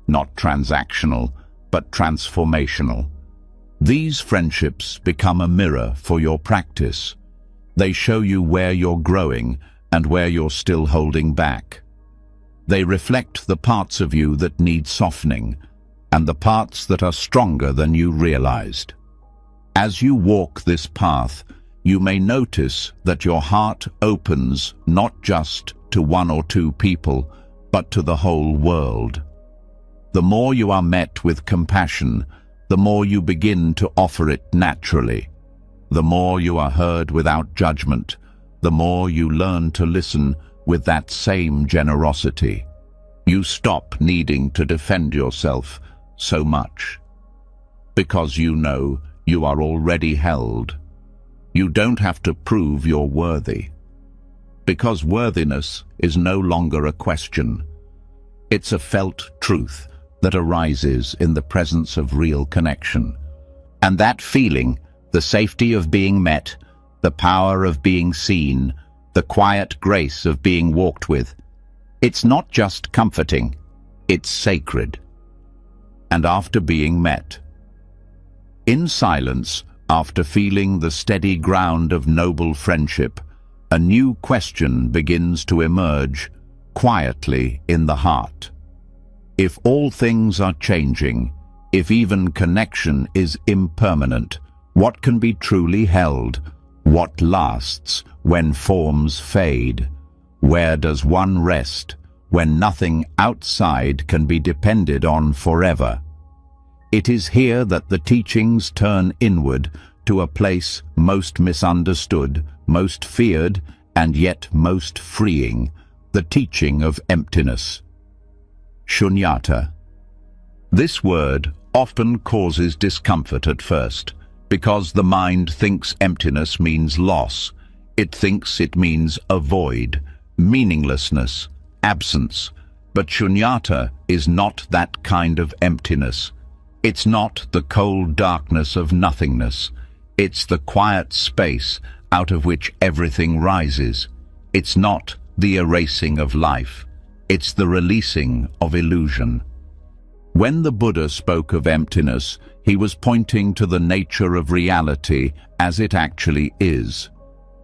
Not transactional, but transformational. These friendships become a mirror for your practice. They show you where you're growing and where you're still holding back. They reflect the parts of you that need softening and the parts that are stronger than you realized. As you walk this path, you may notice that your heart opens not just to one or two people, but to the whole world. The more you are met with compassion, the more you begin to offer it naturally. The more you are heard without judgment, the more you learn to listen with that same generosity. You stop needing to defend yourself so much, because you know you are already held. You don't have to prove you're worthy, because worthiness is no longer a question. It's a felt truth that arises in the presence of real connection. And that feeling, the safety of being met, the power of being seen, the quiet grace of being walked with, it's not just comforting, it's sacred. And after being met, in silence, after feeling the steady ground of noble friendship, a new question begins to emerge quietly in the heart. If all things are changing, if even connection is impermanent, what can be truly held? What lasts when forms fade? Where does one rest when nothing outside can be depended on forever? It is here that the teachings turn inward to a place most misunderstood, most feared, and yet most freeing, the teaching of emptiness. Shunyata. This word often causes discomfort at first, because the mind thinks emptiness means loss. It thinks it means a void, meaninglessness, absence. But shunyata is not that kind of emptiness. It's not the cold darkness of nothingness. It's the quiet space out of which everything rises. It's not the erasing of life. It's the releasing of illusion. When the Buddha spoke of emptiness, he was pointing to the nature of reality as it actually is.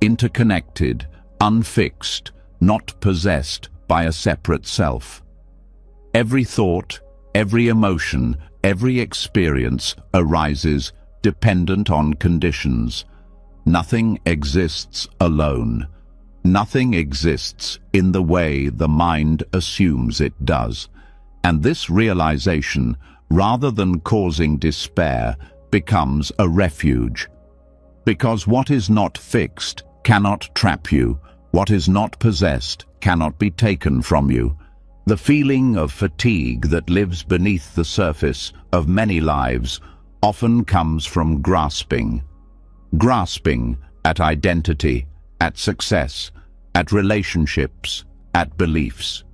Interconnected, unfixed, not possessed by a separate self. Every thought, every emotion, every experience arises dependent on conditions. Nothing exists alone. Nothing exists in the way the mind assumes it does. And this realization, rather than causing despair, becomes a refuge. Because what is not fixed cannot trap you. What is not possessed cannot be taken from you. The feeling of fatigue that lives beneath the surface of many lives often comes from grasping. Grasping at identity, at success, at relationships, at beliefs.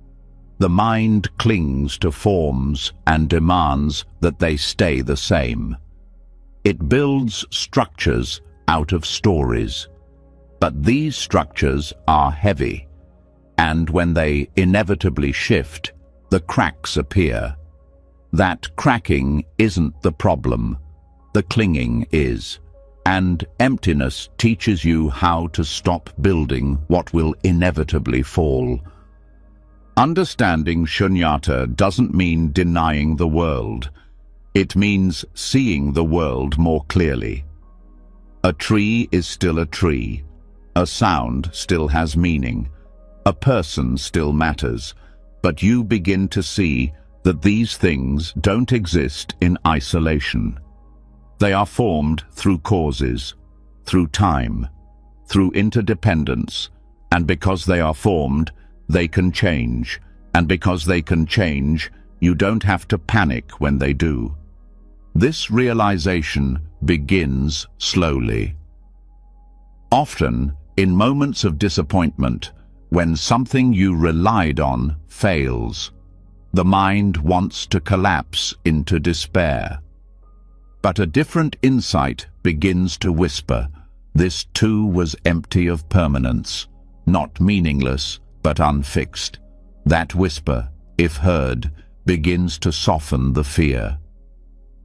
The mind clings to forms and demands that they stay the same. It builds structures out of stories. But these structures are heavy, and when they inevitably shift, the cracks appear. That cracking isn't the problem, the clinging is. And emptiness teaches you how to stop building what will inevitably fall. Understanding shunyata doesn't mean denying the world. It means seeing the world more clearly. A tree is still a tree. A sound still has meaning. A person still matters. But you begin to see that these things don't exist in isolation. They are formed through causes, through time, through interdependence, and because they are formed, they can change, and because they can change, you don't have to panic when they do. This realization begins slowly. Often, in moments of disappointment, when something you relied on fails, the mind wants to collapse into despair. But a different insight begins to whisper, this too was empty of permanence, not meaningless, but unfixed. That whisper, if heard, begins to soften the fear.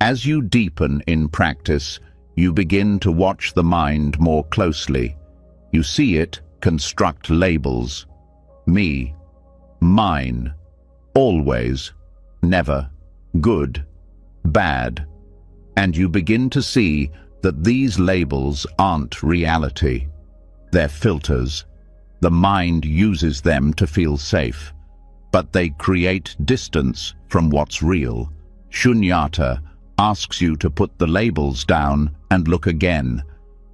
As you deepen in practice, you begin to watch the mind more closely. You see it construct labels. Me, mine, always, never, good, bad. And you begin to see that these labels aren't reality. They're filters. The mind uses them to feel safe, but they create distance from what's real. Shunyata asks you to put the labels down and look again,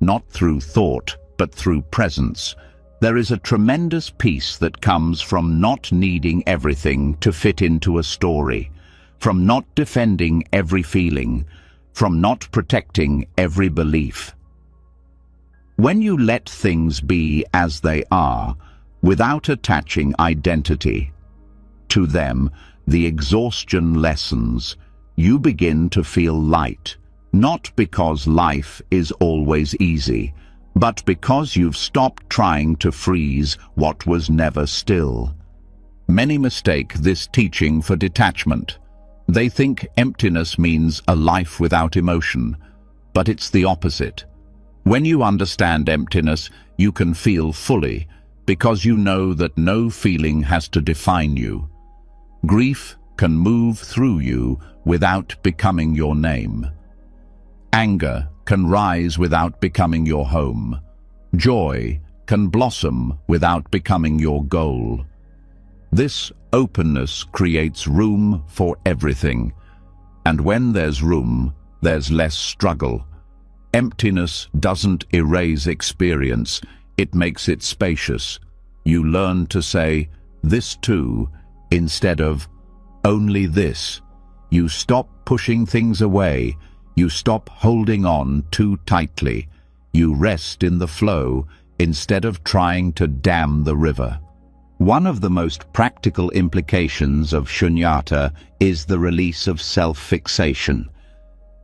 not through thought, but through presence. There is a tremendous peace that comes from not needing everything to fit into a story, from not defending every feeling, from not protecting every belief. When you let things be as they are, without attaching identity to them, the exhaustion lessens. You begin to feel light, not because life is always easy, but because you've stopped trying to freeze what was never still. Many mistake this teaching for detachment. They think emptiness means a life without emotion, but it's the opposite. When you understand emptiness, you can feel fully, because you know that no feeling has to define you. Grief can move through you without becoming your name. Anger can rise without becoming your home. Joy can blossom without becoming your goal. This openness creates room for everything, and when there's room, there's less struggle. Emptiness doesn't erase experience, it makes it spacious. You learn to say, this too, instead of only this. You stop pushing things away. You stop holding on too tightly. You rest in the flow instead of trying to dam the river. One of the most practical implications of shunyata is the release of self-fixation.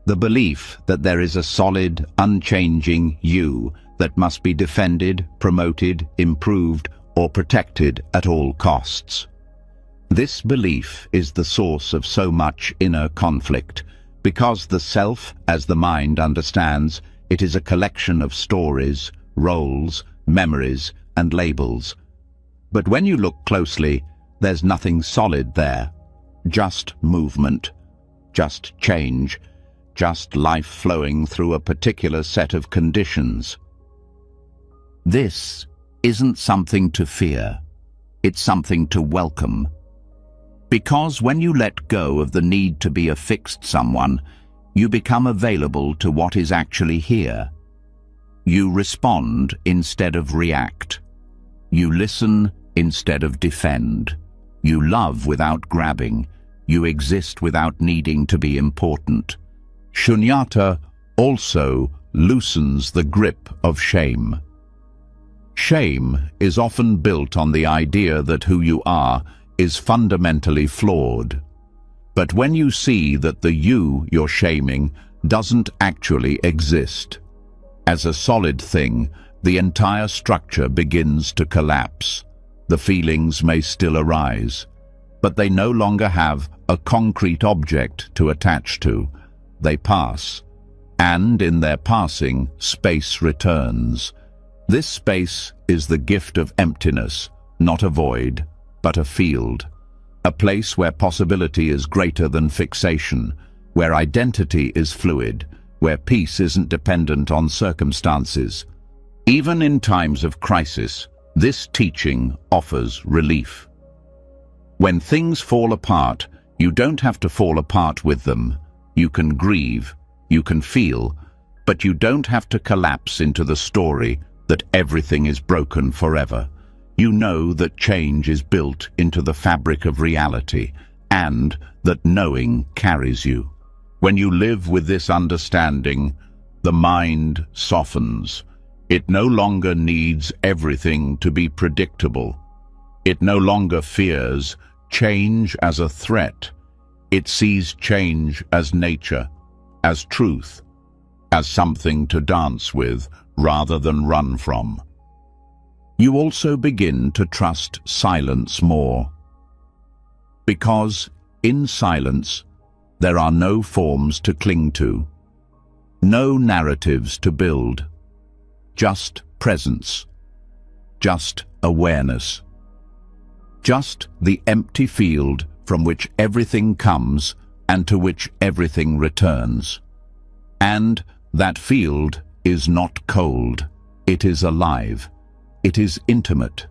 The belief that there is a solid, unchanging you that must be defended, promoted, improved, or protected at all costs. This belief is the source of so much inner conflict, because the self, as the mind understands, it is a collection of stories, roles, memories, and labels. But when you look closely, there's nothing solid there. Just movement, just change, just life flowing through a particular set of conditions. This isn't something to fear. It's something to welcome. Because when you let go of the need to be a fixed someone, you become available to what is actually here. You respond instead of react. You listen instead of defend. You love without grabbing. You exist without needing to be important. Shunyata also loosens the grip of shame. Shame is often built on the idea that who you are is fundamentally flawed. But when you see that the you you're shaming doesn't actually exist, as a solid thing, the entire structure begins to collapse. The feelings may still arise, but they no longer have a concrete object to attach to. They pass, and in their passing, space returns. This space is the gift of emptiness, not a void, but a field. A place where possibility is greater than fixation, where identity is fluid, where peace isn't dependent on circumstances. Even in times of crisis, this teaching offers relief. When things fall apart, you don't have to fall apart with them. You can grieve, you can feel, but you don't have to collapse into the story that everything is broken forever. You know that change is built into the fabric of reality, and that knowing carries you. When you live with this understanding, the mind softens. It no longer needs everything to be predictable. It no longer fears change as a threat. It sees change as nature, as truth, as something to dance with rather than run from. You also begin to trust silence more. Because in silence, there are no forms to cling to, no narratives to build, just presence, just awareness, just the empty field from which everything comes and to which everything returns. And that field is not cold, it is alive, it is intimate,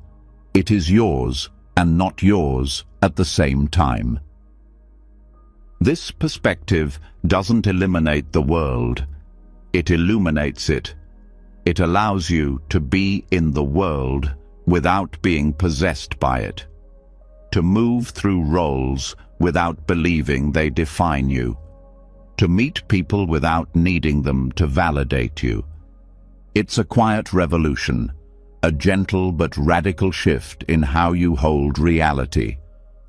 it is yours and not yours at the same time. This perspective doesn't eliminate the world, it illuminates it. It allows you to be in the world without being possessed by it, to move through roles without believing they define you, to meet people without needing them to validate you. It's a quiet revolution, a gentle but radical shift in how you hold reality,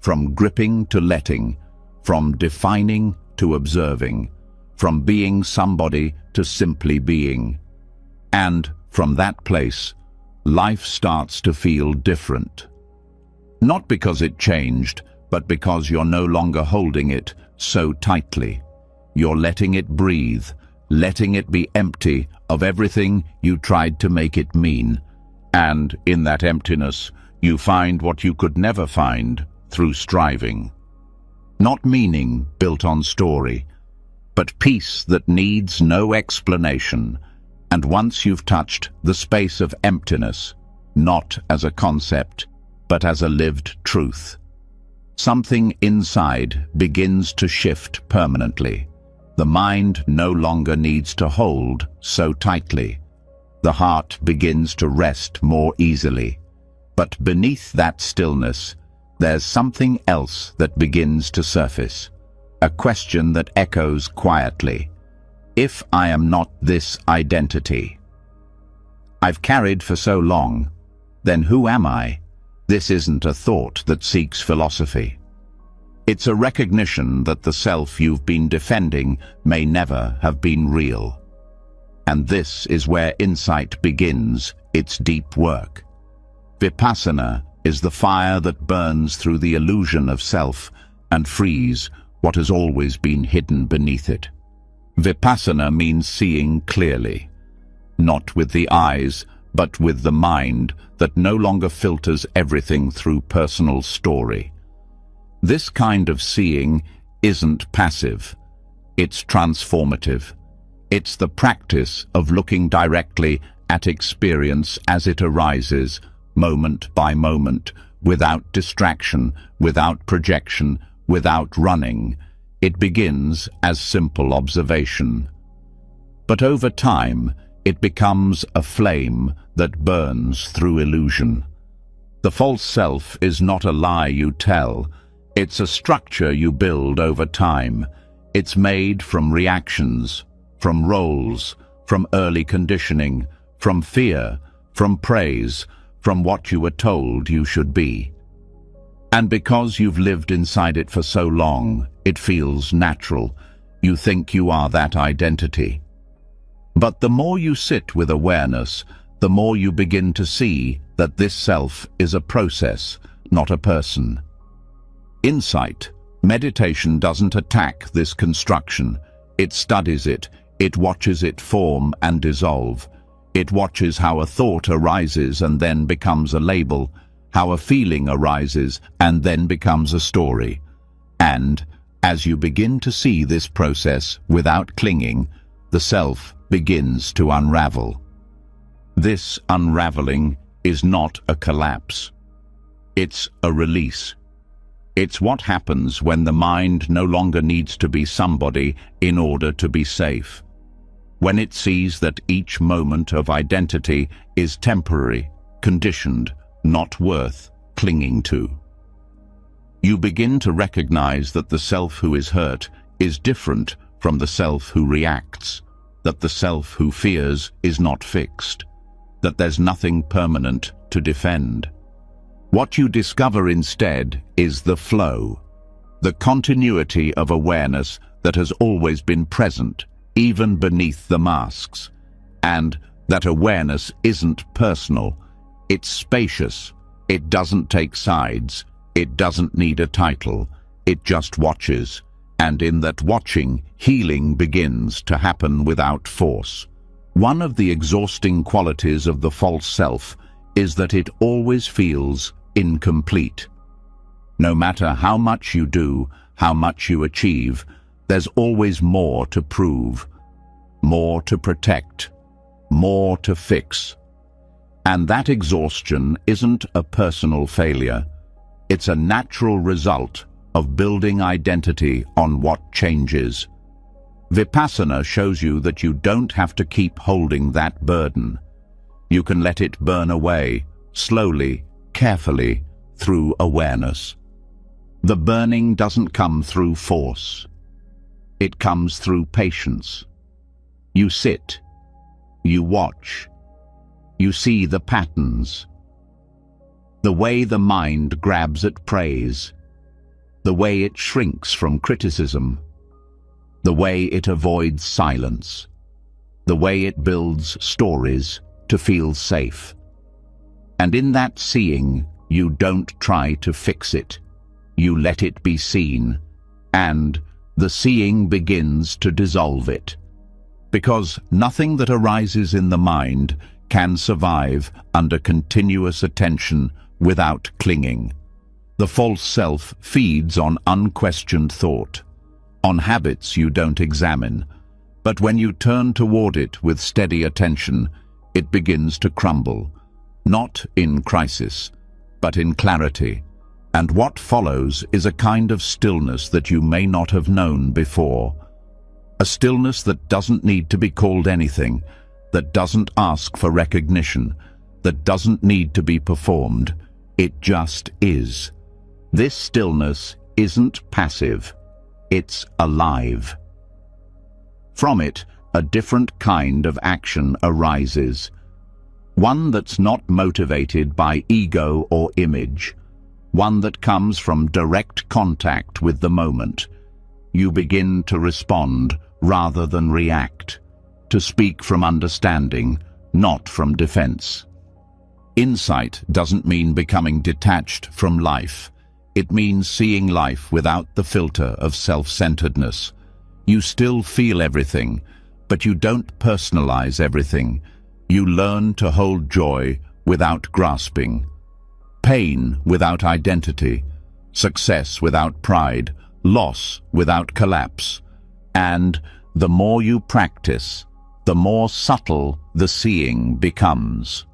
from gripping to letting, from defining to observing, from being somebody to simply being. And from that place, life starts to feel different. Not because it changed, but because you're no longer holding it so tightly. You're letting it breathe, letting it be empty of everything you tried to make it mean. And in that emptiness, you find what you could never find through striving. Not meaning built on story, but peace that needs no explanation. And once you've touched the space of emptiness, not as a concept, but as a lived truth, something inside begins to shift permanently. The mind no longer needs to hold so tightly. The heart begins to rest more easily. But beneath that stillness, there's something else that begins to surface. A question that echoes quietly. If I am not this identity I've carried for so long, then who am I? This isn't a thought that seeks philosophy. It's a recognition that the self you've been defending may never have been real. And this is where insight begins its deep work. Vipassana is the fire that burns through the illusion of self and frees what has always been hidden beneath it. Vipassana means seeing clearly, not with the eyes, but with the mind that no longer filters everything through personal story. This kind of seeing isn't passive, it's transformative. It's the practice of looking directly at experience as it arises, moment by moment, without distraction, without projection, without running. It begins as simple observation. But over time, it becomes a flame that burns through illusion. The false self is not a lie you tell. It's a structure you build over time. It's made from reactions, from roles, from early conditioning, from fear, from praise, from what you were told you should be. And because you've lived inside it for so long, it feels natural. You think you are that identity. But the more you sit with awareness, the more you begin to see that this self is a process, not a person. Insight, meditation doesn't attack this construction. It studies it. It watches it form and dissolve. It watches how a thought arises and then becomes a label, how a feeling arises and then becomes a story. And, as you begin to see this process without clinging, the self begins to unravel. This unraveling is not a collapse. It's a release. It's what happens when the mind no longer needs to be somebody in order to be safe. When it sees that each moment of identity is temporary, conditioned, not worth clinging to. You begin to recognize that the self who is hurt is different from the self who reacts, that the self who fears is not fixed, that there's nothing permanent to defend. What you discover instead is the flow, the continuity of awareness that has always been present, even beneath the masks, and that awareness isn't personal. It's spacious. It doesn't take sides. It doesn't need a title. It just watches. And in that watching, healing begins to happen without force. One of the exhausting qualities of the false self is that it always feels incomplete. No matter how much you do, how much you achieve, there's always more to prove, more to protect, more to fix. And that exhaustion isn't a personal failure. It's a natural result of building identity on what changes. Vipassana shows you that you don't have to keep holding that burden. You can let it burn away, slowly, carefully, through awareness. The burning doesn't come through force. It comes through patience. You sit, you watch, you see the patterns, the way the mind grabs at praise, the way it shrinks from criticism, the way it avoids silence, the way it builds stories to feel safe. And in that seeing, you don't try to fix it. You let it be seen, and the seeing begins to dissolve it. Because nothing that arises in the mind can survive under continuous attention without clinging. The false self feeds on unquestioned thought, on habits you don't examine, but when you turn toward it with steady attention, it begins to crumble, not in crisis, but in clarity. And what follows is a kind of stillness that you may not have known before. A stillness that doesn't need to be called anything, that doesn't ask for recognition, that doesn't need to be performed. It just is. This stillness isn't passive. It's alive. From it, a different kind of action arises. One that's not motivated by ego or image. One that comes from direct contact with the moment. You begin to respond rather than react, to speak from understanding, not from defense. Insight doesn't mean becoming detached from life. It means seeing life without the filter of self-centeredness. You still feel everything, but you don't personalize everything. You learn to hold joy without grasping, pain without identity, success without pride, loss without collapse. And the more you practice, the more subtle the seeing becomes.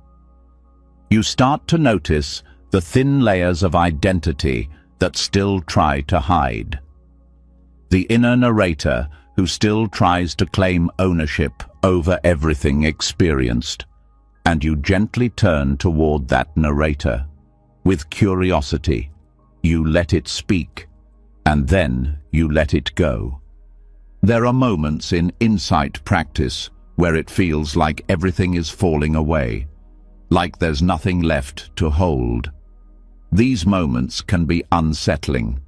You start to notice the thin layers of identity that still try to hide. The inner narrator who still tries to claim ownership over everything experienced, and you gently turn toward that narrator. With curiosity, you let it speak, and then you let it go. There are moments in insight practice where it feels like everything is falling away, like there's nothing left to hold. These moments can be unsettling,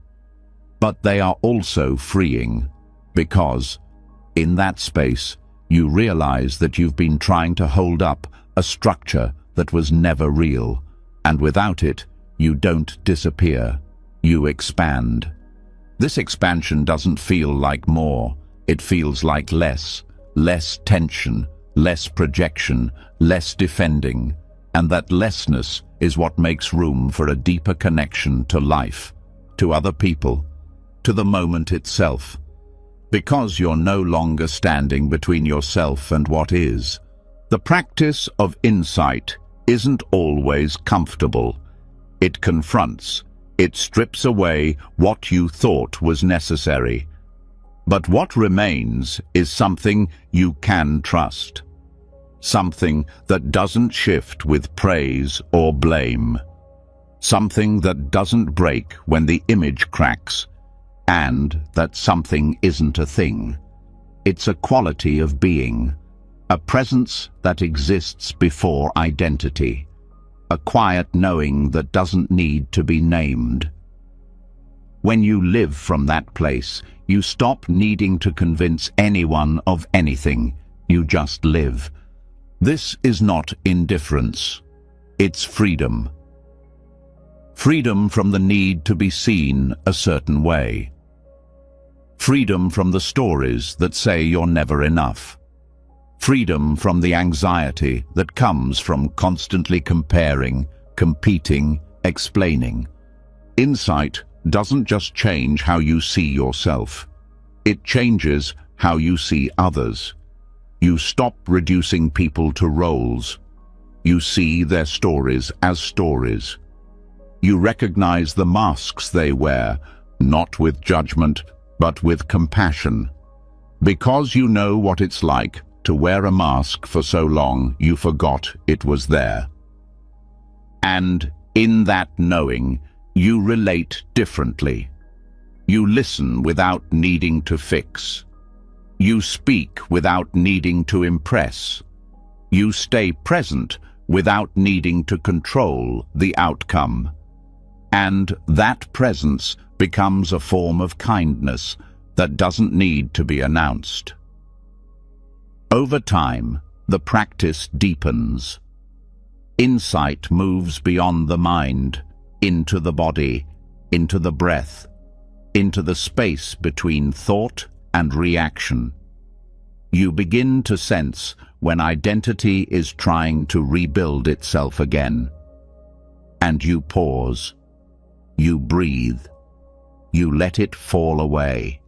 but they are also freeing, because, in that space, you realize that you've been trying to hold up a structure that was never real, and without it, you don't disappear, you expand. This expansion doesn't feel like more, it feels like less tension, less projection, less defending, and that lessness is what makes room for a deeper connection to life, to other people, to the moment itself. Because you're no longer standing between yourself and what is. The practice of insight isn't always comfortable. It confronts, it strips away what you thought was necessary. But what remains is something you can trust. Something that doesn't shift with praise or blame. Something that doesn't break when the image cracks, and that something isn't a thing. It's a quality of being, a presence that exists before identity, a quiet knowing that doesn't need to be named. When you live from that place, you stop needing to convince anyone of anything. You just live. This is not indifference. It's freedom. Freedom from the need to be seen a certain way. Freedom from the stories that say you're never enough. Freedom from the anxiety that comes from constantly comparing, competing, explaining. Insight doesn't just change how you see yourself. It changes how you see others. You stop reducing people to roles. You see their stories as stories. You recognize the masks they wear, not with judgment, but with compassion. Because you know what it's like to wear a mask for so long you forgot it was there. And in that knowing, you relate differently. You listen without needing to fix. You speak without needing to impress. You stay present without needing to control the outcome. And that presence becomes a form of kindness that doesn't need to be announced. Over time, the practice deepens. Insight moves beyond the mind, into the body, into the breath, into the space between thought and reaction. You begin to sense when identity is trying to rebuild itself again. And you pause. You breathe. You let it fall away.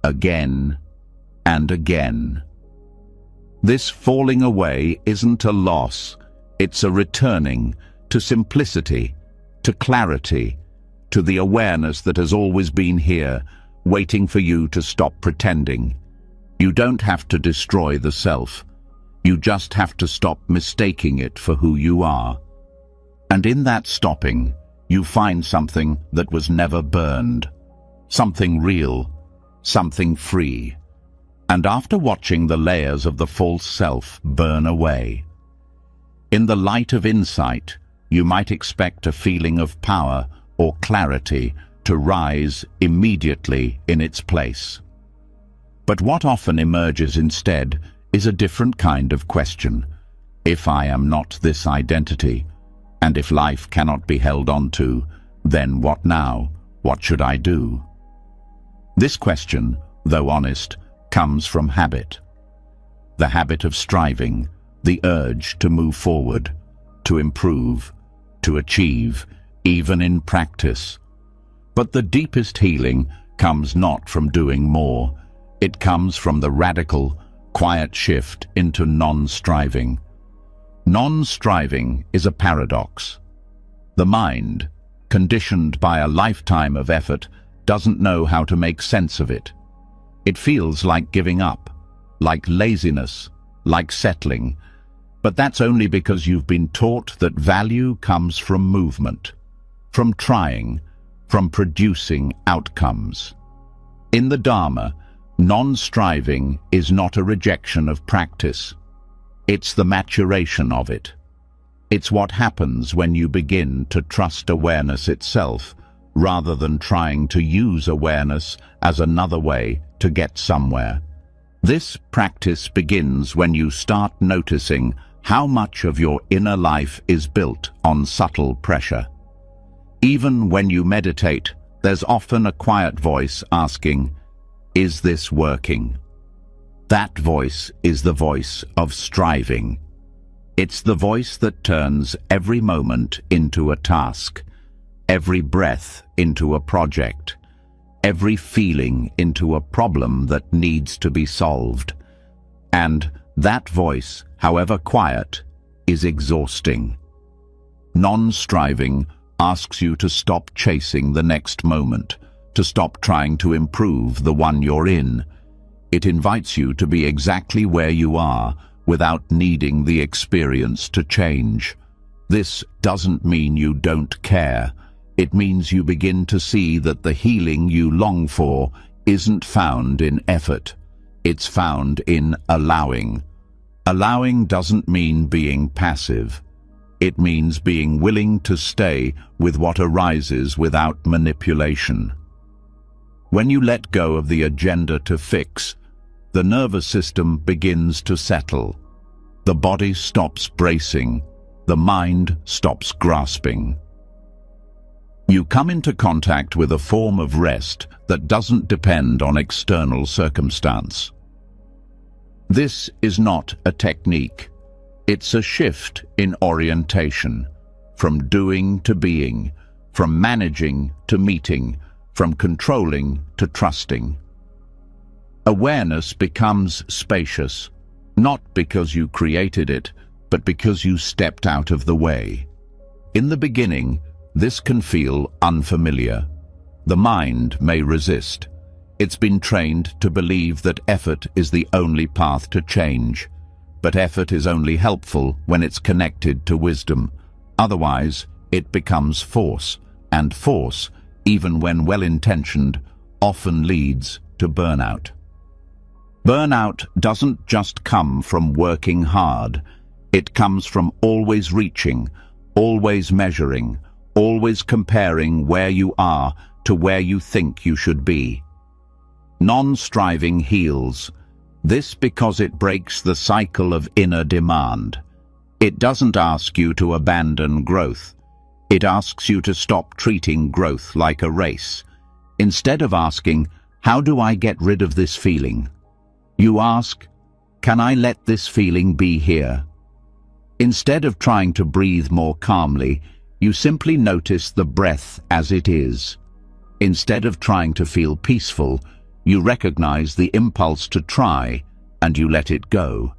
Again and again. This falling away isn't a loss, it's a returning to simplicity, to clarity, to the awareness that has always been here, waiting for you to stop pretending. You don't have to destroy the self. You just have to stop mistaking it for who you are. And in that stopping, you find something that was never burned, something real, something free. And after watching the layers of the false self burn away, in the light of insight, you might expect a feeling of power or clarity to rise immediately in its place. But what often emerges instead is a different kind of question. If I am not this identity, and if life cannot be held on to, then what now? What should I do? This question, though honest, comes from habit. The habit of striving, the urge to move forward, to improve, to achieve, even in practice. But the deepest healing comes not from doing more. It comes from the radical, quiet shift into non-striving. Non-striving is a paradox. The mind, conditioned by a lifetime of effort, doesn't know how to make sense of it. It feels like giving up, like laziness, like settling. But that's only because you've been taught that value comes from movement, from trying, from producing outcomes. In the Dharma, non-striving is not a rejection of practice. It's the maturation of it. It's what happens when you begin to trust awareness itself, rather than trying to use awareness as another way to get somewhere. This practice begins when you start noticing how much of your inner life is built on subtle pressure. Even when you meditate, there's often a quiet voice asking, "Is this working?" That voice is the voice of striving. It's the voice that turns every moment into a task, every breath into a project, every feeling into a problem that needs to be solved. And that voice, however quiet, is exhausting. Non-striving asks you to stop chasing the next moment, to stop trying to improve the one you're in. It invites you to be exactly where you are without needing the experience to change. This doesn't mean you don't care. It means you begin to see that the healing you long for isn't found in effort. It's found in allowing. Allowing doesn't mean being passive. It means being willing to stay with what arises without manipulation. When you let go of the agenda to fix, the nervous system begins to settle. The body stops bracing. The mind stops grasping. You come into contact with a form of rest that doesn't depend on external circumstance. This is not a technique. It's a shift in orientation, from doing to being, from managing to meeting, from controlling to trusting. Awareness becomes spacious, not because you created it, but because you stepped out of the way. In the beginning, this can feel unfamiliar. The mind may resist. It's been trained to believe that effort is the only path to change. But effort is only helpful when it's connected to wisdom. Otherwise, it becomes force, and force, even when well-intentioned, often leads to burnout. Burnout doesn't just come from working hard. It comes from always reaching, always measuring, always comparing where you are to where you think you should be. Non-striving heals. This because it breaks the cycle of inner demand. It doesn't ask you to abandon growth. It asks you to stop treating growth like a race. Instead of asking, "How do I get rid of this feeling?" you ask, "Can I let this feeling be here?" Instead of trying to breathe more calmly, you simply notice the breath as it is. Instead of trying to feel peaceful, you recognize the impulse to try, and you let it go.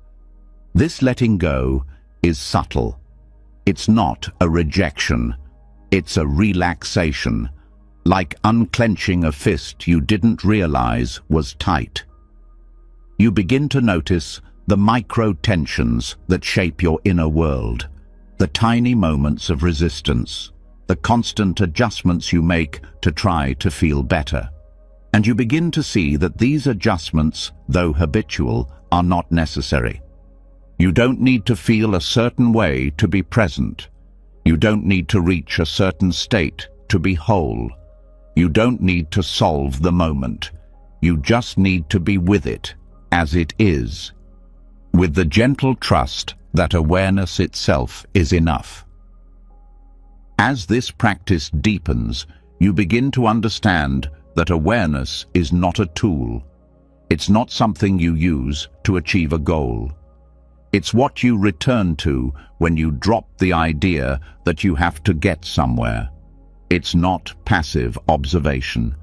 This letting go is subtle. It's not a rejection. It's a relaxation, like unclenching a fist you didn't realize was tight. You begin to notice the micro-tensions that shape your inner world, the tiny moments of resistance, the constant adjustments you make to try to feel better. And you begin to see that these adjustments, though habitual, are not necessary. You don't need to feel a certain way to be present. You don't need to reach a certain state to be whole. You don't need to solve the moment. You just need to be with it as it is, with the gentle trust that awareness itself is enough. As this practice deepens, you begin to understand that awareness is not a tool. It's not something you use to achieve a goal. It's what you return to when you drop the idea that you have to get somewhere. It's not passive observation.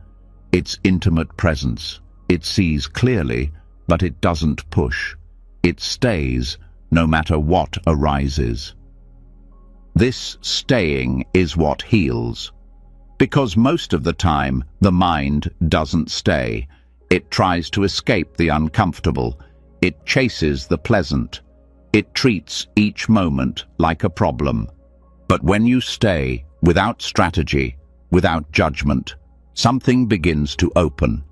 It's intimate presence. It sees clearly, but it doesn't push. It stays no matter what arises. This staying is what heals. Because most of the time, the mind doesn't stay. It tries to escape the uncomfortable. It chases the pleasant. It treats each moment like a problem. But when you stay, without strategy, without judgment, something begins to open.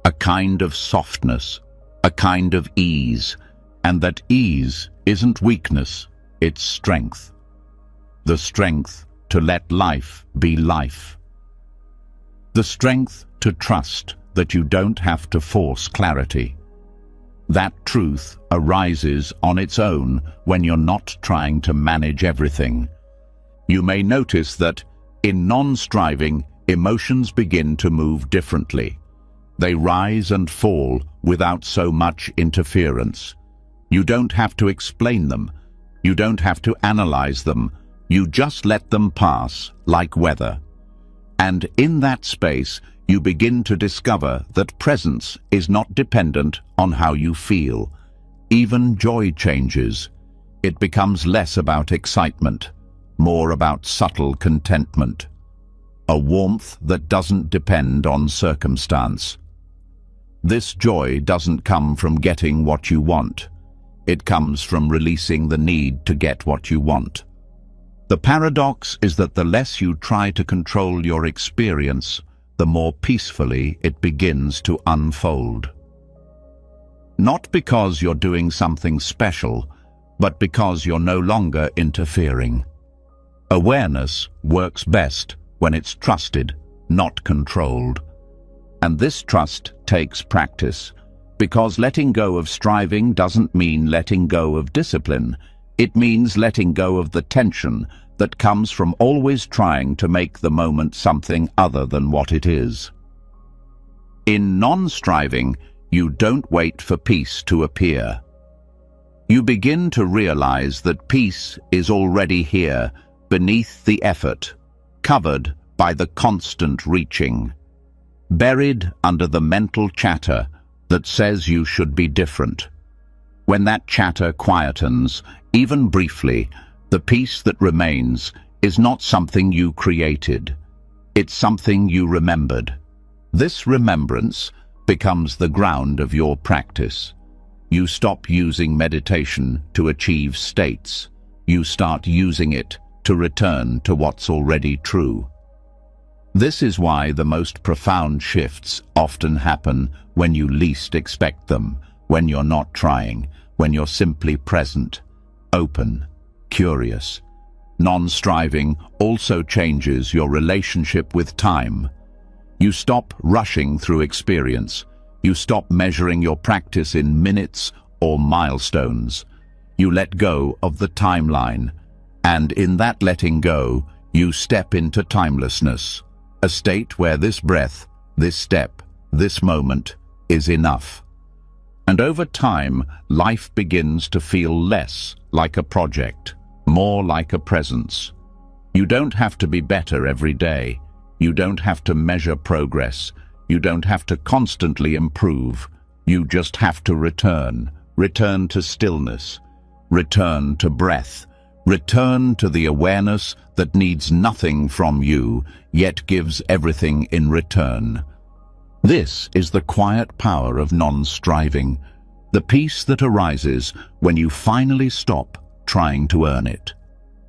A kind of softness, a kind of ease. And that ease isn't weakness, it's strength. The strength to let life be life. The strength to trust that you don't have to force clarity. That truth arises on its own when you're not trying to manage everything. You may notice that, in non-striving, emotions begin to move differently. They rise and fall without so much interference. You don't have to explain them. You don't have to analyze them. You just let them pass, like weather. And in that space, you begin to discover that presence is not dependent on how you feel. Even joy changes. It becomes less about excitement, more about subtle contentment. A warmth that doesn't depend on circumstance. This joy doesn't come from getting what you want. It comes from releasing the need to get what you want. The paradox is that the less you try to control your experience, the more peacefully it begins to unfold. Not because you're doing something special, but because you're no longer interfering. Awareness works best when it's trusted, not controlled. And this trust takes practice, because letting go of striving doesn't mean letting go of discipline. It means letting go of the tension that comes from always trying to make the moment something other than what it is. In non-striving, you don't wait for peace to appear. You begin to realize that peace is already here, beneath the effort, covered by the constant reaching, buried under the mental chatter that says you should be different. When that chatter quietens, even briefly, the peace that remains is not something you created. It's something you remembered. This remembrance becomes the ground of your practice. You stop using meditation to achieve states. You start using it to return to what's already true. This is why the most profound shifts often happen when you least expect them, when you're not trying, when you're simply present, open, curious. Non-striving also changes your relationship with time. You stop rushing through experience. You stop measuring your practice in minutes or milestones. You let go of the timeline. And in that letting go, you step into timelessness, a state where this breath, this step, this moment is enough. And over time, life begins to feel less like a project, more like a presence. You don't have to be better every day. You don't have to measure progress. You don't have to constantly improve. You just have to return to stillness, return to breath, return to the awareness that needs nothing from you, yet gives everything in return. This is the quiet power of non-striving, the peace that arises when you finally stop trying to earn it.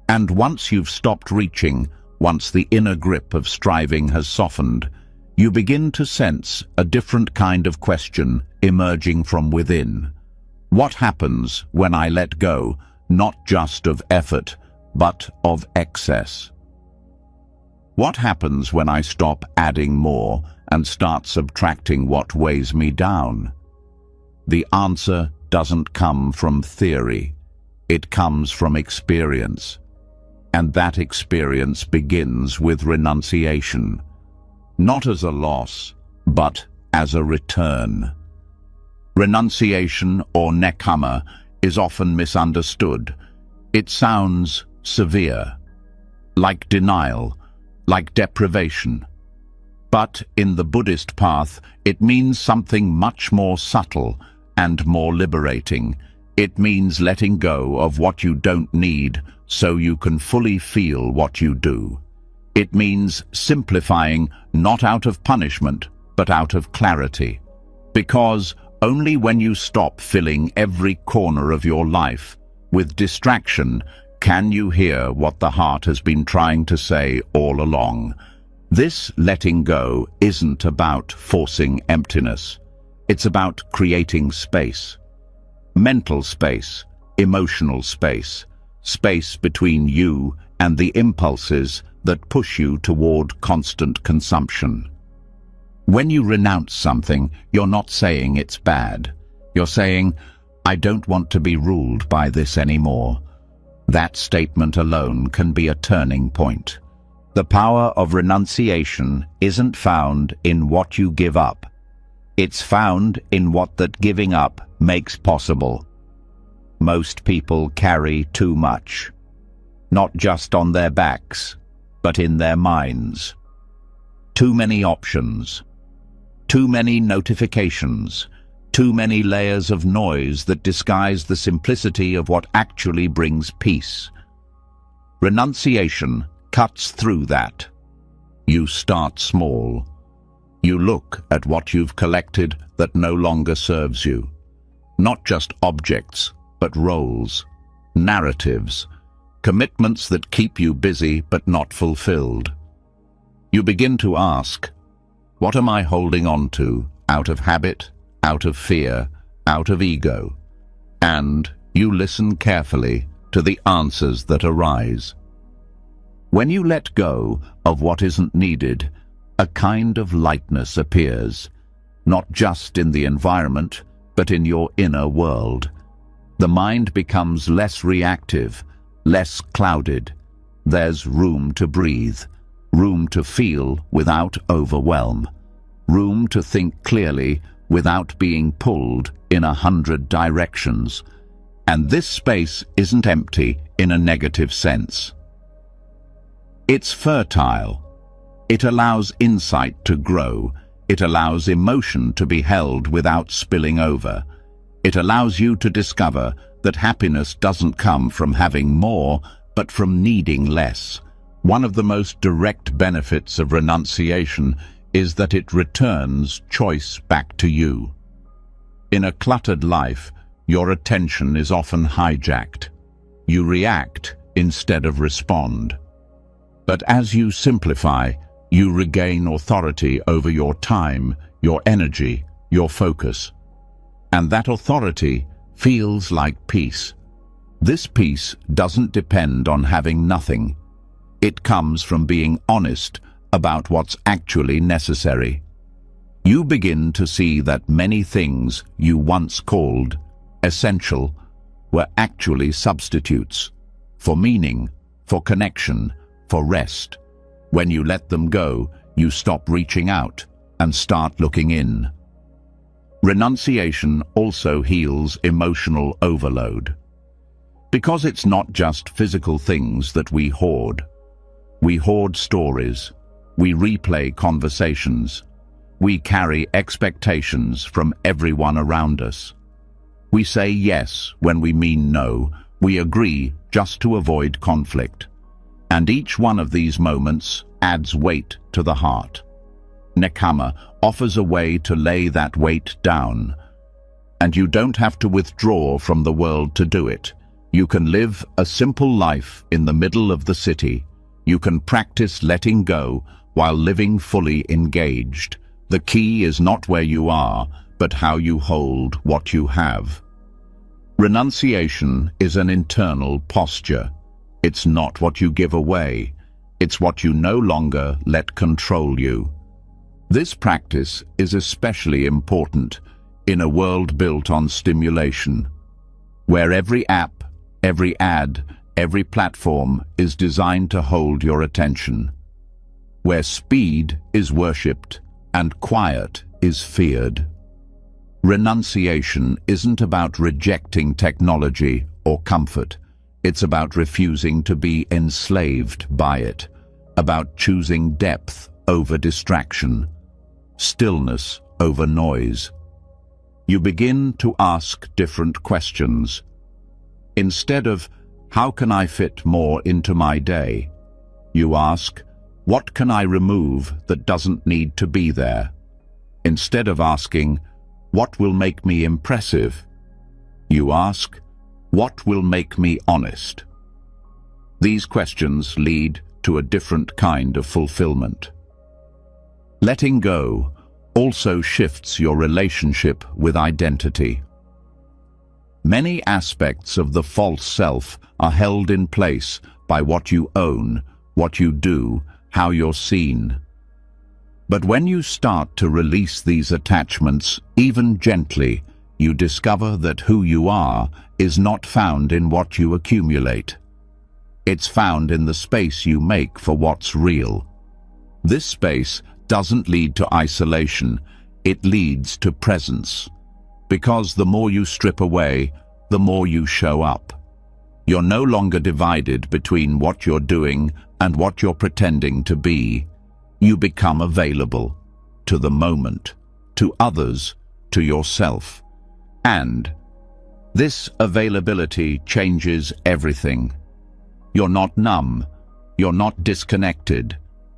And once you've stopped reaching, once the inner grip of striving has softened, you begin to sense a different kind of question emerging from within. What happens when I let go, not just of effort, but of excess? What happens when I stop adding more and start subtracting what weighs me down? The answer doesn't come from theory. It comes from experience. And that experience begins with renunciation, not as a loss, but as a return. Renunciation, or nekkhamma, is often misunderstood. It sounds severe, like denial, like deprivation. But in the Buddhist path, it means something much more subtle and more liberating. It means letting go of what you don't need so you can fully feel what you do. It means simplifying not out of punishment, but out of clarity. Because only when you stop filling every corner of your life with distraction can you hear what the heart has been trying to say all along. This letting go isn't about forcing emptiness. It's about creating space. Mental space, emotional space, space between you and the impulses that push you toward constant consumption. When you renounce something, you're not saying it's bad. You're saying, I don't want to be ruled by this anymore. That statement alone can be a turning point. The power of renunciation isn't found in what you give up. It's found in what that giving up makes possible. Most people carry too much, not just on their backs, but in their minds. Too many options, too many notifications, too many layers of noise that disguise the simplicity of what actually brings peace. Renunciation cuts through that. You start small. You look at what you've collected that no longer serves you. Not just objects, but roles, narratives, commitments that keep you busy but not fulfilled. You begin to ask, what am I holding on to, out of habit, out of fear, out of ego? And you listen carefully to the answers that arise. When you let go of what isn't needed, a kind of lightness appears, not just in the environment, but in your inner world. The mind becomes less reactive, less clouded. There's room to breathe, room to feel without overwhelm, room to think clearly without being pulled in 100 directions. And this space isn't empty in a negative sense. It's fertile. It allows insight to grow. It allows emotion to be held without spilling over. It allows you to discover that happiness doesn't come from having more, but from needing less. One of the most direct benefits of renunciation is that it returns choice back to you. In a cluttered life, your attention is often hijacked. You react instead of respond. But as you simplify, you regain authority over your time, your energy, your focus. And that authority feels like peace. This peace doesn't depend on having nothing. It comes from being honest about what's actually necessary. You begin to see that many things you once called essential were actually substitutes for meaning, for connection, for rest. When you let them go, you stop reaching out and start looking in. Renunciation also heals emotional overload. Because it's not just physical things that we hoard. We hoard stories. We replay conversations. We carry expectations from everyone around us. We say yes when we mean no. We agree just to avoid conflict. And each one of these moments adds weight to the heart. Nekama offers a way to lay that weight down. And you don't have to withdraw from the world to do it. You can live a simple life in the middle of the city. You can practice letting go while living fully engaged. The key is not where you are, but how you hold what you have. Renunciation is an internal posture. It's not what you give away. It's what you no longer let control you. This practice is especially important in a world built on stimulation, where every app, every ad, every platform is designed to hold your attention, where speed is worshipped and quiet is feared. Renunciation isn't about rejecting technology or comfort. It's about refusing to be enslaved by it, about choosing depth over distraction, stillness over noise. You begin to ask different questions. Instead of, how can I fit more into my day? You ask, what can I remove that doesn't need to be there? Instead of asking, what will make me impressive? You ask, what will make me honest? These questions lead to a different kind of fulfillment. Letting go also shifts your relationship with identity. Many aspects of the false self are held in place by what you own, what you do, how you're seen. But when you start to release these attachments, even gently, you discover that who you are is not found in what you accumulate. It's found in the space you make for what's real. This space doesn't lead to isolation, it leads to presence. Because the more you strip away, the more you show up. You're no longer divided between what you're doing and what you're pretending to be. You become available to the moment, to others, to yourself. And this availability changes everything. You're not numb, you're not disconnected,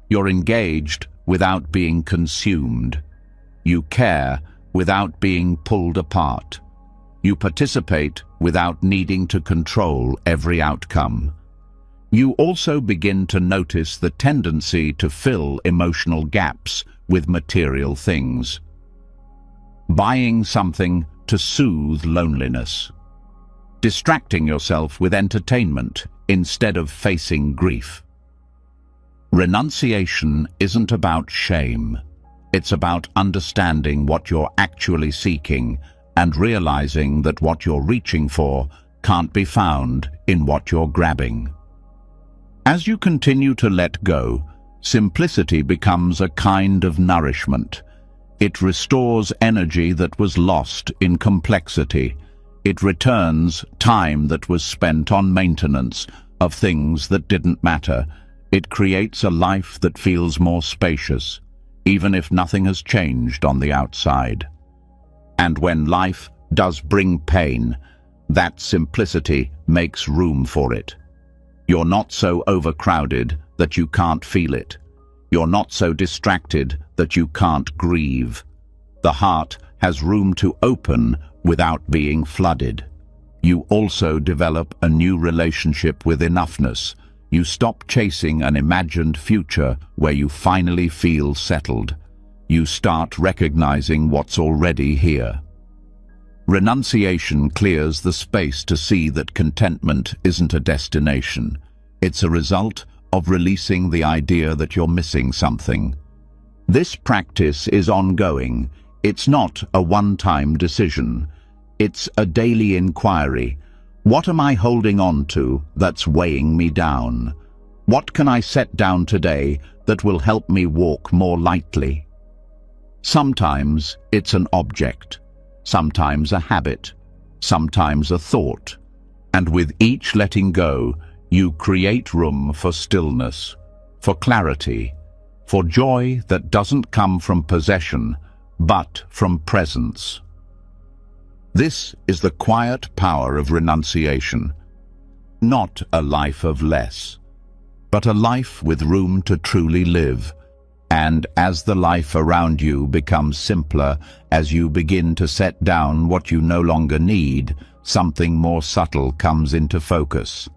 you're engaged without being consumed. You care without being pulled apart. You participate without needing to control every outcome. You also begin to notice the tendency to fill emotional gaps with material things. Buying something to soothe loneliness. Distracting yourself with entertainment instead of facing grief. Renunciation isn't about shame. It's about understanding what you're actually seeking and realizing that what you're reaching for can't be found in what you're grabbing. As you continue to let go, simplicity becomes a kind of nourishment. It restores energy that was lost in complexity. It returns time that was spent on maintenance of things that didn't matter. It creates a life that feels more spacious, even if nothing has changed on the outside. And when life does bring pain, that simplicity makes room for it. You're not so overcrowded that you can't feel it. You're not so distracted that you can't grieve. The heart has room to open without being flooded. You also develop a new relationship with enoughness. You stop chasing an imagined future where you finally feel settled. You start recognizing what's already here. Renunciation clears the space to see that contentment isn't a destination. It's a result of releasing the idea that you're missing something. This practice is ongoing. It's not a one-time decision. It's a daily inquiry. What am I holding on to that's weighing me down? What can I set down today that will help me walk more lightly? Sometimes it's an object, sometimes a habit, sometimes a thought. And with each letting go, you create room for stillness, for clarity, for joy that doesn't come from possession, but from presence. This is the quiet power of renunciation. Not a life of less, but a life with room to truly live. And as the life around you becomes simpler, as you begin to set down what you no longer need, something more subtle comes into focus.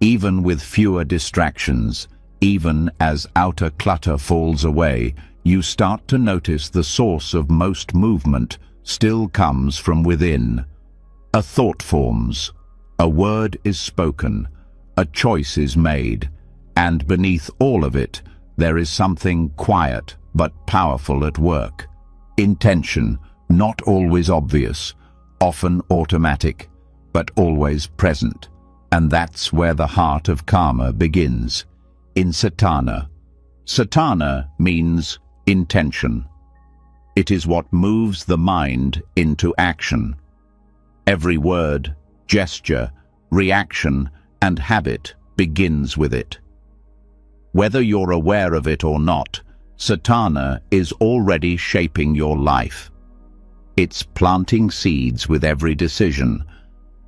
Even with fewer distractions, even as outer clutter falls away, you start to notice the source of most movement still comes from within. A thought forms, a word is spoken, a choice is made, and beneath all of it, there is something quiet but powerful at work. Intention, not always obvious, often automatic, but always present. And that's where the heart of karma begins, in satana. Satana means intention. It is what moves the mind into action. Every word, gesture, reaction, and habit begins with it. Whether you're aware of it or not, satana is already shaping your life. It's planting seeds with every decision.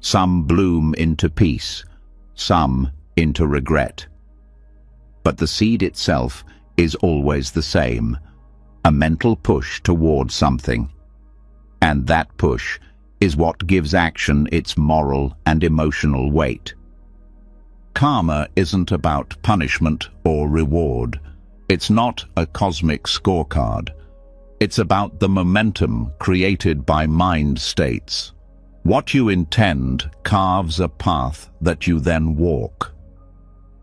Some bloom into peace, some into regret. But the seed itself is always the same, a mental push towards something. And that push is what gives action its moral and emotional weight. Karma isn't about punishment or reward. It's not a cosmic scorecard. It's about the momentum created by mind states. What you intend carves a path that you then walk.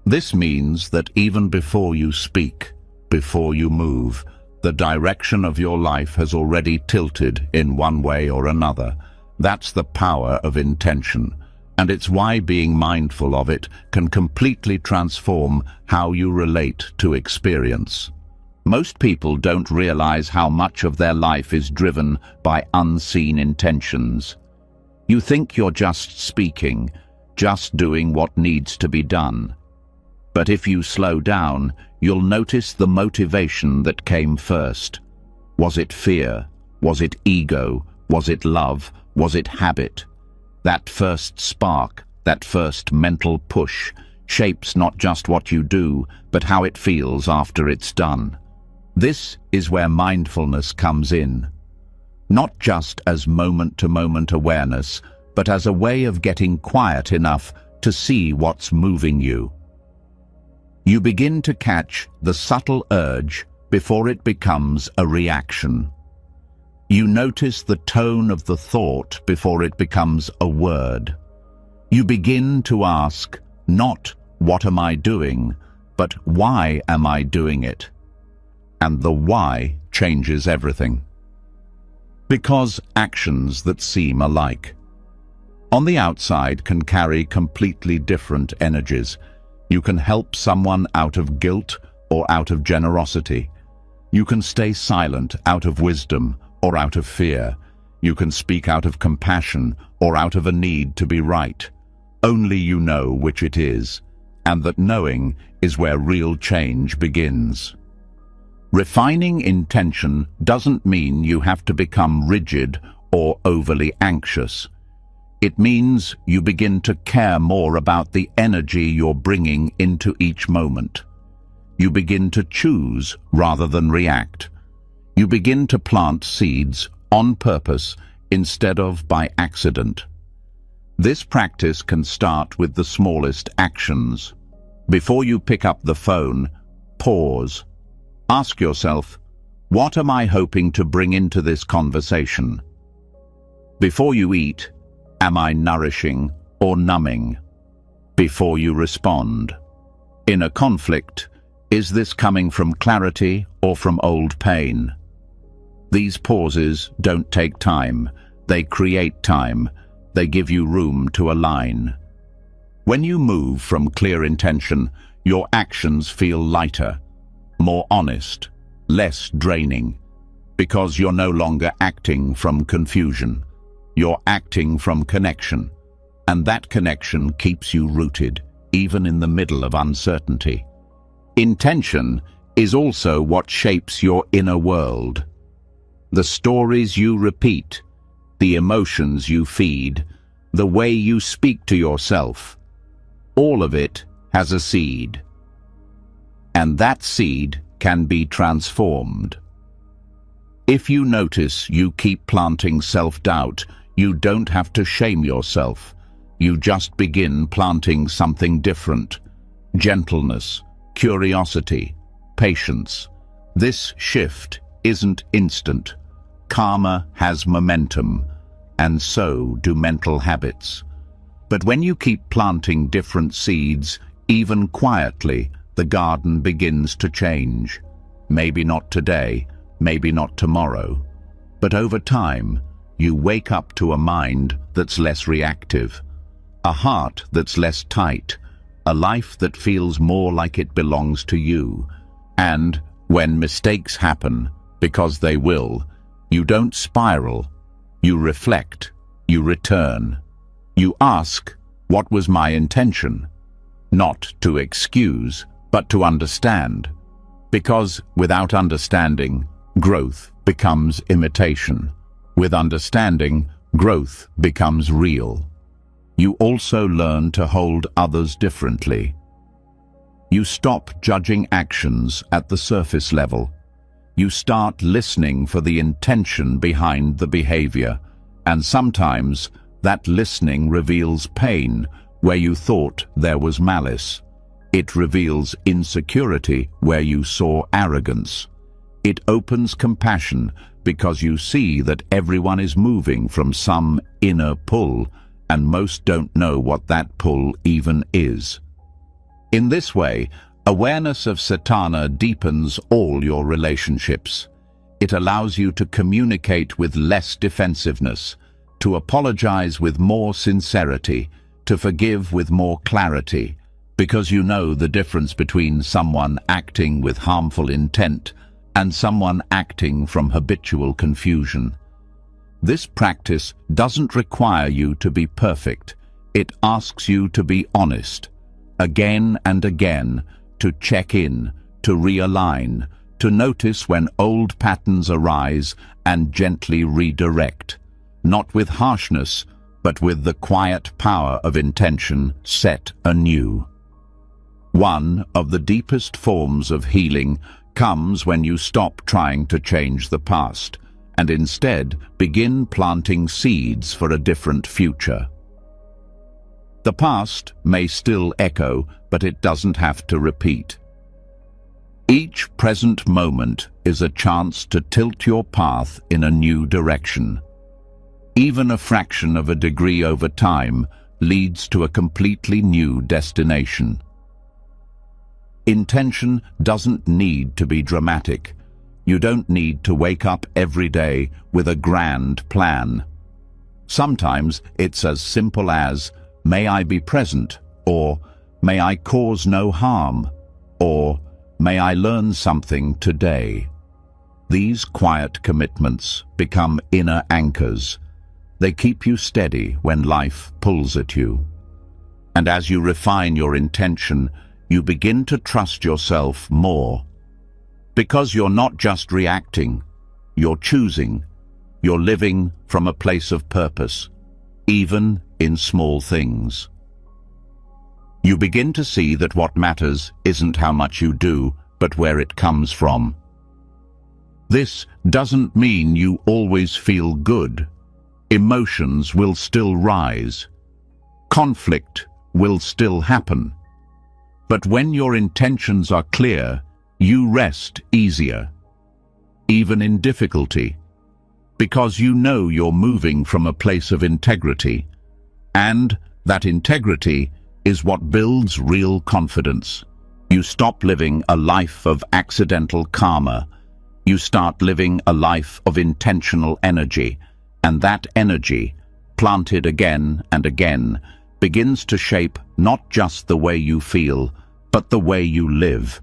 This means that even before you speak, before you move, the direction of your life has already tilted in one way or another. That's the power of intention, and it's why being mindful of it can completely transform how you relate to experience. Most people don't realize how much of their life is driven by unseen intentions. You think you're just speaking, just doing what needs to be done. But if you slow down, you'll notice the motivation that came first. Was it fear? Was it ego? Was it love? Was it habit? That first spark, that first mental push, shapes not just what you do, but how it feels after it's done. This is where mindfulness comes in. Not just as moment-to-moment awareness, but as a way of getting quiet enough to see what's moving you. You begin to catch the subtle urge before it becomes a reaction. You notice the tone of the thought before it becomes a word. You begin to ask, not what am I doing, but why am I doing it? And the why changes everything. Because actions that seem alike on the outside can carry completely different energies. You can help someone out of guilt or out of generosity. You can stay silent out of wisdom or out of fear. You can speak out of compassion or out of a need to be right. Only you know which it is, and that knowing is where real change begins. Refining intention doesn't mean you have to become rigid or overly anxious. It means you begin to care more about the energy you're bringing into each moment. You begin to choose rather than react. You begin to plant seeds on purpose instead of by accident. This practice can start with the smallest actions. Before you pick up the phone, pause. Ask yourself, what am I hoping to bring into this conversation? Before you eat, am I nourishing or numbing? Before you respond, in a conflict, is this coming from clarity or from old pain? These pauses don't take time. They create time. They give you room to align. When you move from clear intention, your actions feel lighter, more honest, less draining, because you're no longer acting from confusion. You're acting from connection, and that connection keeps you rooted, even in the middle of uncertainty. Intention is also what shapes your inner world. The stories you repeat, the emotions you feed, the way you speak to yourself, all of it has a seed. And that seed can be transformed. If you notice you keep planting self-doubt, you don't have to shame yourself. You just begin planting something different. Gentleness, curiosity, patience. This shift isn't instant. Karma has momentum, and so do mental habits. But when you keep planting different seeds, even quietly, the garden begins to change. Maybe not today, maybe not tomorrow, but over time, you wake up to a mind that's less reactive, a heart that's less tight, a life that feels more like it belongs to you. And when mistakes happen, because they will, you don't spiral, you reflect, you return. You ask, what was my intention? Not to excuse, but to understand. Because without understanding, growth becomes imitation. With understanding, growth becomes real. You also learn to hold others differently. You stop judging actions at the surface level. you start listening for the intention behind the behavior, and sometimes that listening reveals pain where you thought there was malice. It reveals insecurity where you saw arrogance. It opens compassion because you see that everyone is moving from some inner pull, and most don't know what that pull even is. In this way, awareness of Satana deepens all your relationships. It allows you to communicate with less defensiveness, to apologize with more sincerity, to forgive with more clarity, because you know the difference between someone acting with harmful intent and someone acting from habitual confusion. This practice doesn't require you to be perfect. It asks you to be honest, again and again, to check in, to realign, to notice when old patterns arise and gently redirect, not with harshness, but with the quiet power of intention set anew. One of the deepest forms of healing comes when you stop trying to change the past and instead begin planting seeds for a different future. The past may still echo, but it doesn't have to repeat. Each present moment is a chance to tilt your path in a new direction. Even a fraction of a degree over time leads to a completely new destination. Intention doesn't need to be dramatic. You don't need to wake up every day with a grand plan. Sometimes it's as simple as, "May I be present," or "May I cause no harm," or "May I learn something today." These quiet commitments become inner anchors. They keep you steady when life pulls at you. And as you refine your intention, you begin to trust yourself more. Because you're not just reacting, you're choosing. You're living from a place of purpose, even in small things. You begin to see that what matters isn't how much you do, but where it comes from. This doesn't mean you always feel good. Emotions will still rise. Conflict will still happen. But when your intentions are clear, you rest easier, even in difficulty, because you know you're moving from a place of integrity, and that integrity is what builds real confidence. You stop living a life of accidental karma. You start living a life of intentional energy, and that energy, planted again and again, begins to shape not just the way you feel, but the way you live.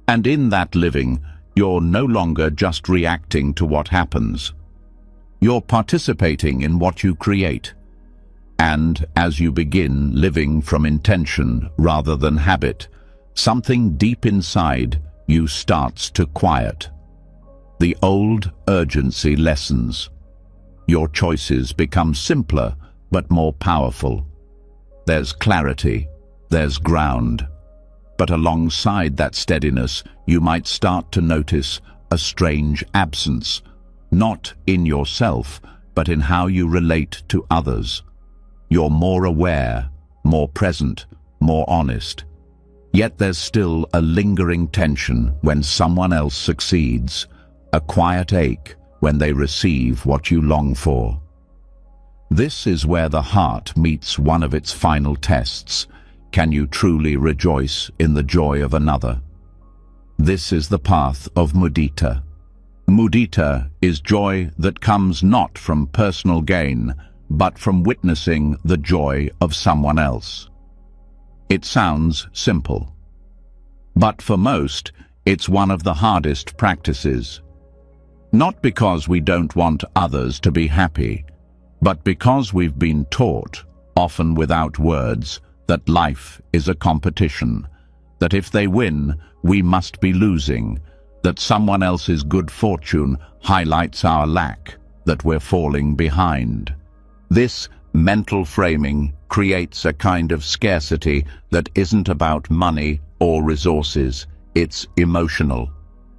And in that living, you're no longer just reacting to what happens. You're participating in what you create. And as you begin living from intention rather than habit, something deep inside you starts to quiet. The old urgency lessens. Your choices become simpler but more powerful. There's clarity, there's ground. But alongside that steadiness, you might start to notice a strange absence, not in yourself, but in how you relate to others. You're more aware, more present, more honest. Yet there's still a lingering tension when someone else succeeds, a quiet ache when they receive what you long for. This is where the heart meets one of its final tests. Can you truly rejoice in the joy of another? This is the path of mudita. Mudita is joy that comes not from personal gain, but from witnessing the joy of someone else. It sounds simple, but for most, it's one of the hardest practices. Not because we don't want others to be happy, but because we've been taught, often without words, that life is a competition, that if they win, we must be losing, that someone else's good fortune highlights our lack, that we're falling behind. This mental framing creates a kind of scarcity that isn't about money or resources, it's emotional.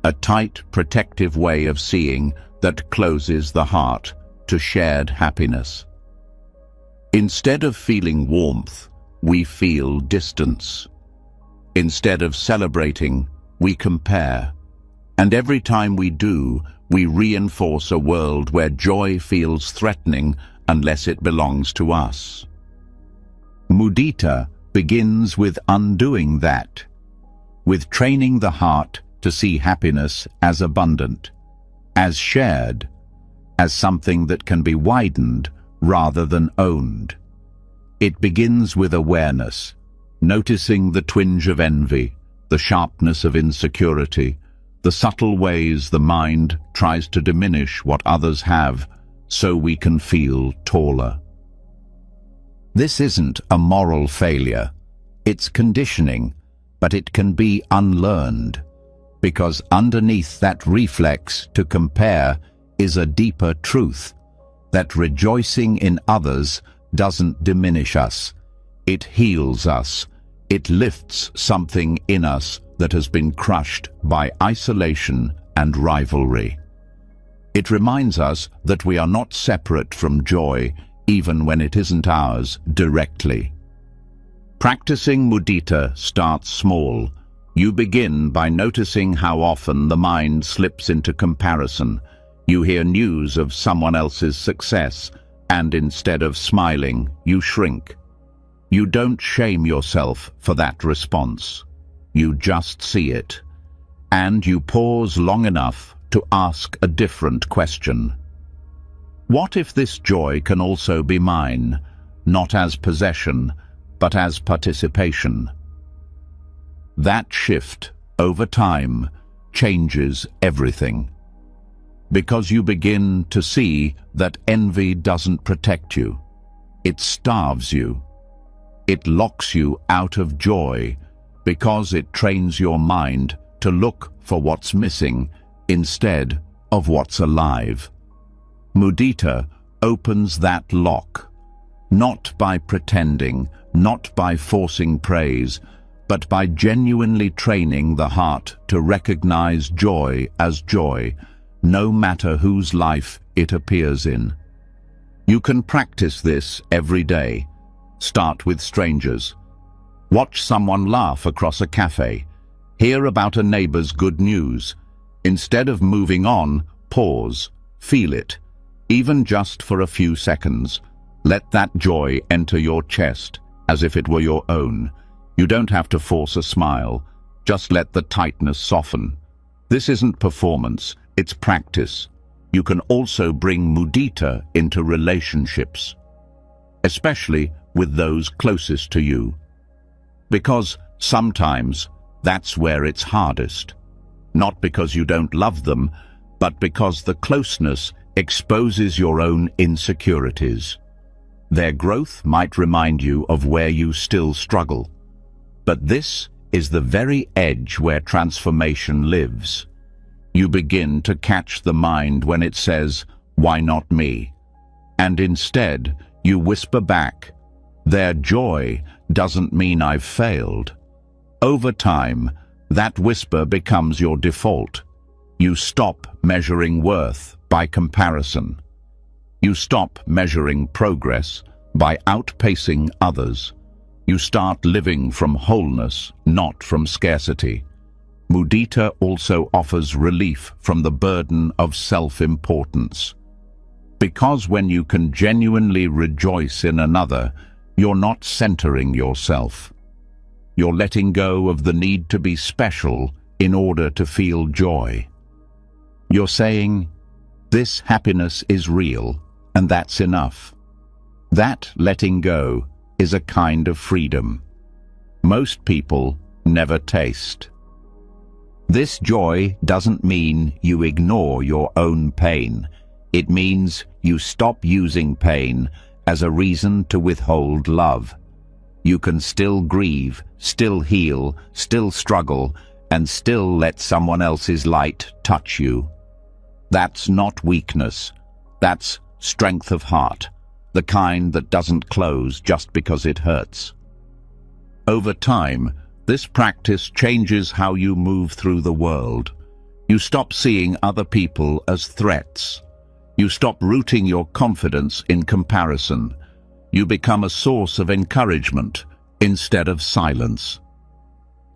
a tight, protective way of seeing that closes the heart to shared happiness. Instead of feeling warmth, we feel distance. Instead of celebrating, we compare. And every time we do, we reinforce a world where joy feels threatening unless it belongs to us. Mudita begins with undoing that, with training the heart to see happiness as abundant, as shared, as something that can be widened rather than owned. It begins with awareness, noticing the twinge of envy, the sharpness of insecurity, the subtle ways the mind tries to diminish what others have so we can feel taller. This isn't a moral failure. It's conditioning, but it can be unlearned, because underneath that reflex to compare is a deeper truth, that rejoicing in others doesn't diminish us. It heals us. It lifts something in us that has been crushed by isolation and rivalry. It reminds us that we are not separate from joy, even when it isn't ours directly. Practicing mudita starts small. You begin by noticing how often the mind slips into comparison. You hear news of someone else's success, and instead of smiling, you shrink. You don't shame yourself for that response. You just see it. And you pause long enough to ask a different question. What if this joy can also be mine, not as possession, but as participation? That shift, over time, changes everything. Because you begin to see that envy doesn't protect you. It starves you. It locks you out of joy because it trains your mind to look for what's missing instead of what's alive. Mudita opens that lock, not by pretending, not by forcing praise, but by genuinely training the heart to recognize joy as joy, no matter whose life it appears in. You can practice this every day. Start with strangers. Watch someone laugh across a cafe. Hear about a neighbor's good news. Instead of moving on, pause, feel it. Even just for a few seconds, let that joy enter your chest as if it were your own. You don't have to force a smile. Just let the tightness soften. This isn't performance, it's practice. You can also bring mudita into relationships, especially with those closest to you. Because sometimes that's where it's hardest. Not because you don't love them, but because the closeness exposes your own insecurities. Their growth might remind you of where you still struggle. But this is the very edge where transformation lives. You begin to catch the mind when it says, "Why not me?" And instead, you whisper back, "Their joy doesn't mean I've failed." Over time, that whisper becomes your default. You stop measuring worth by comparison. You stop measuring progress by outpacing others. You start living from wholeness, not from scarcity. Mudita also offers relief from the burden of self-importance. Because when you can genuinely rejoice in another, you're not centering yourself. You're letting go of the need to be special in order to feel joy. You're saying, "This happiness is real, and that's enough." That letting go is a kind of freedom most people never taste. This joy doesn't mean you ignore your own pain. It means you stop using pain as a reason to withhold love. You can still grieve, still heal, still struggle, and still let someone else's light touch you. That's not weakness. That's strength of heart, the kind that doesn't close just because it hurts. Over time, this practice changes how you move through the world. You stop seeing other people as threats. You stop rooting your confidence in comparison. You become a source of encouragement instead of silence.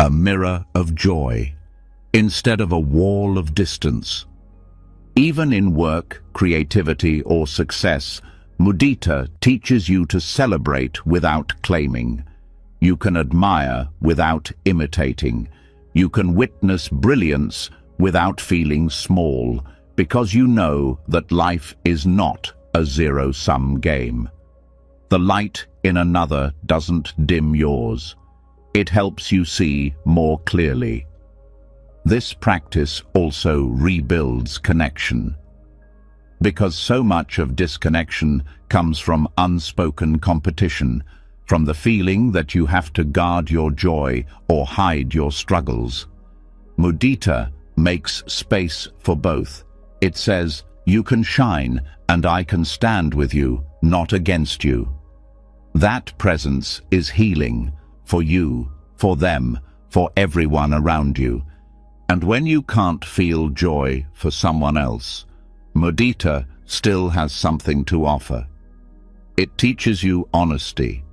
A mirror of joy instead of a wall of distance. Even in work, creativity, or success, mudita teaches you to celebrate without claiming. You can admire without imitating. You can witness brilliance without feeling small, because you know that life is not a zero-sum game. The light in another doesn't dim yours. It helps you see more clearly. This practice also rebuilds connection. Because so much of disconnection comes from unspoken competition, from the feeling that you have to guard your joy or hide your struggles. Mudita makes space for both. It says, you can shine and I can stand with you, not against you. That presence is healing for you, for them, for everyone around you. And when you can't feel joy for someone else, mudita still has something to offer. It teaches you honesty.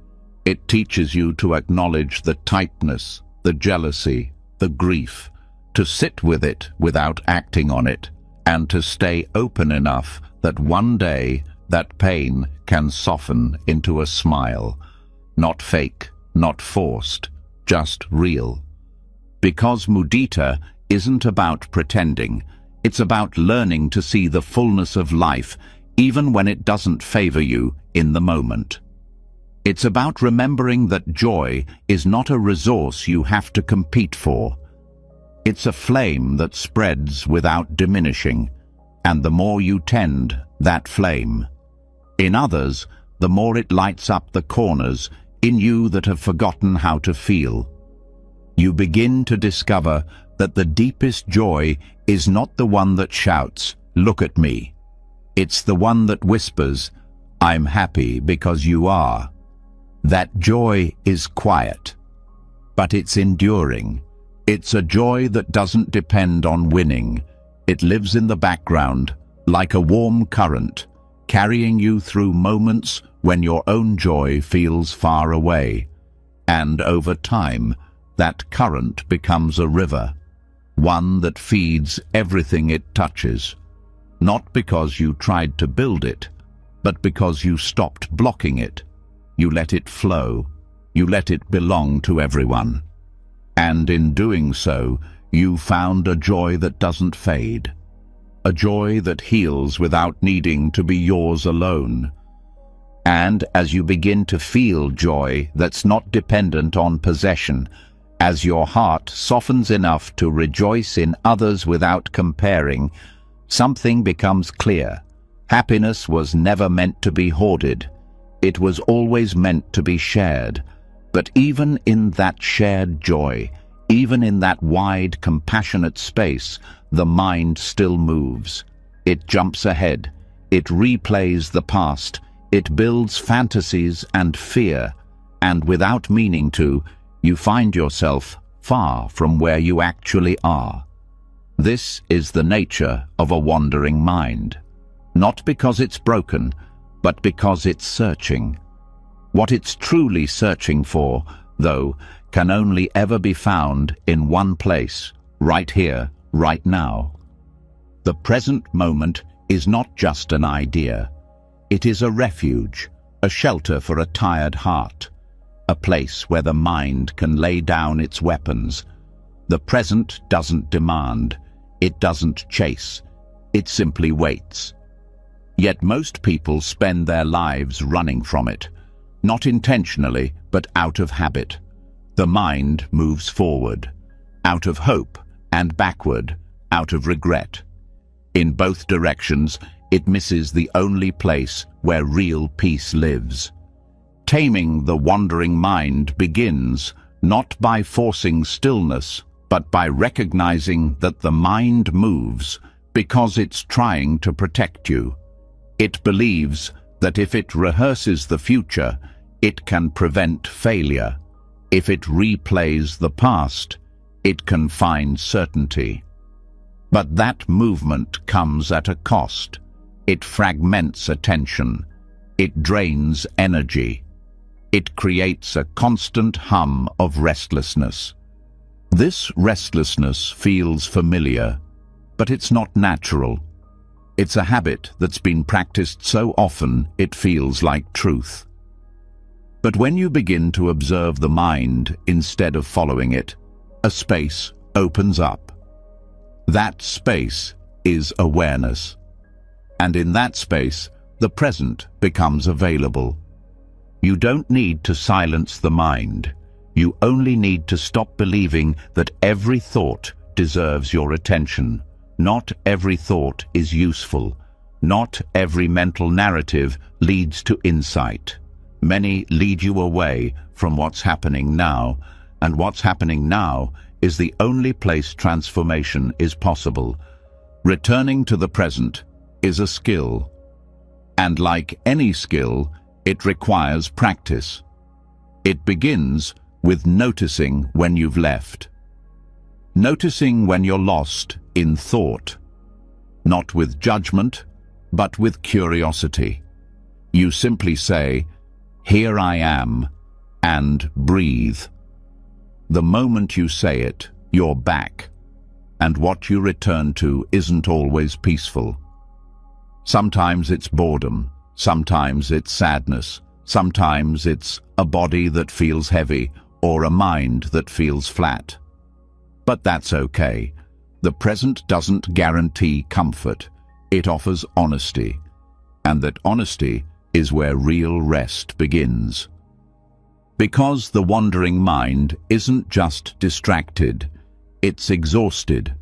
It teaches you to acknowledge the tightness, the jealousy, the grief, to sit with it without acting on it, and to stay open enough that one day that pain can soften into a smile. Not fake, not forced, just real. Because mudita isn't about pretending, it's about learning to see the fullness of life even when it doesn't favor you in the moment. It's about remembering that joy is not a resource you have to compete for. It's a flame that spreads without diminishing, and the more you tend that flame in others, the more it lights up the corners in you that have forgotten how to feel. You begin to discover that the deepest joy is not the one that shouts, "Look at me." It's the one that whispers, "I'm happy because you are." That joy is quiet, but it's enduring. It's a joy that doesn't depend on winning. It lives in the background, like a warm current, carrying you through moments when your own joy feels far away. And over time, that current becomes a river, one that feeds everything it touches. Not because you tried to build it, but because you stopped blocking it. You let it flow. You let it belong to everyone. And in doing so, you found a joy that doesn't fade. A joy that heals without needing to be yours alone. And as you begin to feel joy that's not dependent on possession, as your heart softens enough to rejoice in others without comparing, something becomes clear. Happiness was never meant to be hoarded. It was always meant to be shared. But even in that shared joy, even in that wide, compassionate space, the mind still moves. It jumps ahead. It replays the past. It builds fantasies and fear. And without meaning to, you find yourself far from where you actually are. This is the nature of a wandering mind. Not because it's broken, but because it's searching. What it's truly searching for, though, can only ever be found in one place, right here, right now. The present moment is not just an idea. It is a refuge, a shelter for a tired heart, a place where the mind can lay down its weapons. The present doesn't demand, it doesn't chase, it simply waits. Yet most people spend their lives running from it, not intentionally, but out of habit. The mind moves forward, out of hope, and backward, out of regret. In both directions, it misses the only place where real peace lives. Taming the wandering mind begins not by forcing stillness, but by recognizing that the mind moves because it's trying to protect you. It believes that if it rehearses the future, it can prevent failure. If it replays the past, it can find certainty. But that movement comes at a cost. It fragments attention. It drains energy. It creates a constant hum of restlessness. This restlessness feels familiar, but it's not natural. It's a habit that's been practiced so often it feels like truth. But when you begin to observe the mind instead of following it, a space opens up. That space is awareness. And in that space, the present becomes available. You don't need to silence the mind. You only need to stop believing that every thought deserves your attention. Not every thought is useful. Not every mental narrative leads to insight. Many lead you away from what's happening now, and what's happening now is the only place transformation is possible. Returning to the present is a skill. And like any skill, it requires practice. It begins with noticing when you've left. Noticing when you're lost in thought. Not with judgment, but with curiosity. You simply say, "Here I am," and breathe. The moment you say it, you're back, and what you return to isn't always peaceful. Sometimes it's boredom, sometimes it's sadness, sometimes it's a body that feels heavy or a mind that feels flat. But that's okay. The present doesn't guarantee comfort. It offers honesty, and that honesty is where real rest begins. Because the wandering mind isn't just distracted, it's exhausted.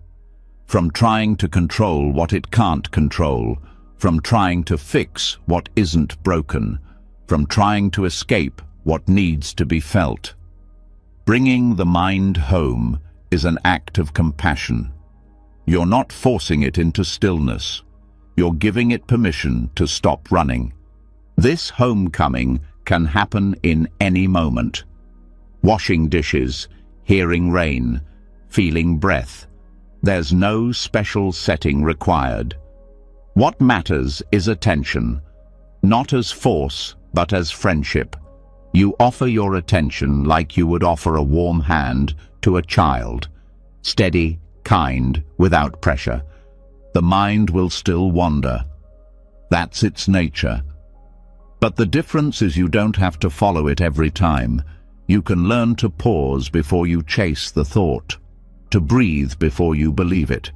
From trying to control what it can't control, from trying to fix what isn't broken, from trying to escape what needs to be felt. Bringing the mind home is an act of compassion. You're not forcing it into stillness. You're giving it permission to stop running. This homecoming can happen in any moment. Washing dishes, hearing rain, feeling breath. There's no special setting required. What matters is attention, not as force, but as friendship. You offer your attention like you would offer a warm hand to a child. Steady, kind, without pressure. The mind will still wander. That's its nature. But the difference is you don't have to follow it every time. You can learn to pause before you chase the thought, to breathe before you believe it.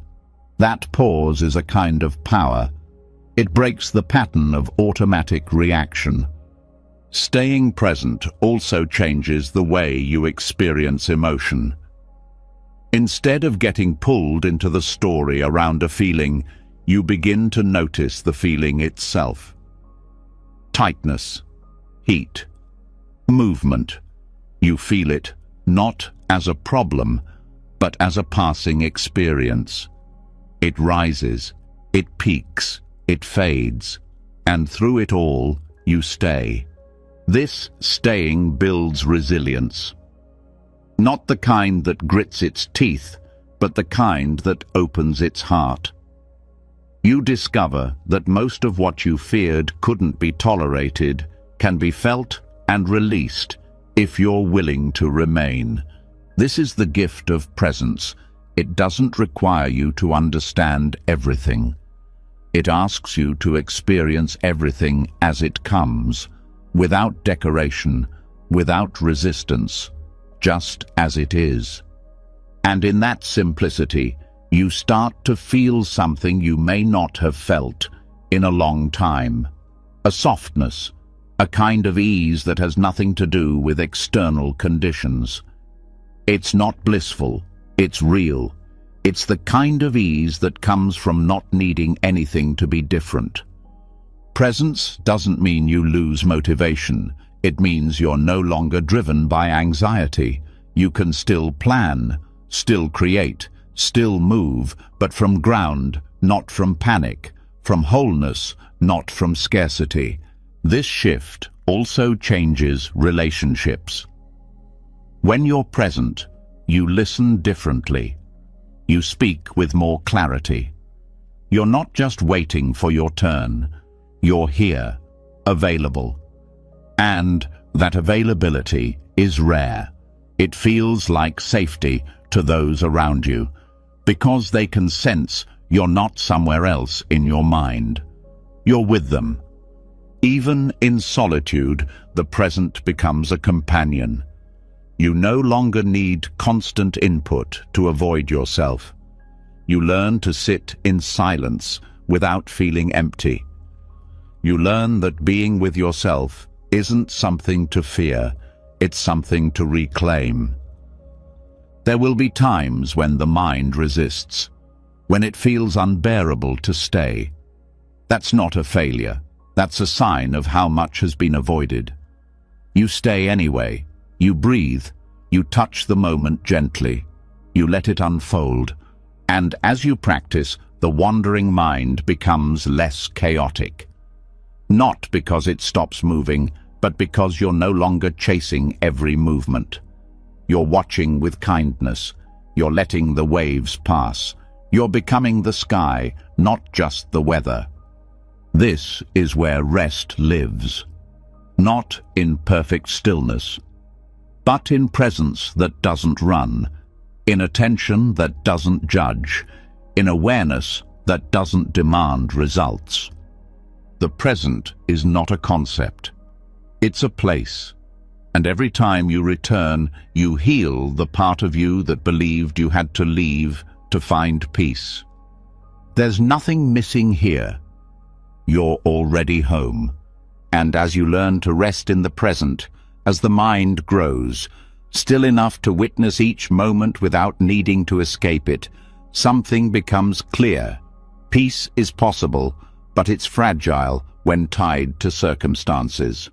That pause is a kind of power. It breaks the pattern of automatic reaction. Staying present also changes the way you experience emotion. Instead of getting pulled into the story around a feeling, you begin to notice the feeling itself. Tightness, heat, movement. You feel it not as a problem, but as a passing experience. It rises, it peaks, it fades, and through it all, you stay. This staying builds resilience. Not the kind that grits its teeth, but the kind that opens its heart. You discover that most of what you feared couldn't be tolerated can be felt and released if you're willing to remain. This is the gift of presence. It doesn't require you to understand everything. It asks you to experience everything as it comes, without decoration, without resistance, just as it is. And in that simplicity, you start to feel something you may not have felt in a long time. A softness, a kind of ease that has nothing to do with external conditions. It's not blissful, it's real. It's the kind of ease that comes from not needing anything to be different. Presence doesn't mean you lose motivation. It means you're no longer driven by anxiety. You can still plan, still create, still move, but from ground, not from panic, from wholeness, not from scarcity. This shift also changes relationships. When you're present, you listen differently. You speak with more clarity. You're not just waiting for your turn. You're here, available. And that availability is rare. It feels like safety to those around you, because they can sense you're not somewhere else in your mind. You're with them. Even in solitude, the present becomes a companion. You no longer need constant input to avoid yourself. You learn to sit in silence without feeling empty. You learn that being with yourself isn't something to fear, it's something to reclaim. There will be times when the mind resists, when it feels unbearable to stay. That's not a failure. That's a sign of how much has been avoided. You stay anyway. You breathe. You touch the moment gently. You let it unfold. And as you practice, the wandering mind becomes less chaotic. Not because it stops moving, but because you're no longer chasing every movement. You're watching with kindness. You're letting the waves pass. You're becoming the sky, not just the weather. This is where rest lives. Not in perfect stillness, but in presence that doesn't run, in attention that doesn't judge, in awareness that doesn't demand results. The present is not a concept. It's a place. And every time you return, you heal the part of you that believed you had to leave to find peace. There's nothing missing here. You're already home. And as you learn to rest in the present, as the mind grows, still enough to witness each moment without needing to escape it, something becomes clear. Peace is possible, but it's fragile when tied to circumstances.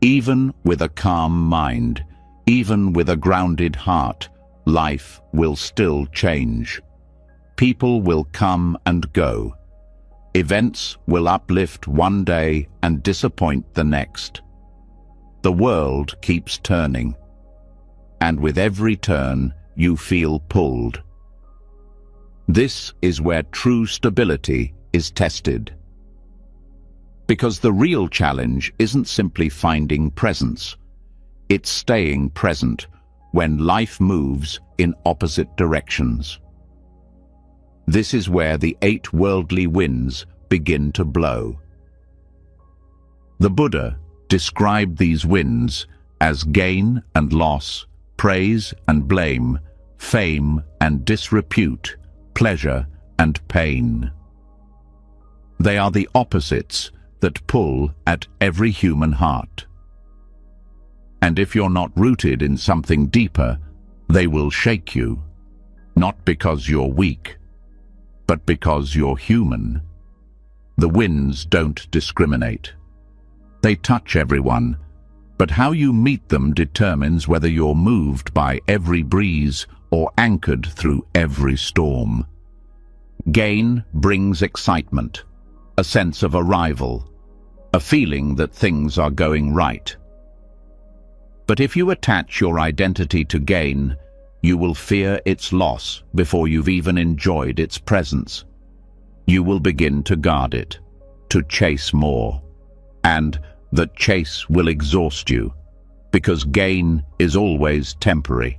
Even with a calm mind, even with a grounded heart, life will still change. People will come and go. Events will uplift one day and disappoint the next. The world keeps turning, and with every turn you feel pulled. This is where true stability is tested. Because the real challenge isn't simply finding presence, it's staying present when life moves in opposite directions. This is where the 8 worldly winds begin to blow. The Buddha described these winds as gain and loss, praise and blame, fame and disrepute, pleasure and pain. They are the opposites that pull at every human heart. And if you're not rooted in something deeper, they will shake you, not because you're weak, but because you're human. The winds don't discriminate. They touch everyone, but how you meet them determines whether you're moved by every breeze or anchored through every storm. Gain brings excitement, a sense of arrival, a feeling that things are going right. But if you attach your identity to gain, you will fear its loss before you've even enjoyed its presence. You will begin to guard it, to chase more, and that chase will exhaust you, because gain is always temporary.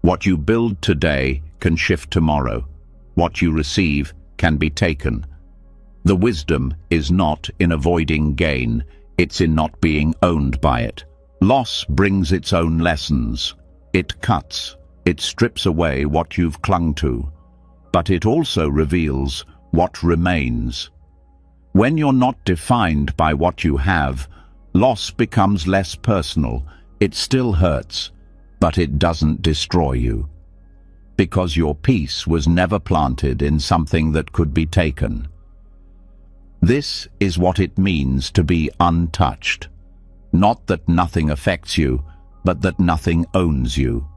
What you build today can shift tomorrow. What you receive can be taken. The wisdom is not in avoiding gain, it's in not being owned by it. Loss brings its own lessons. It cuts, it strips away what you've clung to, but it also reveals what remains. When you're not defined by what you have, loss becomes less personal. It still hurts, but it doesn't destroy you, because your peace was never planted in something that could be taken. This is what it means to be untouched. Not that nothing affects you, but that nothing owns you.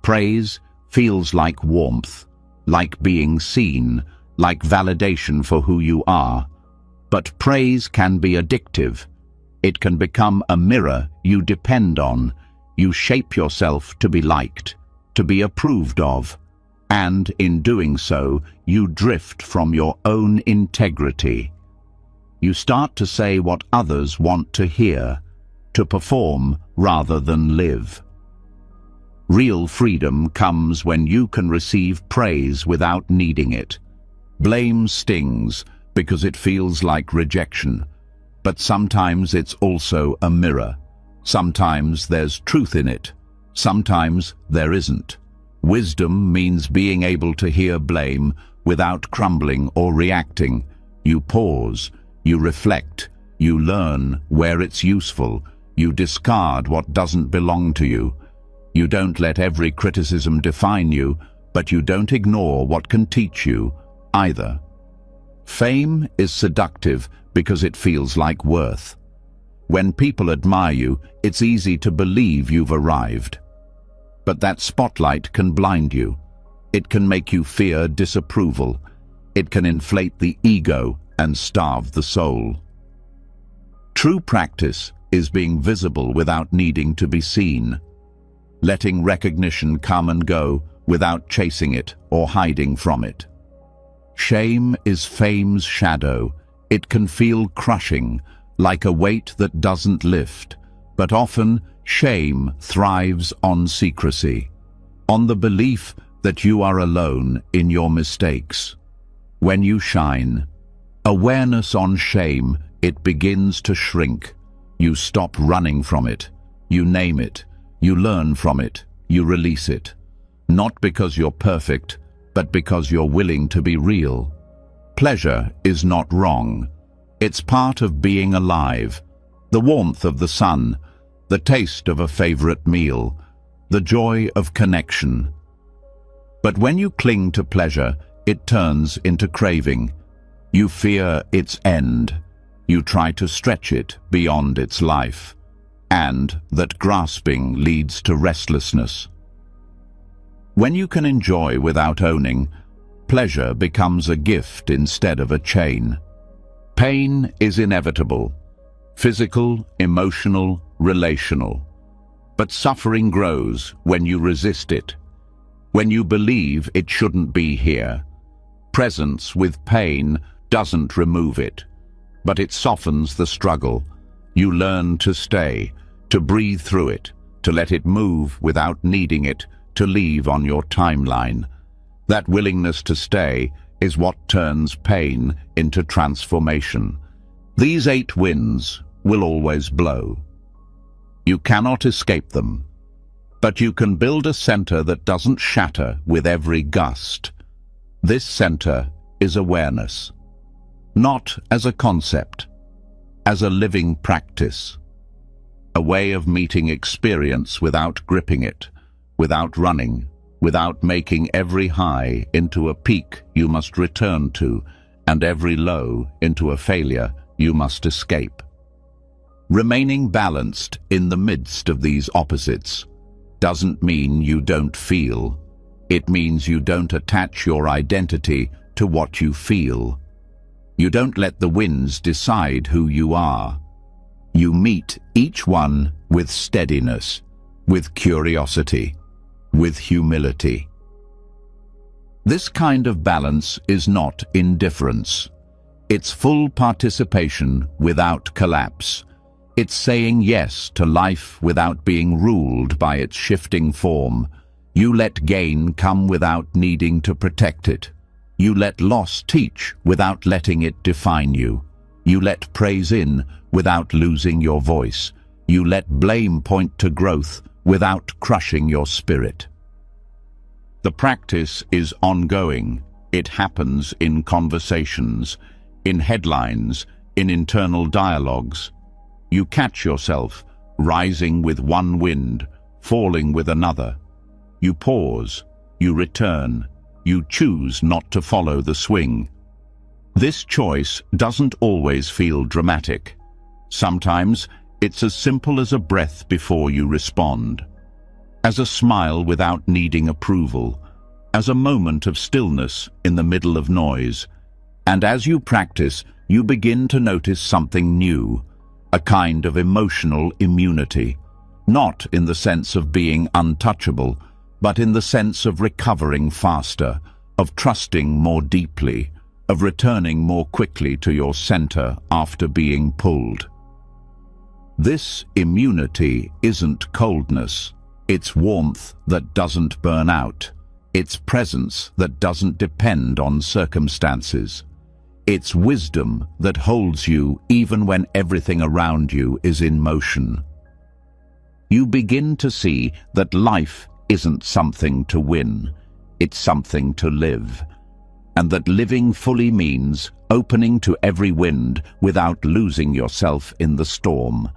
Praise feels like warmth, like being seen, like validation for who you are. But praise can be addictive. It can become a mirror you depend on. You shape yourself to be liked, to be approved of, and in doing so, you drift from your own integrity. You start to say what others want to hear, to perform rather than live. Real freedom comes when you can receive praise without needing it. Blame stings because it feels like rejection, but sometimes it's also a mirror. Sometimes there's truth in it, sometimes there isn't. Wisdom means being able to hear blame without crumbling or reacting. You pause, you reflect, you learn where it's useful, you discard what doesn't belong to you. You don't let every criticism define you, but you don't ignore what can teach you either. Fame is seductive because it feels like worth. When people admire you, it's easy to believe you've arrived. But that spotlight can blind you. It can make you fear disapproval. It can inflate the ego and starve the soul. True practice is being visible without needing to be seen. Letting recognition come and go without chasing it or hiding from it. Shame is fame's shadow. It can feel crushing, like a weight that doesn't lift, but often shame thrives on secrecy, on the belief that you are alone in your mistakes. When you shine, awareness on shame, it begins to shrink. You stop running from it. You name it. You learn from it. You release it. Not because you're perfect, but because you're willing to be real. Pleasure is not wrong. It's part of being alive. The warmth of the sun, the taste of a favorite meal, the joy of connection. But when you cling to pleasure, it turns into craving. You fear its end. You try to stretch it beyond its life. And that grasping leads to restlessness. When you can enjoy without owning, pleasure becomes a gift instead of a chain. Pain is inevitable, physical, emotional, relational. But suffering grows when you resist it, when you believe it shouldn't be here. Presence with pain doesn't remove it, but it softens the struggle. You learn to stay, to breathe through it, to let it move without needing it to leave on your timeline. That willingness to stay is what turns pain into transformation. These 8 winds will always blow. You cannot escape them, but you can build a center that doesn't shatter with every gust. This center is awareness, not as a concept, as a living practice. A way of meeting experience without gripping it, without running, without making every high into a peak you must return to, and every low into a failure you must escape. Remaining balanced in the midst of these opposites doesn't mean you don't feel. It means you don't attach your identity to what you feel. You don't let the winds decide who you are. You meet each one with steadiness, with curiosity, with humility. This kind of balance is not indifference. It's full participation without collapse. It's saying yes to life without being ruled by its shifting form. You let gain come without needing to protect it. You let loss teach without letting it define you. You let praise in without losing your voice. You let blame point to growth without crushing your spirit. The practice is ongoing. It happens in conversations, in headlines, in internal dialogues. You catch yourself rising with one wind, falling with another. You pause, you return, you choose not to follow the swing. This choice doesn't always feel dramatic. Sometimes it's as simple as a breath before you respond, as a smile without needing approval, as a moment of stillness in the middle of noise. And as you practice, you begin to notice something new, a kind of emotional immunity, not in the sense of being untouchable, but in the sense of recovering faster, of trusting more deeply, of returning more quickly to your center after being pulled. This immunity isn't coldness, it's warmth that doesn't burn out, it's presence that doesn't depend on circumstances. It's wisdom that holds you even when everything around you is in motion. You begin to see that life isn't something to win, it's something to live, and that living fully means opening to every wind without losing yourself in the storm.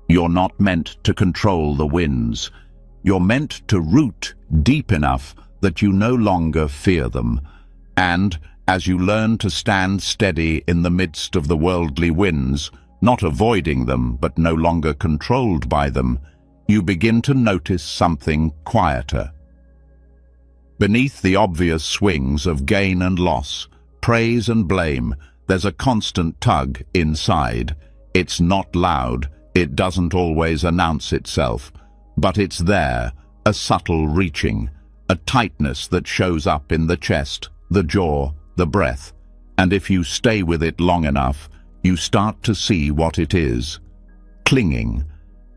You're not meant to control the winds. You're meant to root deep enough that you no longer fear them, and as you learn to stand steady in the midst of the worldly winds, not avoiding them but no longer controlled by them, you begin to notice something quieter. Beneath the obvious swings of gain and loss, praise and blame, there's a constant tug inside. It's not loud, it doesn't always announce itself, but it's there, a subtle reaching, a tightness that shows up in the chest, the jaw, the breath, and if you stay with it long enough, you start to see what it is. Clinging,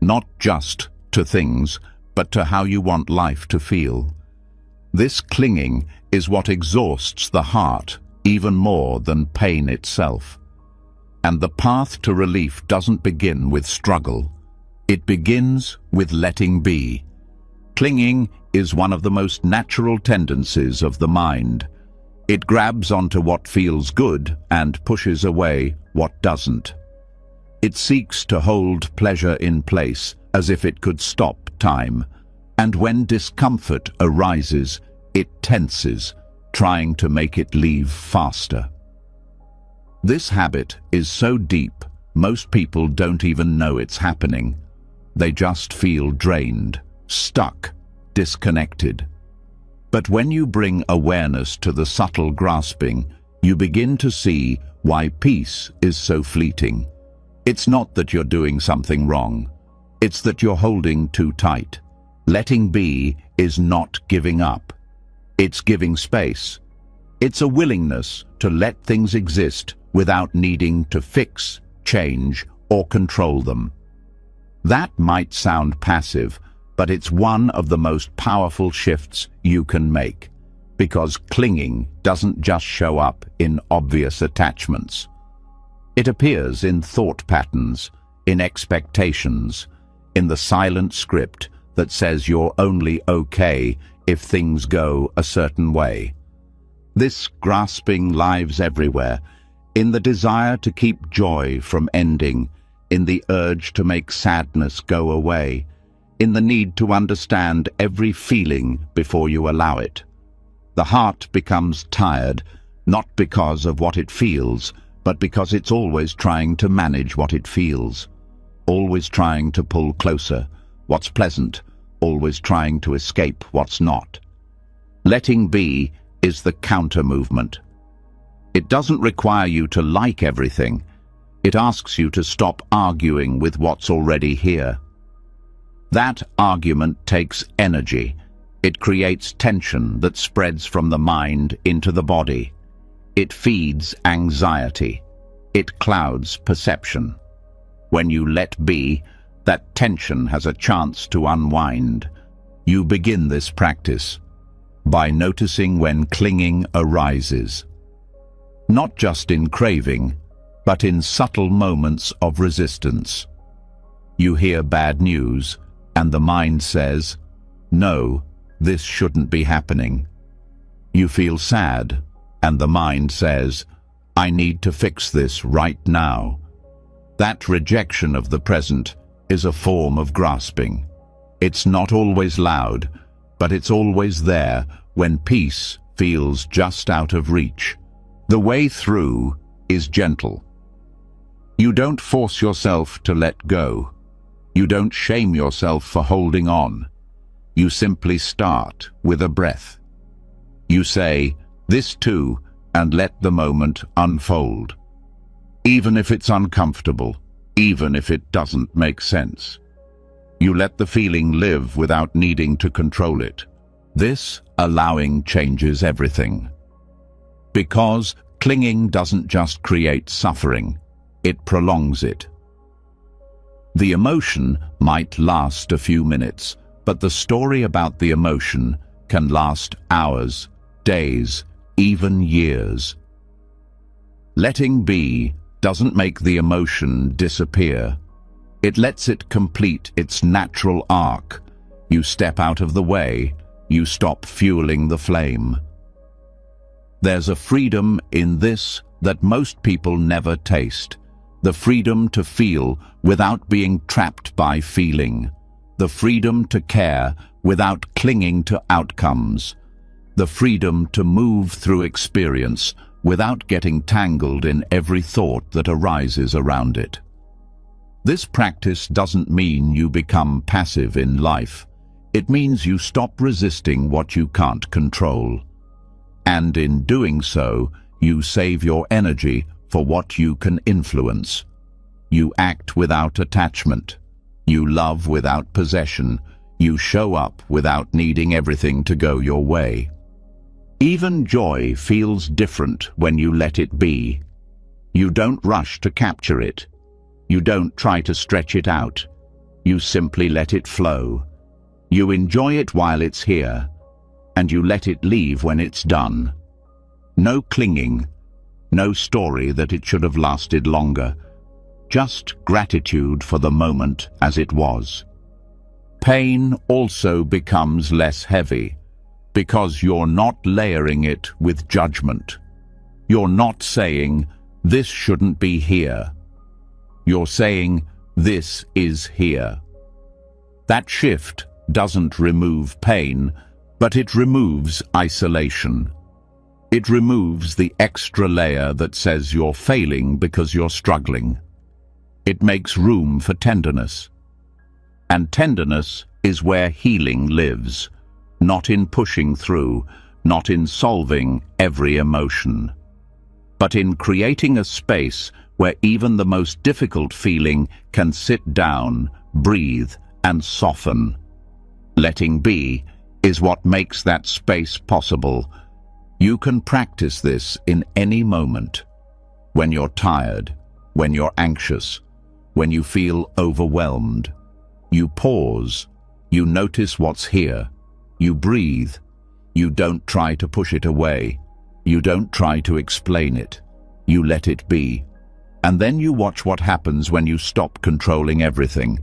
not just to things, but to how you want life to feel. This clinging is what exhausts the heart even more than pain itself. And the path to relief doesn't begin with struggle. It begins with letting be. Clinging is one of the most natural tendencies of the mind. It grabs onto what feels good and pushes away what doesn't. It seeks to hold pleasure in place as if it could stop time, and when discomfort arises, it tenses, trying to make it leave faster. This habit is so deep, most people don't even know it's happening. They just feel drained, stuck, disconnected. But when you bring awareness to the subtle grasping, you begin to see why peace is so fleeting. It's not that you're doing something wrong. It's that you're holding too tight. Letting be is not giving up. It's giving space. It's a willingness to let things exist without needing to fix, change, or control them. That might sound passive, but it's one of the most powerful shifts you can make, because clinging doesn't just show up in obvious attachments. It appears in thought patterns, in expectations, in the silent script that says you're only okay if things go a certain way. This grasping lives everywhere, in the desire to keep joy from ending, in the urge to make sadness go away, in the need to understand every feeling before you allow it. The heart becomes tired, not because of what it feels, but because it's always trying to manage what it feels, always trying to pull closer what's pleasant, always trying to escape what's not. Letting be is the counter-movement. It doesn't require you to like everything. It asks you to stop arguing with what's already here. That argument takes energy. It creates tension that spreads from the mind into the body. It feeds anxiety. It clouds perception. When you let be, that tension has a chance to unwind. You begin this practice by noticing when clinging arises. Not just in craving, but in subtle moments of resistance. You hear bad news, and the mind says, "No, this shouldn't be happening." You feel sad, and the mind says, "I need to fix this right now." That rejection of the present is a form of grasping. It's not always loud, but it's always there when peace feels just out of reach. The way through is gentle. You don't force yourself to let go. You don't shame yourself for holding on. You simply start with a breath. You say, "This too," and let the moment unfold. Even if it's uncomfortable, even if it doesn't make sense. You let the feeling live without needing to control it. This allowing changes everything. Because clinging doesn't just create suffering, it prolongs it. The emotion might last a few minutes, but the story about the emotion can last hours, days, even years. Letting be doesn't make the emotion disappear. It lets it complete its natural arc. You step out of the way, you stop fueling the flame. There's a freedom in this that most people never taste. The freedom to feel without being trapped by feeling. The freedom to care without clinging to outcomes. The freedom to move through experience without getting tangled in every thought that arises around it. This practice doesn't mean you become passive in life. It means you stop resisting what you can't control. And in doing so, you save your energy for what you can influence. You act without attachment. You love without possession. You show up without needing everything to go your way. Even joy feels different when you let it be. You don't rush to capture it. You don't try to stretch it out. You simply let it flow. You enjoy it while it's here, and you let it leave when it's done. No clinging, no story that it should have lasted longer. Just gratitude for the moment as it was. Pain also becomes less heavy, because you're not layering it with judgment. You're not saying, this shouldn't be here. You're saying, this is here. That shift doesn't remove pain, but it removes isolation. It removes the extra layer that says you're failing because you're struggling. It makes room for tenderness. And tenderness is where healing lives, not in pushing through, not in solving every emotion, but in creating a space where even the most difficult feeling can sit down, breathe, and soften. Letting be is what makes that space possible. You can practice this in any moment. When you're tired, when you're anxious, when you feel overwhelmed. You pause, you notice what's here, you breathe. You don't try to push it away. You don't try to explain it. You let it be. And then you watch what happens when you stop controlling everything.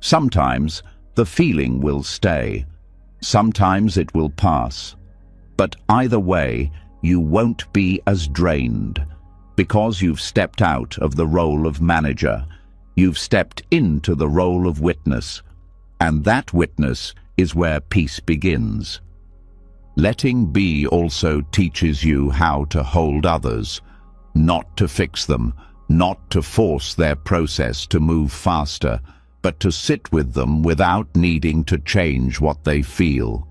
Sometimes the feeling will stay. Sometimes it will pass. But either way, you won't be as drained, because you've stepped out of the role of manager. You've stepped into the role of witness, and that witness is where peace begins. Letting be also teaches you how to hold others, not to fix them, not to force their process to move faster, but to sit with them without needing to change what they feel.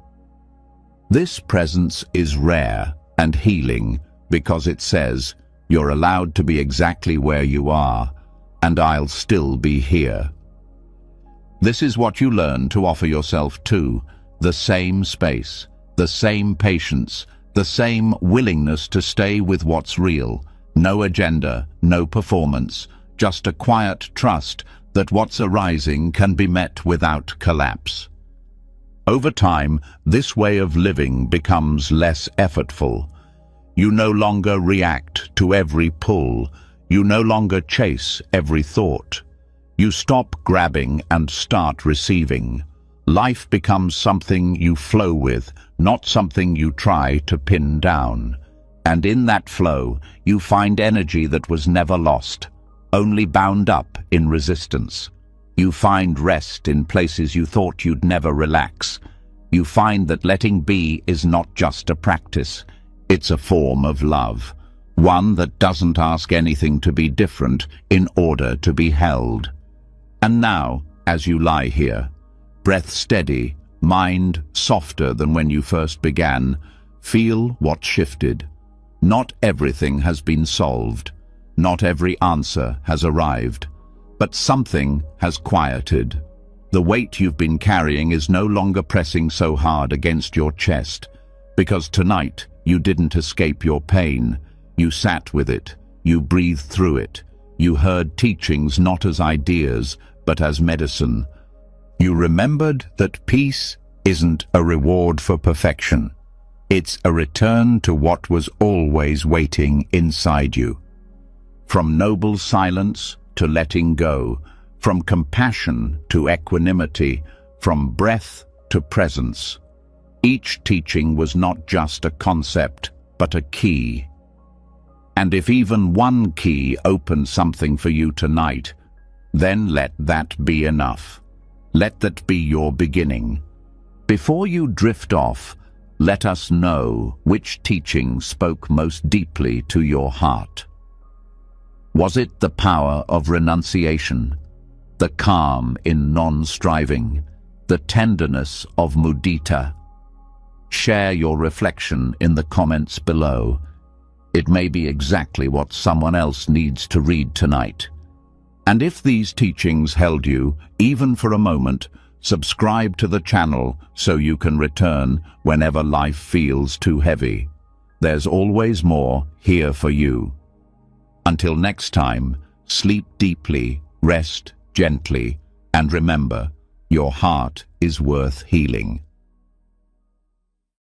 This presence is rare and healing because it says, you're allowed to be exactly where you are, and I'll still be here. This is what you learn to offer yourself to, the same space, the same patience, the same willingness to stay with what's real. No agenda, no performance, just a quiet trust that what's arising can be met without collapse. Over time, this way of living becomes less effortful. You no longer react to every pull. You no longer chase every thought. You stop grabbing and start receiving. Life becomes something you flow with, not something you try to pin down. And in that flow, you find energy that was never lost, only bound up in resistance. You find rest in places you thought you'd never relax. You find that letting be is not just a practice, it's a form of love, one that doesn't ask anything to be different in order to be held. And now, as you lie here, breath steady, mind softer than when you first began, feel what shifted. Not everything has been solved. Not every answer has arrived. But something has quieted. The weight you've been carrying is no longer pressing so hard against your chest, because tonight you didn't escape your pain. You sat with it, you breathed through it, you heard teachings not as ideas, but as medicine. You remembered that peace isn't a reward for perfection. It's a return to what was always waiting inside you. From noble silence to letting go, from compassion to equanimity, from breath to presence. Each teaching was not just a concept, but a key. And if even one key opened something for you tonight, then let that be enough. Let that be your beginning. Before you drift off, let us know which teaching spoke most deeply to your heart. Was it the power of renunciation, the calm in non-striving, the tenderness of mudita? Share your reflection in the comments below. It may be exactly what someone else needs to read tonight. And if these teachings held you, even for a moment, subscribe to the channel so you can return whenever life feels too heavy. There's always more here for you. Until next time, sleep deeply, rest gently, and remember, your heart is worth healing.